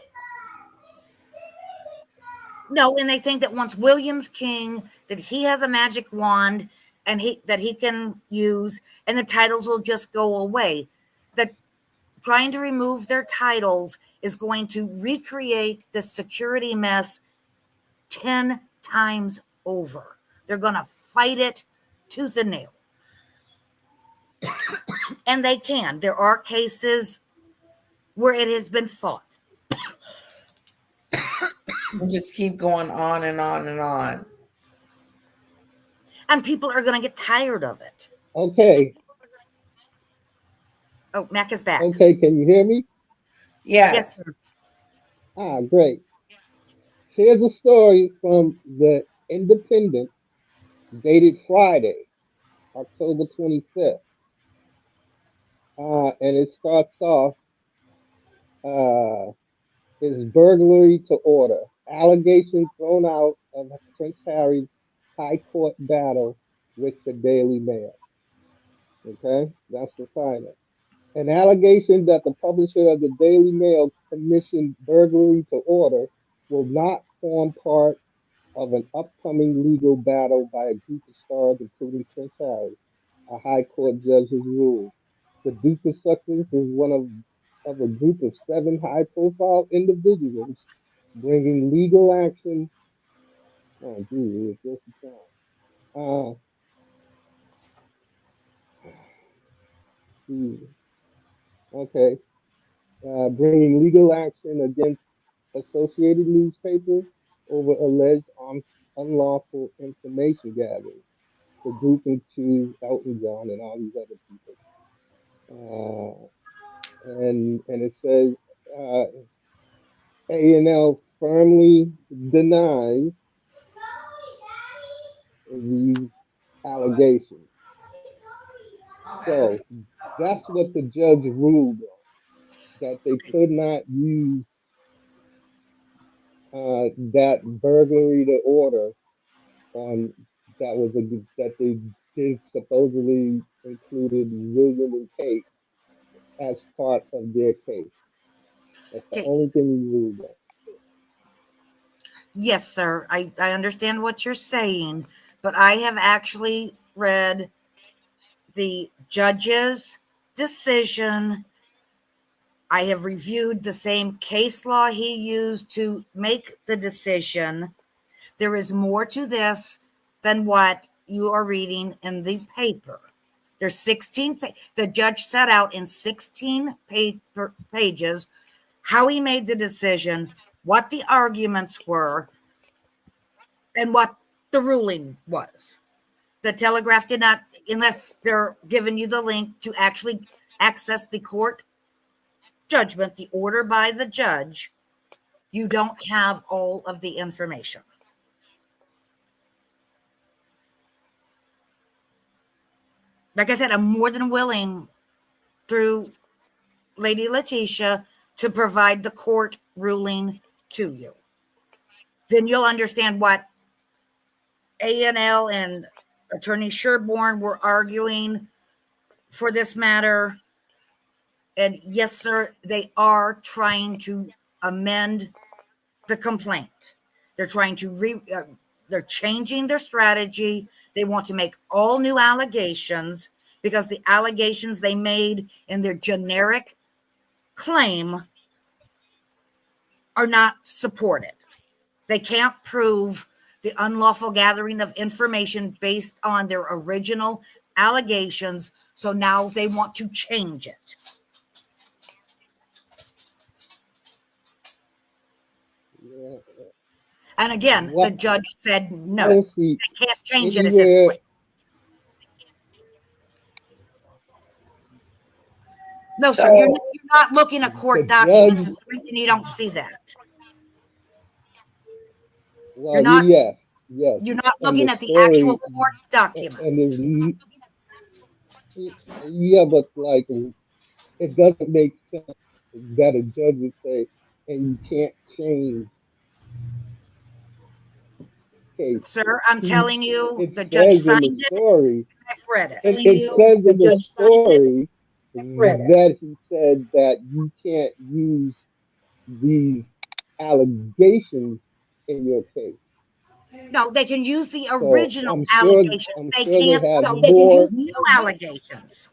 Speaker 19: No, and they think that once William's king, that he has a magic wand and that he can use, and the titles will just go away. That trying to remove their titles is going to recreate the security mess 10 times over. They're going to fight it tooth and nail. And they can. There are cases where it has been fought.
Speaker 1: And just keep going on and on and on.
Speaker 19: And people are going to get tired of it.
Speaker 21: Okay.
Speaker 19: Oh, Mac is back.
Speaker 21: Okay, can you hear me?
Speaker 1: Yes.
Speaker 19: Sir.
Speaker 21: Great. Here's a story from the Independent, dated Friday, October 25th. And it starts off, is burglary to order. Allegation thrown out of Prince Harry's High Court battle with the Daily Mail. Okay, that's the final. An allegation that the publisher of the Daily Mail commissioned burglary to order will not form part of an upcoming legal battle by a group of stars, including Prince Harry, a High Court judge has ruled. The Duke of Sussex is one of a group of 7 high-profile individuals bringing legal action. Oh, gee, it's just a time. Okay. Bringing legal action against Associated Newspapers over alleged unlawful information gathering. The group includes Elton John and all these other people. And it says A&L firmly denies these allegations. So that's what the judge ruled on, that they could not use that burglary to order on that they did supposedly included William and Kate as part of their case. That's the only thing he ruled on.
Speaker 19: Yes, sir. I understand what you're saying, but I have actually read the judge's decision. I have reviewed the same case law he used to make the decision. There is more to this than what you are reading in the paper. There's 16. The judge set out in 16 pages how he made the decision, what the arguments were, and what the ruling was. The Telegraph did not, unless they're giving you the link to actually access the court judgment, the order by the judge, you don't have all of the information. Like I said, I'm more than willing through Lady Letitia to provide the court ruling to you. Then you'll understand what A&L and Attorney Sherborne were arguing for this matter. And yes, sir, they are trying to amend the complaint. They're trying to they're changing their strategy. They want to make all new allegations because the allegations they made in their generic claim are not supported. They can't prove the unlawful gathering of information based on their original allegations, so now they want to change it.
Speaker 21: Yeah.
Speaker 19: And again,
Speaker 21: What
Speaker 19: the judge said
Speaker 21: I
Speaker 19: no.
Speaker 21: don't see
Speaker 19: They can't change it at this
Speaker 21: anywhere.
Speaker 19: point. No,
Speaker 1: So
Speaker 19: sir, you're not looking at
Speaker 21: The
Speaker 19: court
Speaker 21: judge,
Speaker 19: documents. Is the reason you don't see that.
Speaker 21: well, yes, yes,
Speaker 19: You're not
Speaker 21: and the
Speaker 19: looking at the actual
Speaker 21: story,
Speaker 19: court
Speaker 21: and
Speaker 19: documents.
Speaker 21: yeah, but like it doesn't make sense that a judge would say, and you can't change case.
Speaker 19: Sir, I'm telling you,
Speaker 21: It
Speaker 19: the judge
Speaker 21: says in the
Speaker 19: signed it.
Speaker 21: story,
Speaker 19: I've read it.
Speaker 21: it says in the story that he said that you can't use these allegations in your case.
Speaker 19: No, they can use the
Speaker 21: So
Speaker 19: original allegations.
Speaker 21: I'm
Speaker 19: They
Speaker 21: sure they
Speaker 19: can't.
Speaker 21: have
Speaker 19: No, they can
Speaker 21: more.
Speaker 19: use new allegations.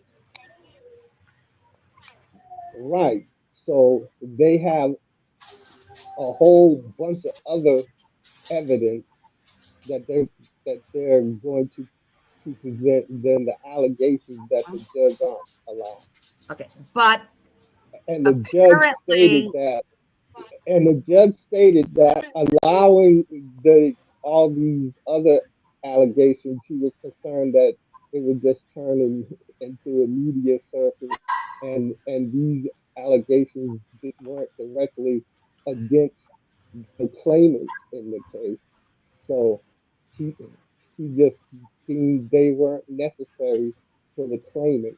Speaker 21: Right. So they have a whole bunch of other evidence that they're going to present than the allegations that the judge aren't allowed.
Speaker 19: Okay, but
Speaker 21: And the judge stated
Speaker 19: apparently,
Speaker 21: that and the judge stated that allowing all these other allegations, he was concerned that it would just turn into a media circus, and these allegations weren't directly against the claimant in the case. So he just deemed they weren't necessary for the claimant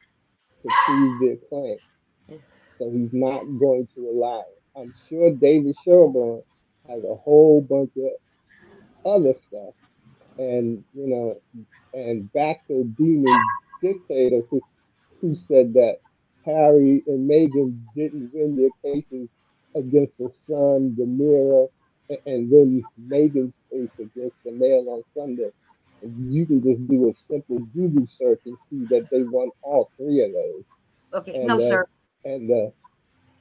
Speaker 21: to prove their claim. So he's not going to allow it. I'm sure David Sherborne has a whole bunch of other stuff. And, and back to Demon Dictator, who said that Harry and Meghan didn't win their cases against the Sun, the Mirror, and then Meghan's case against the Mail on Sunday. You can just do a simple Google search and see that they won all three of those.
Speaker 19: okay,
Speaker 21: And
Speaker 19: no, sir.
Speaker 21: and the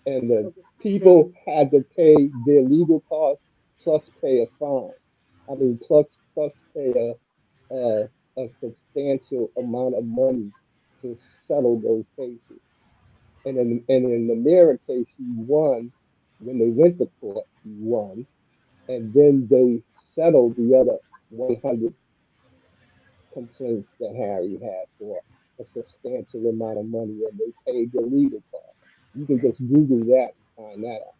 Speaker 21: and the people had to pay their legal costs plus pay a fine. I mean, plus pay a substantial amount of money to settle those cases. And in the Mirror case, he won. When they went to court, he won, and then they settled the other 100 complaints that Harry had for a substantial amount of money, and they paid their legal costs. You can just Google that and find that out.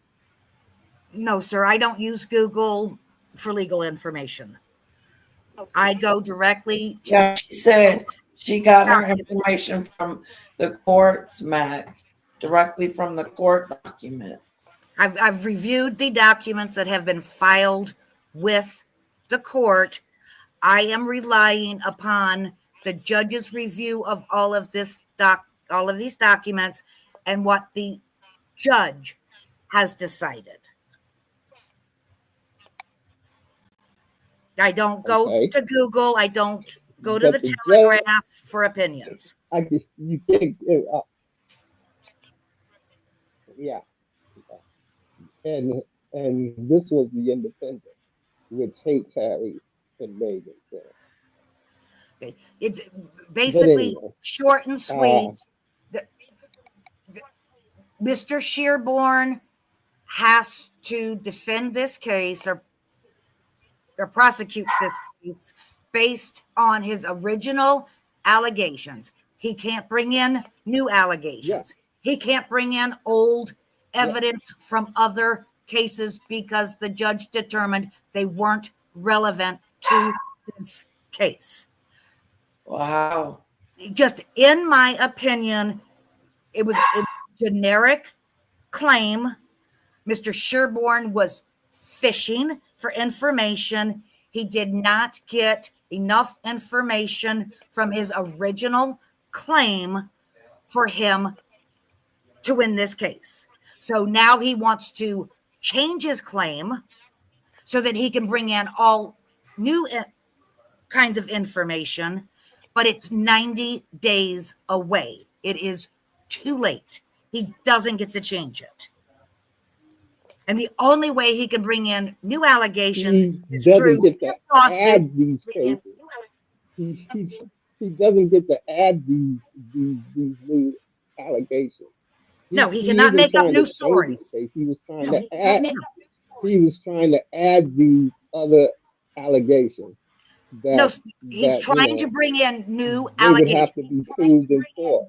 Speaker 19: No, sir, I don't use Google for legal information. I go directly to.
Speaker 1: Yeah, she said she got her information from the courts, Mac, directly from the court documents.
Speaker 19: I've reviewed the documents that have been filed with the court. I am relying upon the judge's review of all of these documents and what the judge has decided. I don't go to Google. I don't go to the Telegraph for opinions.
Speaker 21: You can't. Yeah, and this was the Independent, which hates Harry and Meghan. So.
Speaker 19: It's
Speaker 21: But
Speaker 19: basically
Speaker 21: anyway,
Speaker 19: short and
Speaker 21: uh,
Speaker 19: sweet. Mr. Shearborn has to defend this case or prosecute this case based on his original allegations. He can't bring in new allegations. He can't bring in old evidence from other cases because the judge determined they weren't relevant to this case.
Speaker 1: Wow.
Speaker 19: Just in my opinion, it was a generic claim. Mr. Shearborn was fishing for information. He did not get enough information from his original claim for him to win this case. So now he wants to change his claim so that he can bring in all new kinds of information, but it's 90 days away. It is too late. He doesn't get to change it. And the only way he can bring in new allegations
Speaker 21: he
Speaker 19: is
Speaker 21: doesn't
Speaker 19: through
Speaker 21: get to
Speaker 19: this lawsuit.
Speaker 21: add these cases. He doesn't get to add these new allegations.
Speaker 19: No, he
Speaker 21: He
Speaker 19: cannot
Speaker 21: isn't
Speaker 19: make up
Speaker 21: trying
Speaker 19: new
Speaker 21: to change his
Speaker 19: stories.
Speaker 21: case. He was trying
Speaker 19: No,
Speaker 21: to
Speaker 19: he cannot
Speaker 21: add.
Speaker 19: make
Speaker 21: He was trying to add these other allegations
Speaker 19: No,
Speaker 21: that
Speaker 19: he's
Speaker 21: you
Speaker 19: trying to
Speaker 21: know
Speaker 19: bring in new
Speaker 21: they would have
Speaker 19: allegations.
Speaker 21: to be proved in court.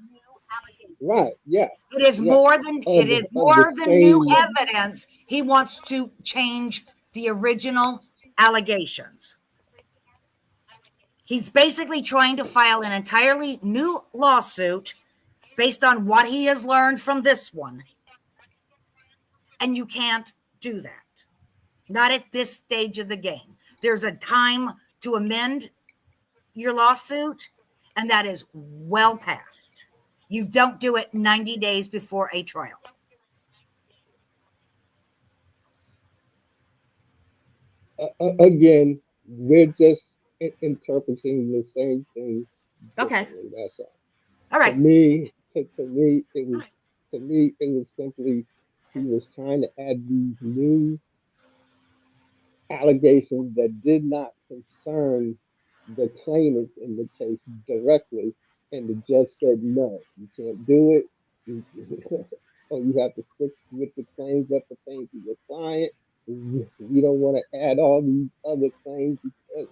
Speaker 21: Right? Yes.
Speaker 19: It is
Speaker 21: Yes.
Speaker 19: more than
Speaker 21: Of the
Speaker 19: new
Speaker 21: same.
Speaker 19: evidence. He wants to change the original allegations. He's basically trying to file an entirely new lawsuit based on what he has learned from this one. And you can't do that. Not at this stage of the game. There's a time to amend your lawsuit, and that is well past. You don't do it 90 days before a trial.
Speaker 21: Again, we're just interpreting the same thing
Speaker 19: Okay.
Speaker 21: differently. That's all.
Speaker 19: All right.
Speaker 21: To me, it was simply he was trying to add these new allegations that did not concern the claimants in the case directly, and the judge said no, you can't do it. Or you have to stick with the claims that pertain to your client. We don't want to add all these other claims because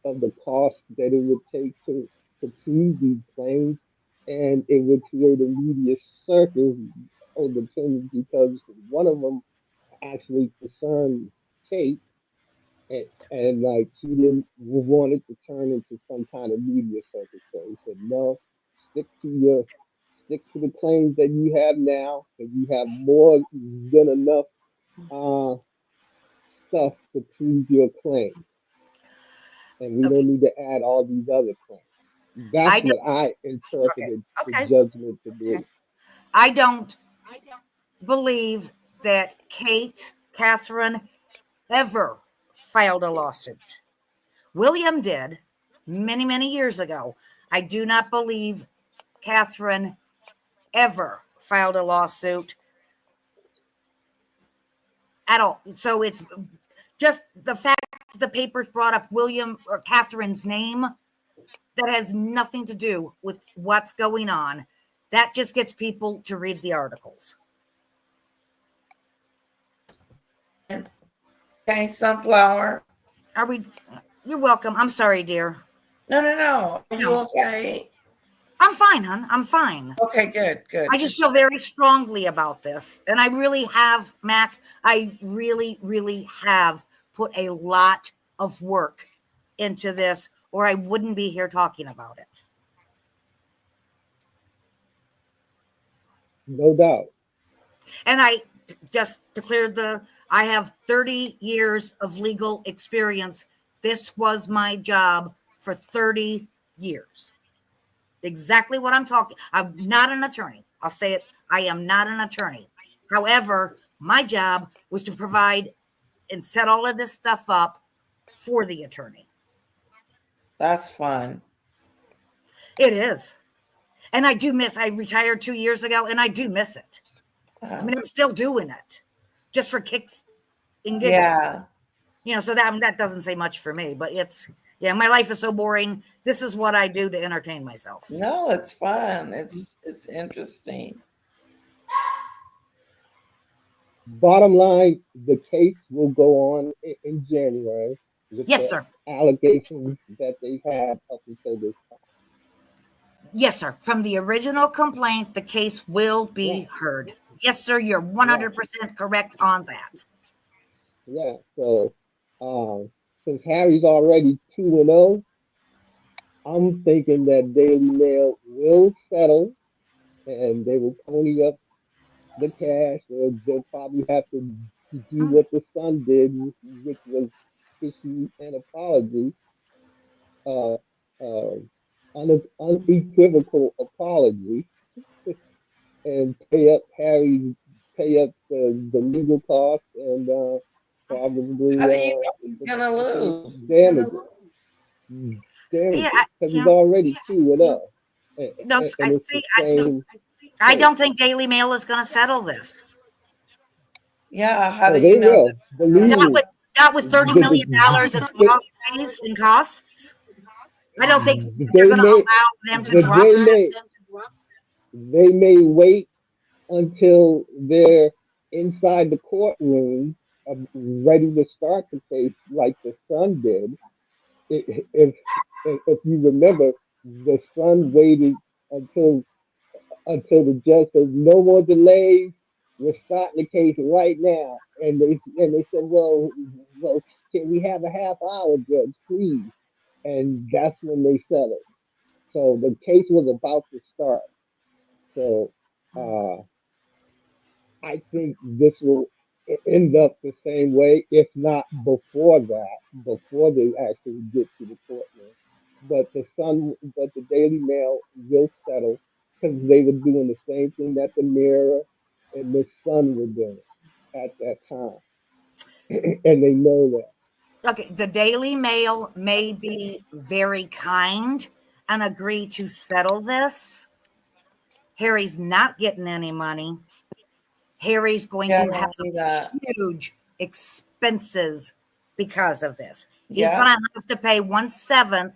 Speaker 21: of the cost that it would take to prove these claims, and it would create a media circus on the claims because one of them actually concerned Kate, and like he didn't want it to turn into some kind of media circus. So he said, no, stick to the claims that you have now, and you have more than enough stuff to prove your claim. And we don't need to add all these other claims. That's what I interpreted the judgment to be.
Speaker 19: I don't believe that Catherine, ever filed a lawsuit. William did many, many years ago. I do not believe Catherine ever filed a lawsuit at all. So it's just the fact that the papers brought up William or Catherine's name that has nothing to do with what's going on. That just gets people to read the articles.
Speaker 1: Okay, Sunflower.
Speaker 19: Are we? You're welcome. I'm sorry, dear.
Speaker 1: No. Are you okay?
Speaker 19: I'm fine, hon. I'm fine.
Speaker 1: Okay, good.
Speaker 19: I just feel very strongly about this. And I really have, Mac, I really, really have put a lot of work into this, or I wouldn't be here talking about it.
Speaker 21: No doubt.
Speaker 19: And I just declared I have 30 years of legal experience. This was my job for 30 years. Exactly what I'm talking. I'm not an attorney. I'll say it. I am not an attorney. However, my job was to provide and set all of this stuff up for the attorney.
Speaker 1: That's fun.
Speaker 19: It is. And I retired 2 years ago, and I do miss it. I mean, I'm still doing it just for kicks and giggles.
Speaker 1: Yeah.
Speaker 19: So that doesn't say much for me, but it's Yeah, my life is so boring. This is what I do to entertain myself.
Speaker 1: No, it's fun. It's interesting.
Speaker 21: Bottom line, the case will go on in January with
Speaker 19: Yes,
Speaker 21: the
Speaker 19: sir.
Speaker 21: allegations that they had up until this time.
Speaker 19: Yes, sir. From the original complaint, the case will be heard. Yes, sir. You're 100% correct on that.
Speaker 21: Yeah. So since Harry's already 2-0, I'm thinking that Daily Mail will settle and they will pony up the cash. They'll probably have to do what the Sun did, which was issue an apology, uh, uh, unequivocal apology, and pay up the legal costs and
Speaker 1: How
Speaker 21: probably
Speaker 1: do you know he's gonna lose?
Speaker 21: damages.
Speaker 19: Yeah,
Speaker 21: Because he's already 2-0.
Speaker 19: no,
Speaker 21: And it's the same.
Speaker 19: I don't think Daily Mail is going to settle this.
Speaker 1: Yeah, how do
Speaker 21: Oh,
Speaker 1: you
Speaker 21: they
Speaker 1: know
Speaker 21: will. Believe me.
Speaker 19: Not with $30 million in law fees and costs. I don't think they're
Speaker 21: They
Speaker 19: going to
Speaker 21: may,
Speaker 19: allow them to
Speaker 21: but
Speaker 19: drop this.
Speaker 21: they may wait until they're inside the courtroom, ready to start the case, like the Sun did. If if you remember, the Sun waited until the judge said no more delays. We're starting the case right now, and they said, well, can we have a half hour, Judge, please? And that's when they settled. So the case was about to start. So uh, I think this will end up the same way, if not before that, before they actually get to the courtroom. But the Daily Mail will settle because they were doing the same thing that the Mirror and the Sun were doing at that time, and they know that.
Speaker 19: Okay, the Daily Mail may be very kind and agree to settle this. Harry's not getting any money. Harry's going
Speaker 1: Yeah, I
Speaker 19: to have
Speaker 1: don't see that.
Speaker 19: huge expenses because of this. He's
Speaker 1: Yeah.
Speaker 19: going to have to pay 1/7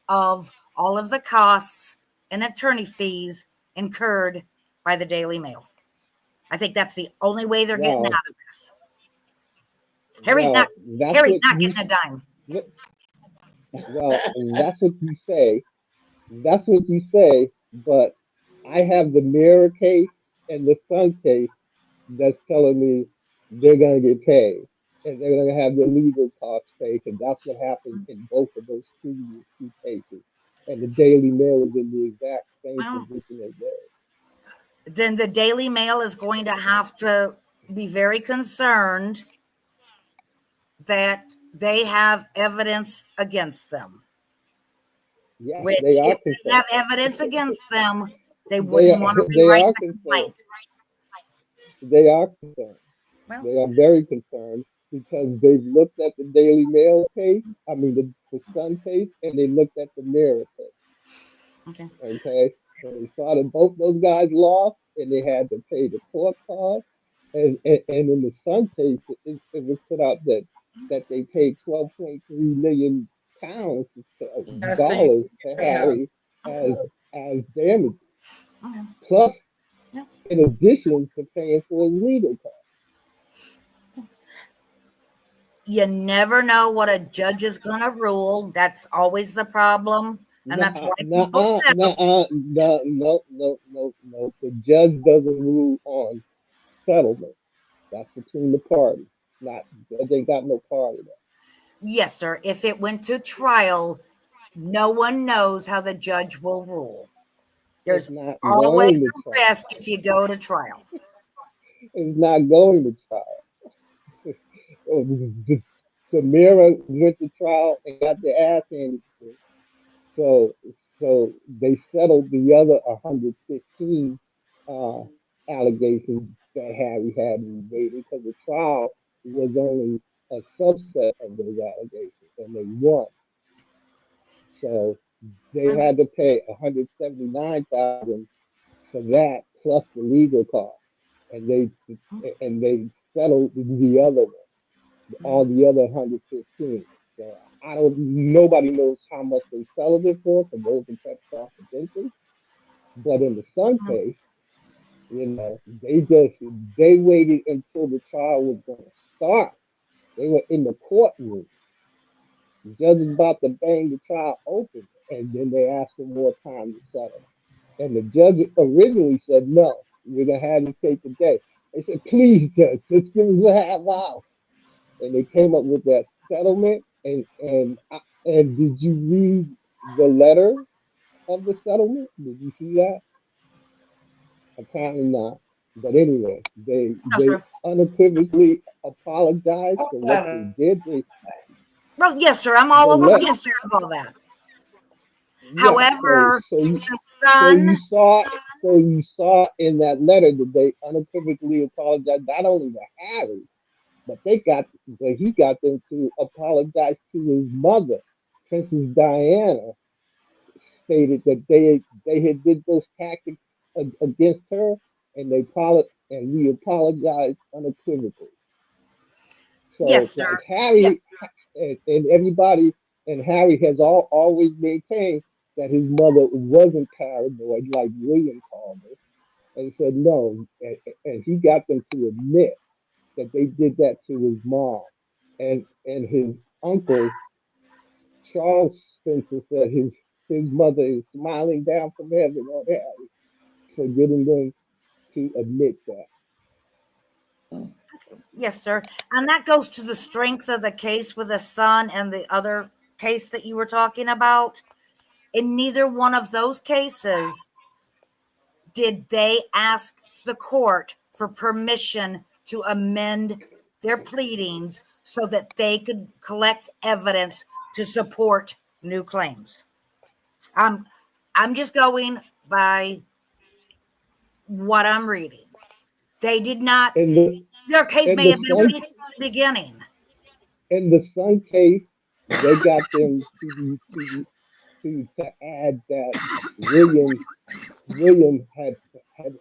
Speaker 19: of all of the costs and attorney fees incurred by the Daily Mail. I think that's the only way they're getting out
Speaker 21: Well,
Speaker 19: of this. Harry's not
Speaker 21: that's
Speaker 19: Harry's
Speaker 21: what
Speaker 19: not
Speaker 21: you.
Speaker 19: getting a dime.
Speaker 21: Well, that's what you say. That's what you say. But I have the Mirror case and the Sun case that's telling me they're gonna get paid and they're gonna have their legal costs paid, and that's what happened in both of those previous two cases. And the Daily Mail is in the exact same
Speaker 19: Well,
Speaker 21: position as theirs.
Speaker 19: then the Daily Mail is going to have to be very concerned that they have evidence against them.
Speaker 21: Yes,
Speaker 19: Which,
Speaker 21: they are
Speaker 19: if they have
Speaker 21: concerned.
Speaker 19: evidence against them, they
Speaker 21: They
Speaker 19: wouldn't
Speaker 21: are
Speaker 19: want to
Speaker 21: they
Speaker 19: rewrite
Speaker 21: are
Speaker 19: the
Speaker 21: concerned.
Speaker 19: complaint.
Speaker 21: They are concerned.
Speaker 19: Well,
Speaker 21: They are very concerned because they've looked at the Daily Mail case, I mean the Sun case, and they looked at the Mirror case.
Speaker 19: okay.
Speaker 21: Okay, and they saw that both those guys lost, and they had to pay the court costs. And in the Sun case, it was put out that they paid 12.3 million pounds
Speaker 1: Yeah, same.
Speaker 21: dollars to
Speaker 1: Yeah.
Speaker 21: Harry as damages,
Speaker 19: Okay.
Speaker 21: plus
Speaker 19: Yeah.
Speaker 21: in addition to paying for his legal costs.
Speaker 19: You never know what a judge is going to rule. That's always the problem. And that's why people settle.
Speaker 21: No. The judge doesn't rule on settlement. That's between the parties. Not the judge ain't got no part of that.
Speaker 19: Yes, sir. If it went to trial, no one knows how the judge will rule.
Speaker 21: It's
Speaker 19: There's
Speaker 21: not
Speaker 19: always
Speaker 21: going to
Speaker 19: a
Speaker 21: trial.
Speaker 19: risk if you go to trial.
Speaker 21: It's not going to trial. The Mirror went to trial and got their ass handed to them. So they settled the other 115 uh, allegations that Harry had made because the trial was only a subset of those allegations, and they won. So they had to pay 179,000 for that plus the legal costs, and they settled the other one, all the other 115. So I don't. Nobody knows how much they settled it for because those are kept confidential. But in the Sun case, they waited until the trial was going to start. They were in the courtroom. The judge was about to bang the trial open, and then they asked for more time to settle. And the judge originally said, "No, we're gonna have you take the day." They said, "Please, judge, just give us a half hour." And they came up with that settlement. And did you read the letter of the settlement? Did you see that? Apparently not. But anyway, they unequivocally apologized for what they did.
Speaker 19: Well, yes, sir. I'm all over all that. However, the son.
Speaker 21: So you saw in that letter that they unequivocally apologized not only to Harry, but he got them to apologize to his mother, Princess Diana, stated that they had did those tactics against her, and we apologized unequivocally. So
Speaker 19: yes,
Speaker 21: like
Speaker 19: sir.
Speaker 21: Harry and everybody and Harry has always maintained that his mother wasn't paranoid like William called her, and said no, and he got them to admit that they did that to his mom, and his uncle Charles Spencer said his mother is smiling down from heaven on Harry for getting them to admit that.
Speaker 19: Yes, sir. And that goes to the strength of the case with the son and the other case that you were talking about. In neither one of those cases did they ask the court for permission to amend their pleadings so that they could collect evidence to support new claims. I'm just going by what I'm reading. They did not. Their case may have been weak at the beginning.
Speaker 21: In the Sun case, they got them to add that William had a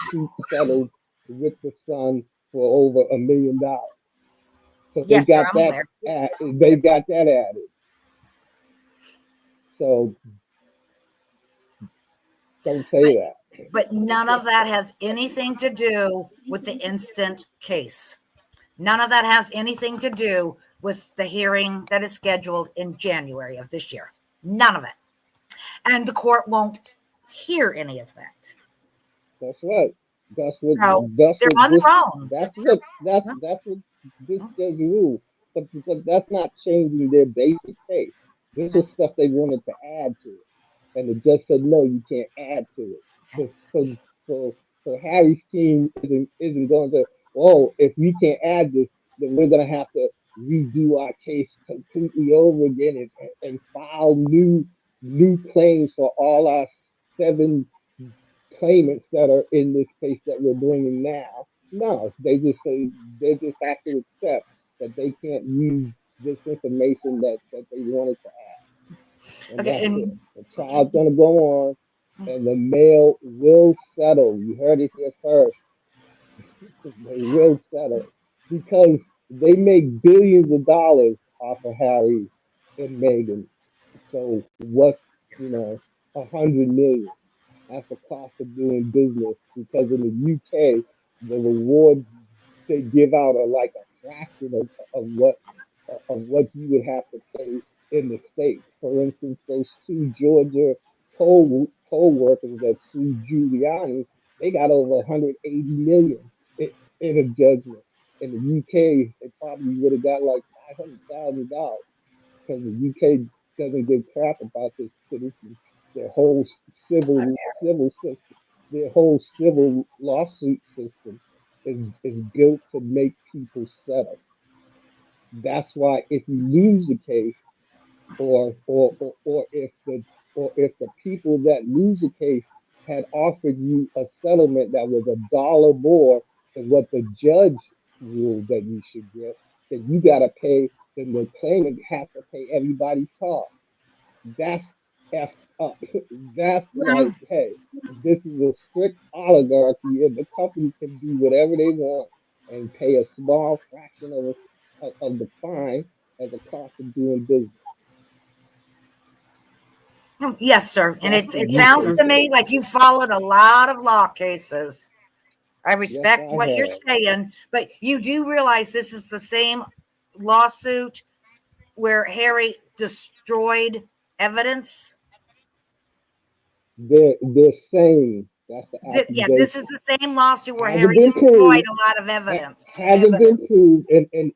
Speaker 21: suit settled with the Sun for over $1 million. So they got that. They got that added. So don't say that.
Speaker 19: But none of that has anything to do with the instant case. None of that has anything to do with the hearing that is scheduled in January of this year. None of it. And the court won't hear any of that.
Speaker 21: That's right. That's what this judge ruled. But that's not changing their basic case. This was stuff they wanted to add to it. And the judge said, no, you can't add to it. So Harry's team isn't going to, oh, if we can't add this, then we're going to have to redo our case completely over again and file new claims for all our 7 claimants that are in this case that we're bringing now. No, they just have to accept that they can't use this information that they wanted to add. And that's it. The trial's gonna go on, and the male will settle. You heard it here first. They will settle because they make billions of dollars off of Harry and Meghan. So what's 100 million? That's the cost of doing business because in the UK, the rewards they give out are like a fraction of what you would have to pay in the States. For instance, those 2 Georgia poll workers that sued Giuliani, they got over 180 million in a judgment. In the UK, they probably would have got like $500,000 because the UK doesn't give crap about their citizens. Their whole civil system, their whole civil lawsuit system is built to make people settle. That's why if you lose the case, or if the people that lose the case had offered you a settlement that was $1 more than what the judge ruled that you should get, then you got to pay. Then the claimant has to pay everybody's cost. That's effed up. That's like, hey, this is a strict oligarchy, and the company can do whatever they want and pay a small fraction of the fine as a cost of doing business.
Speaker 19: Yes, sir. And
Speaker 21: That's
Speaker 19: it
Speaker 21: what
Speaker 19: sounds
Speaker 21: you
Speaker 19: to me like you followed a lot of law cases. I
Speaker 21: Yes,
Speaker 19: respect
Speaker 21: I
Speaker 19: what you're
Speaker 21: have.
Speaker 19: saying, but you do realize this is the same lawsuit where Harry destroyed evidence?
Speaker 21: They're saying that's the
Speaker 19: Yeah, this is
Speaker 21: accusation.
Speaker 19: the same lawsuit where
Speaker 21: Hasn't
Speaker 19: Harry
Speaker 21: been
Speaker 19: destroyed
Speaker 21: proved.
Speaker 19: a lot of evidence.
Speaker 21: Hasn't been proved, and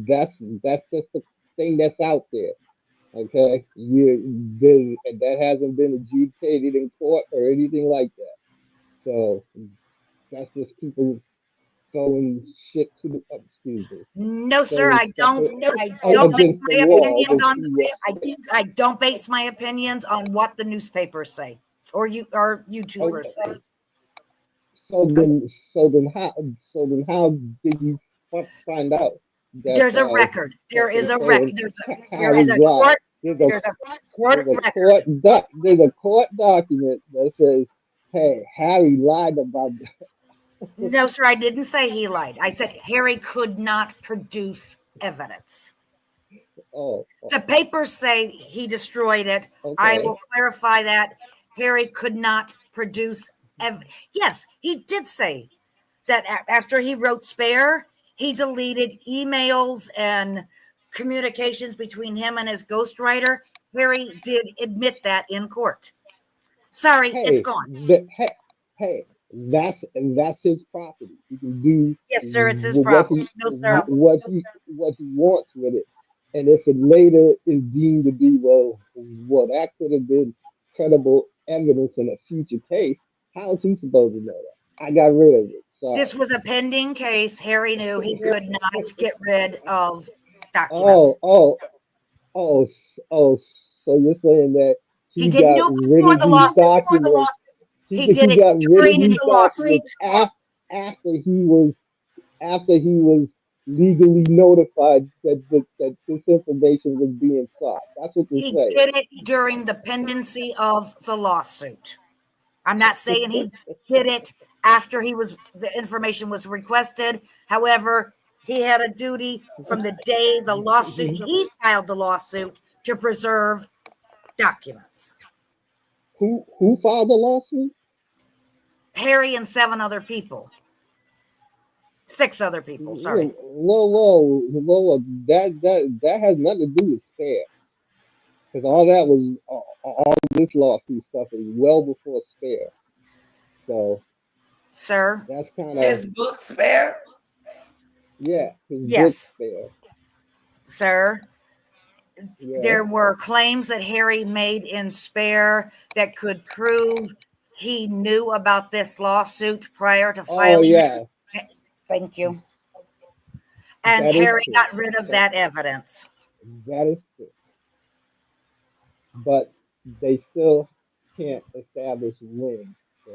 Speaker 21: that's just the thing that's out there. Okay, and that hasn't been adjudicated in court or anything like that. So that's just people throwing shit to the excuse me,
Speaker 19: No, sir,
Speaker 21: throwing
Speaker 19: I
Speaker 21: stuff
Speaker 19: don't. I don't base
Speaker 21: against the
Speaker 19: my
Speaker 21: wall
Speaker 19: opinions
Speaker 21: to
Speaker 19: on.
Speaker 21: see what sticks.
Speaker 19: I don't base my opinions on what the newspapers say or YouTubers say.
Speaker 21: So then how did you find out that
Speaker 19: There's a record. There
Speaker 21: that
Speaker 19: is
Speaker 21: they're
Speaker 19: a
Speaker 21: saying
Speaker 19: record. There is
Speaker 21: Harry's
Speaker 19: a
Speaker 21: lied?
Speaker 19: court. There's a court record.
Speaker 21: There's a court document that says, "Hey, Harry lied about that."
Speaker 19: No, sir, I didn't say he lied. I said Harry could not produce evidence.
Speaker 21: Oh,
Speaker 19: The papers say he destroyed it. I will
Speaker 21: okay.
Speaker 19: clarify that Harry could not produce yes, he did say that after he wrote Spare, he deleted emails and communications between him and his ghostwriter. Harry did admit that in court. Sorry, it's
Speaker 21: Hey,
Speaker 19: gone.
Speaker 21: hey, that's his property. He can do
Speaker 19: Yes, sir, it's his
Speaker 21: what
Speaker 19: property. No, sir.
Speaker 21: what he wants with it. And if it later is deemed to be, well, that could have been credible evidence in a future case, how is he supposed to know that? I got rid of it.
Speaker 19: This
Speaker 21: Sorry.
Speaker 19: was a pending case. Harry knew he could not get rid of
Speaker 21: Oh,
Speaker 19: documents.
Speaker 21: oh, oh, so you're saying that
Speaker 19: He
Speaker 21: he
Speaker 19: didn't
Speaker 21: got
Speaker 19: do it
Speaker 21: rid
Speaker 19: before
Speaker 21: of
Speaker 19: the
Speaker 21: these
Speaker 19: lawsuit.
Speaker 21: documents.
Speaker 19: He did
Speaker 21: He
Speaker 19: it
Speaker 21: got rid of
Speaker 19: during
Speaker 21: these
Speaker 19: the lawsuit.
Speaker 21: documents after he was legally notified that this information was being sought. That's what you're
Speaker 19: He
Speaker 21: saying.
Speaker 19: did it during the pendency of the lawsuit. I'm not saying he did it after the information was requested. However, he had a duty from the day he filed the lawsuit to preserve documents.
Speaker 21: Who filed the lawsuit?
Speaker 19: Harry and 7 other people. 6 other people, sorry.
Speaker 21: Whoa. That has nothing to do with Spare. Because all this lawsuit stuff is well before Spare. So,
Speaker 19: sir,
Speaker 21: that's kind of
Speaker 1: his book Spare.
Speaker 21: Yeah, his book
Speaker 19: yes,
Speaker 21: Spare.
Speaker 19: Sir.
Speaker 21: Yeah.
Speaker 19: There were claims that Harry made in Spare that could prove he knew about this lawsuit prior to filing.
Speaker 21: Oh yeah.
Speaker 19: it. Thank you. And
Speaker 21: That is
Speaker 19: Harry
Speaker 21: true.
Speaker 19: got rid of that evidence.
Speaker 21: That is true. But they still can't establish when. So,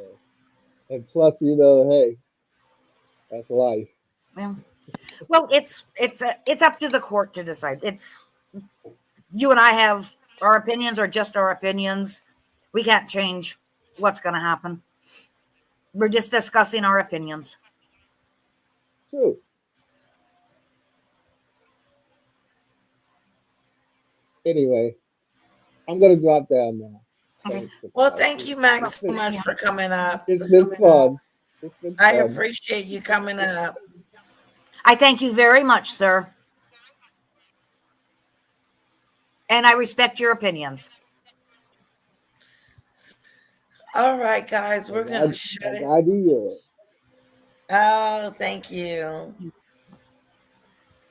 Speaker 21: and plus, hey, that's life.
Speaker 19: Well, it's up to the court to decide. You and I have our opinions are just our opinions. We can't change what's going to happen. We're just discussing our opinions.
Speaker 21: True. Anyway, I'm gonna drop down now.
Speaker 1: Okay. Well, thank you, Max, so much for coming up.
Speaker 21: It's been fun.
Speaker 1: I appreciate you coming up.
Speaker 19: I thank you very much, sir. And I respect your opinions.
Speaker 1: All right, guys, we're going to shut it. Oh, thank you.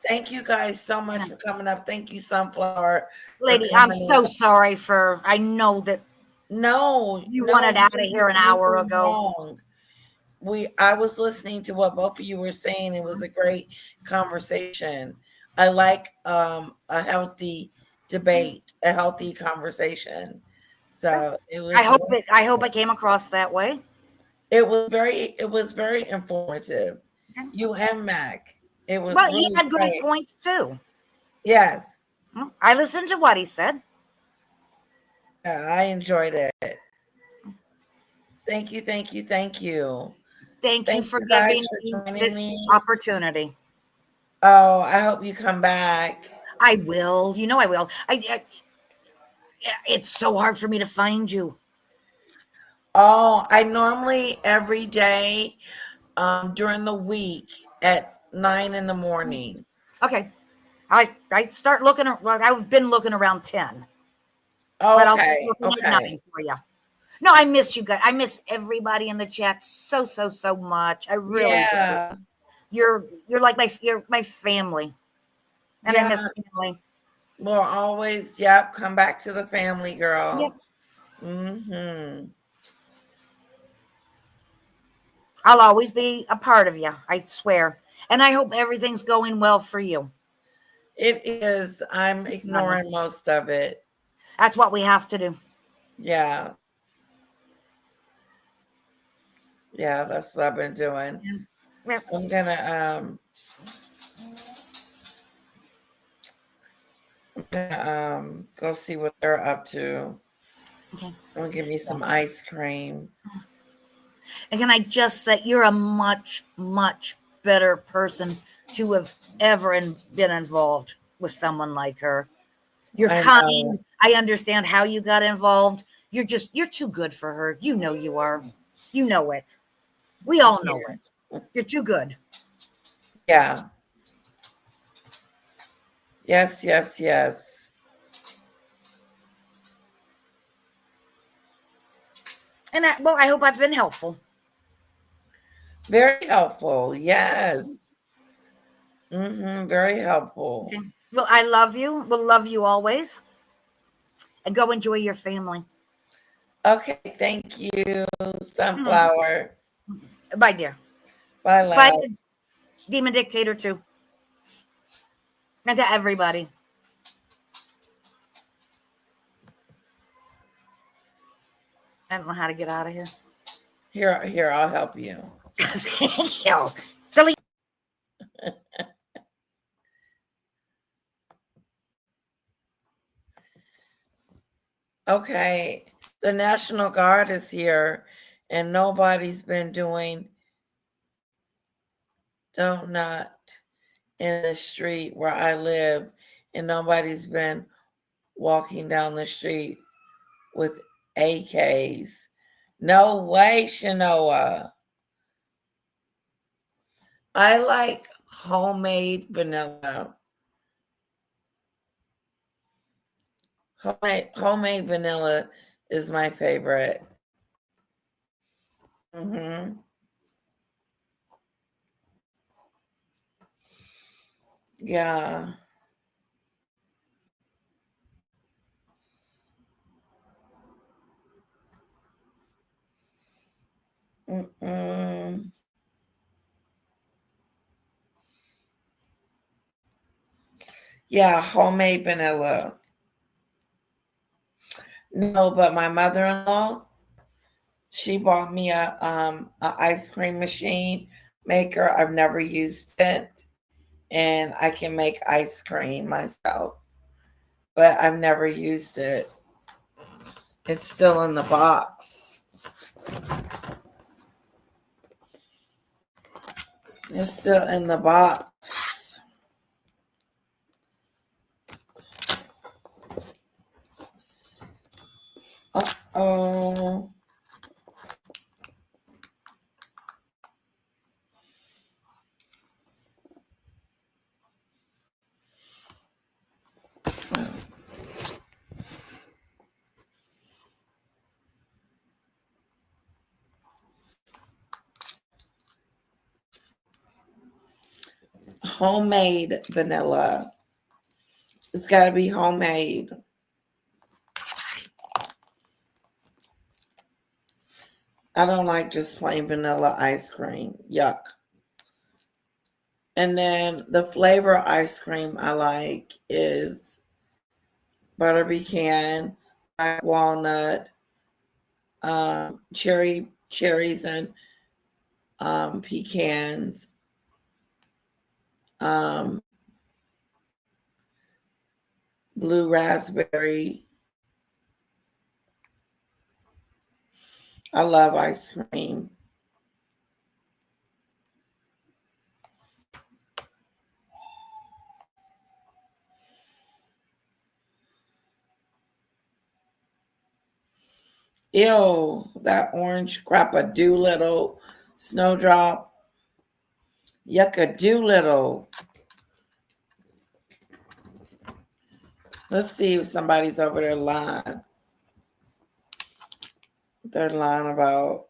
Speaker 1: Thank you guys so much for coming up. Thank you, Sunflower.
Speaker 19: Lady, I'm so sorry I know that you wanted out of here an hour ago.
Speaker 1: Wrong. I was listening to what both of you were saying. It was a great conversation. I like a healthy debate, a healthy conversation. So it was.
Speaker 19: I hope it came across that way.
Speaker 1: It was very informative. You and Mac. It was.
Speaker 19: Well,
Speaker 1: really
Speaker 19: he had good
Speaker 1: great.
Speaker 19: points too.
Speaker 1: Yes.
Speaker 19: I listened to what he said.
Speaker 1: Yeah, I enjoyed it. Thank you. Thank you for giving
Speaker 19: me this opportunity.
Speaker 1: Oh, I hope you come back.
Speaker 19: I will. You know I will. It's so hard for me to find you.
Speaker 1: Oh, I normally every day during the week at 9 in the morning.
Speaker 19: Okay. I start looking. I've been looking around 10. But I'll start
Speaker 1: Okay,
Speaker 19: looking at 9
Speaker 1: okay.
Speaker 19: for you. No, I miss you guys. I miss everybody in the chat so much. I really do.
Speaker 1: Yeah.
Speaker 19: You're like my family, and I
Speaker 1: Yeah.
Speaker 19: miss family.
Speaker 1: We'll always, yep, come back to the family, girl.
Speaker 19: Yep.
Speaker 1: Mm-hmm.
Speaker 19: I'll always be a part of you. I swear. And I hope everything's going well for you.
Speaker 1: It is. I'm ignoring most of it.
Speaker 19: That's what we have to do.
Speaker 1: Yeah. Yeah, that's what I've been doing.
Speaker 19: Yeah.
Speaker 1: I'm gonna go see what they're up to.
Speaker 19: Okay.
Speaker 1: I'm gonna give me some ice cream.
Speaker 19: And can I just say, you're a much better person to have ever been involved with someone like her. You're kind. I understand how you got involved. You're too good for her. You know you are. You know it. We all know it. You're too good.
Speaker 1: Yeah. Yes, yes, yes.
Speaker 19: And I hope I've been helpful.
Speaker 1: Very helpful. Yes. Mm-hmm. Very helpful.
Speaker 19: Okay. Well, I love you. We'll love you always. And go enjoy your family.
Speaker 1: Okay. Thank you, Sunflower.
Speaker 19: Bye, dear.
Speaker 1: Bye, love.
Speaker 19: Bye, Demon Dictator, too. And to everybody. I don't know how to get out of here.
Speaker 1: Here, I'll help you.
Speaker 19: Thank you. Delete.
Speaker 1: Okay, the National Guard is here, and nobody's been doing donut in the street where I live, and nobody's been walking down the street with AKs. No way, Shanoa. I like homemade vanilla. Homemade vanilla is my favorite. Mm-hmm. Yeah. Mm-mm. Yeah, homemade vanilla. No, but my mother-in-law, she bought me a ice cream machine maker. I've never used it, and I can make ice cream myself, but I've never used it. It's still in the box. It's still in the box. Uh-oh. Homemade vanilla. It's got to be homemade. I don't like just plain vanilla ice cream. Yuck. And then the flavor ice cream I like is butter pecan, black walnut, cherries and pecans, blue raspberry. I love ice cream. Ew, that orange crap Doolittle, Snowdrop, yucca Doolittle. Let's see if somebody's over there lying. They're lying about.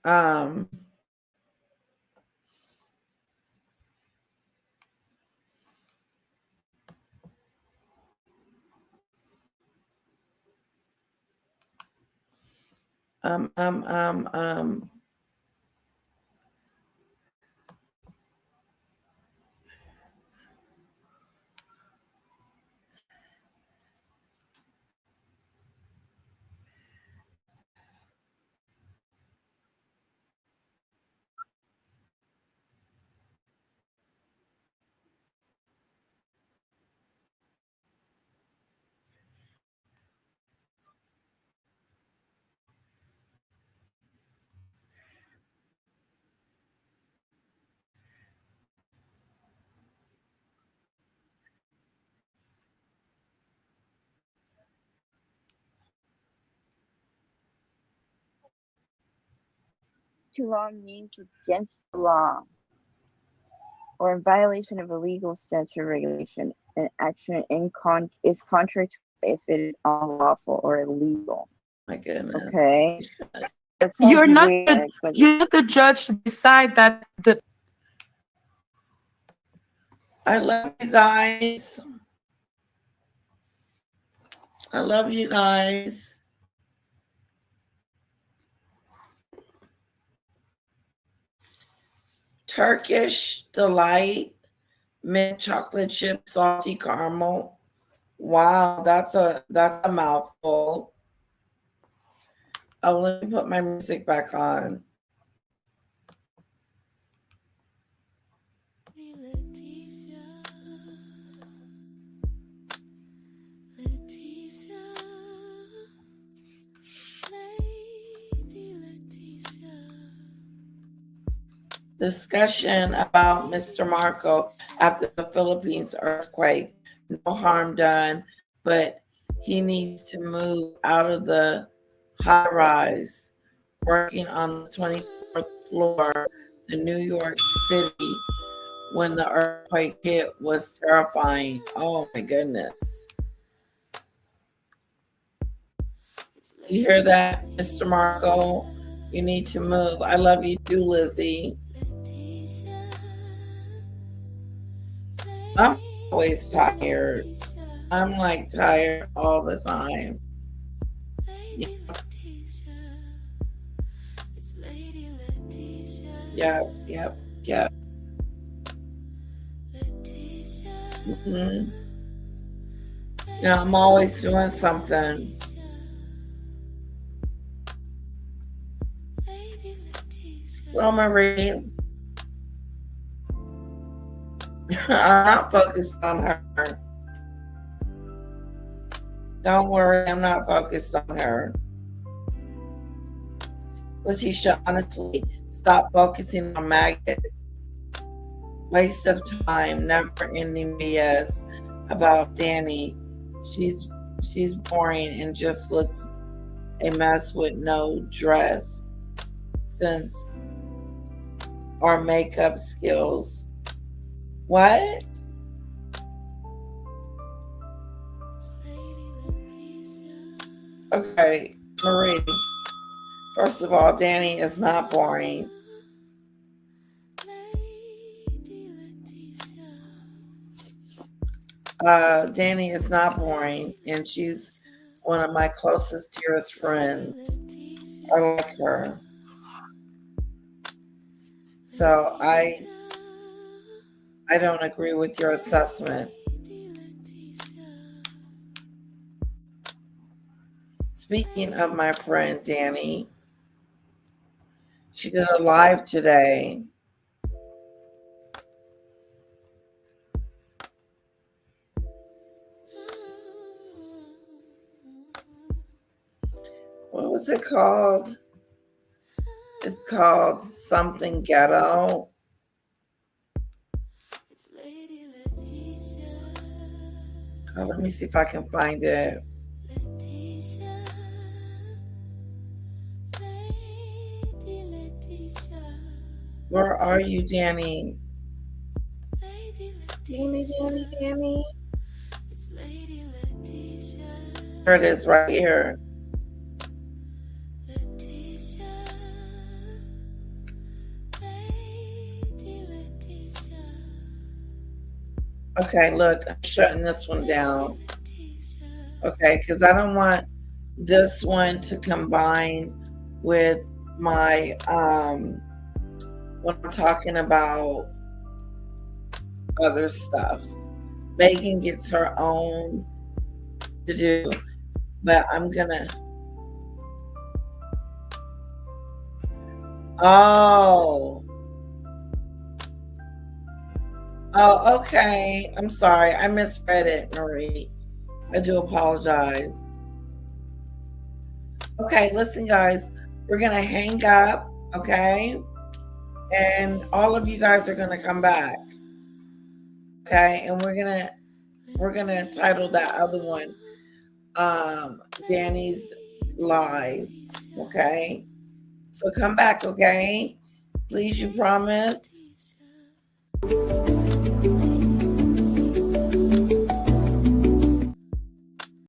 Speaker 1: Um, um, um, um, um.
Speaker 5: Too long means against the law or in violation of a legal statute or regulation. An action is contrary to if it is unlawful or illegal.
Speaker 1: My goodness.
Speaker 5: Okay. That sounds
Speaker 11: You're not
Speaker 5: weird, but
Speaker 11: you're not the judge to decide that the
Speaker 1: I love you guys. I love you guys. Turkish Delight, mint chocolate chip, salty caramel. Wow, that's a mouthful. Oh, let me put my music back on. Discussion about Mr. Marco after the Philippines earthquake. No harm done, but he needs to move out of the high rise. Working on the 24th floor, the New York City, when the earthquake hit was terrifying. Oh my goodness. You hear that, Mr. Marco? You need to move. I love you too, Lizzie. I'm always tired. I'm like tired all the time. Yep. Mm-hmm. Yeah, I'm always doing something. Well, Marie, I'm not focused on her. Don't worry, I'm not focused on her. Letitia, honestly, stop focusing on Maggot. Waste of time, never ending BS about Danny. She's boring and just looks a mess with no dress sense or makeup skills. What? Okay, Marie. First of all, Danny is not boring. Danny is not boring, and she's one of my closest, dearest friends. I like her. So I don't agree with your assessment. Speaking of my friend Danny, she did a live today. What What's it called? It's called something ghetto. Oh, let me see if I can find it. Where are you, Danny? Danny. There it is, right here. Okay, look, I'm shutting this one down. Okay, because I don't want this one to combine with my when I'm talking about other stuff. Meghan gets her own to do, but I'm gonna. Oh, okay. I'm sorry. I misread it, Marie. I do apologize. Okay, listen, guys. We're gonna hang up, okay? And all of you guys are gonna come back, okay? And we're gonna title that other one, Danny's Live, okay? So come back, okay? Please, you promise.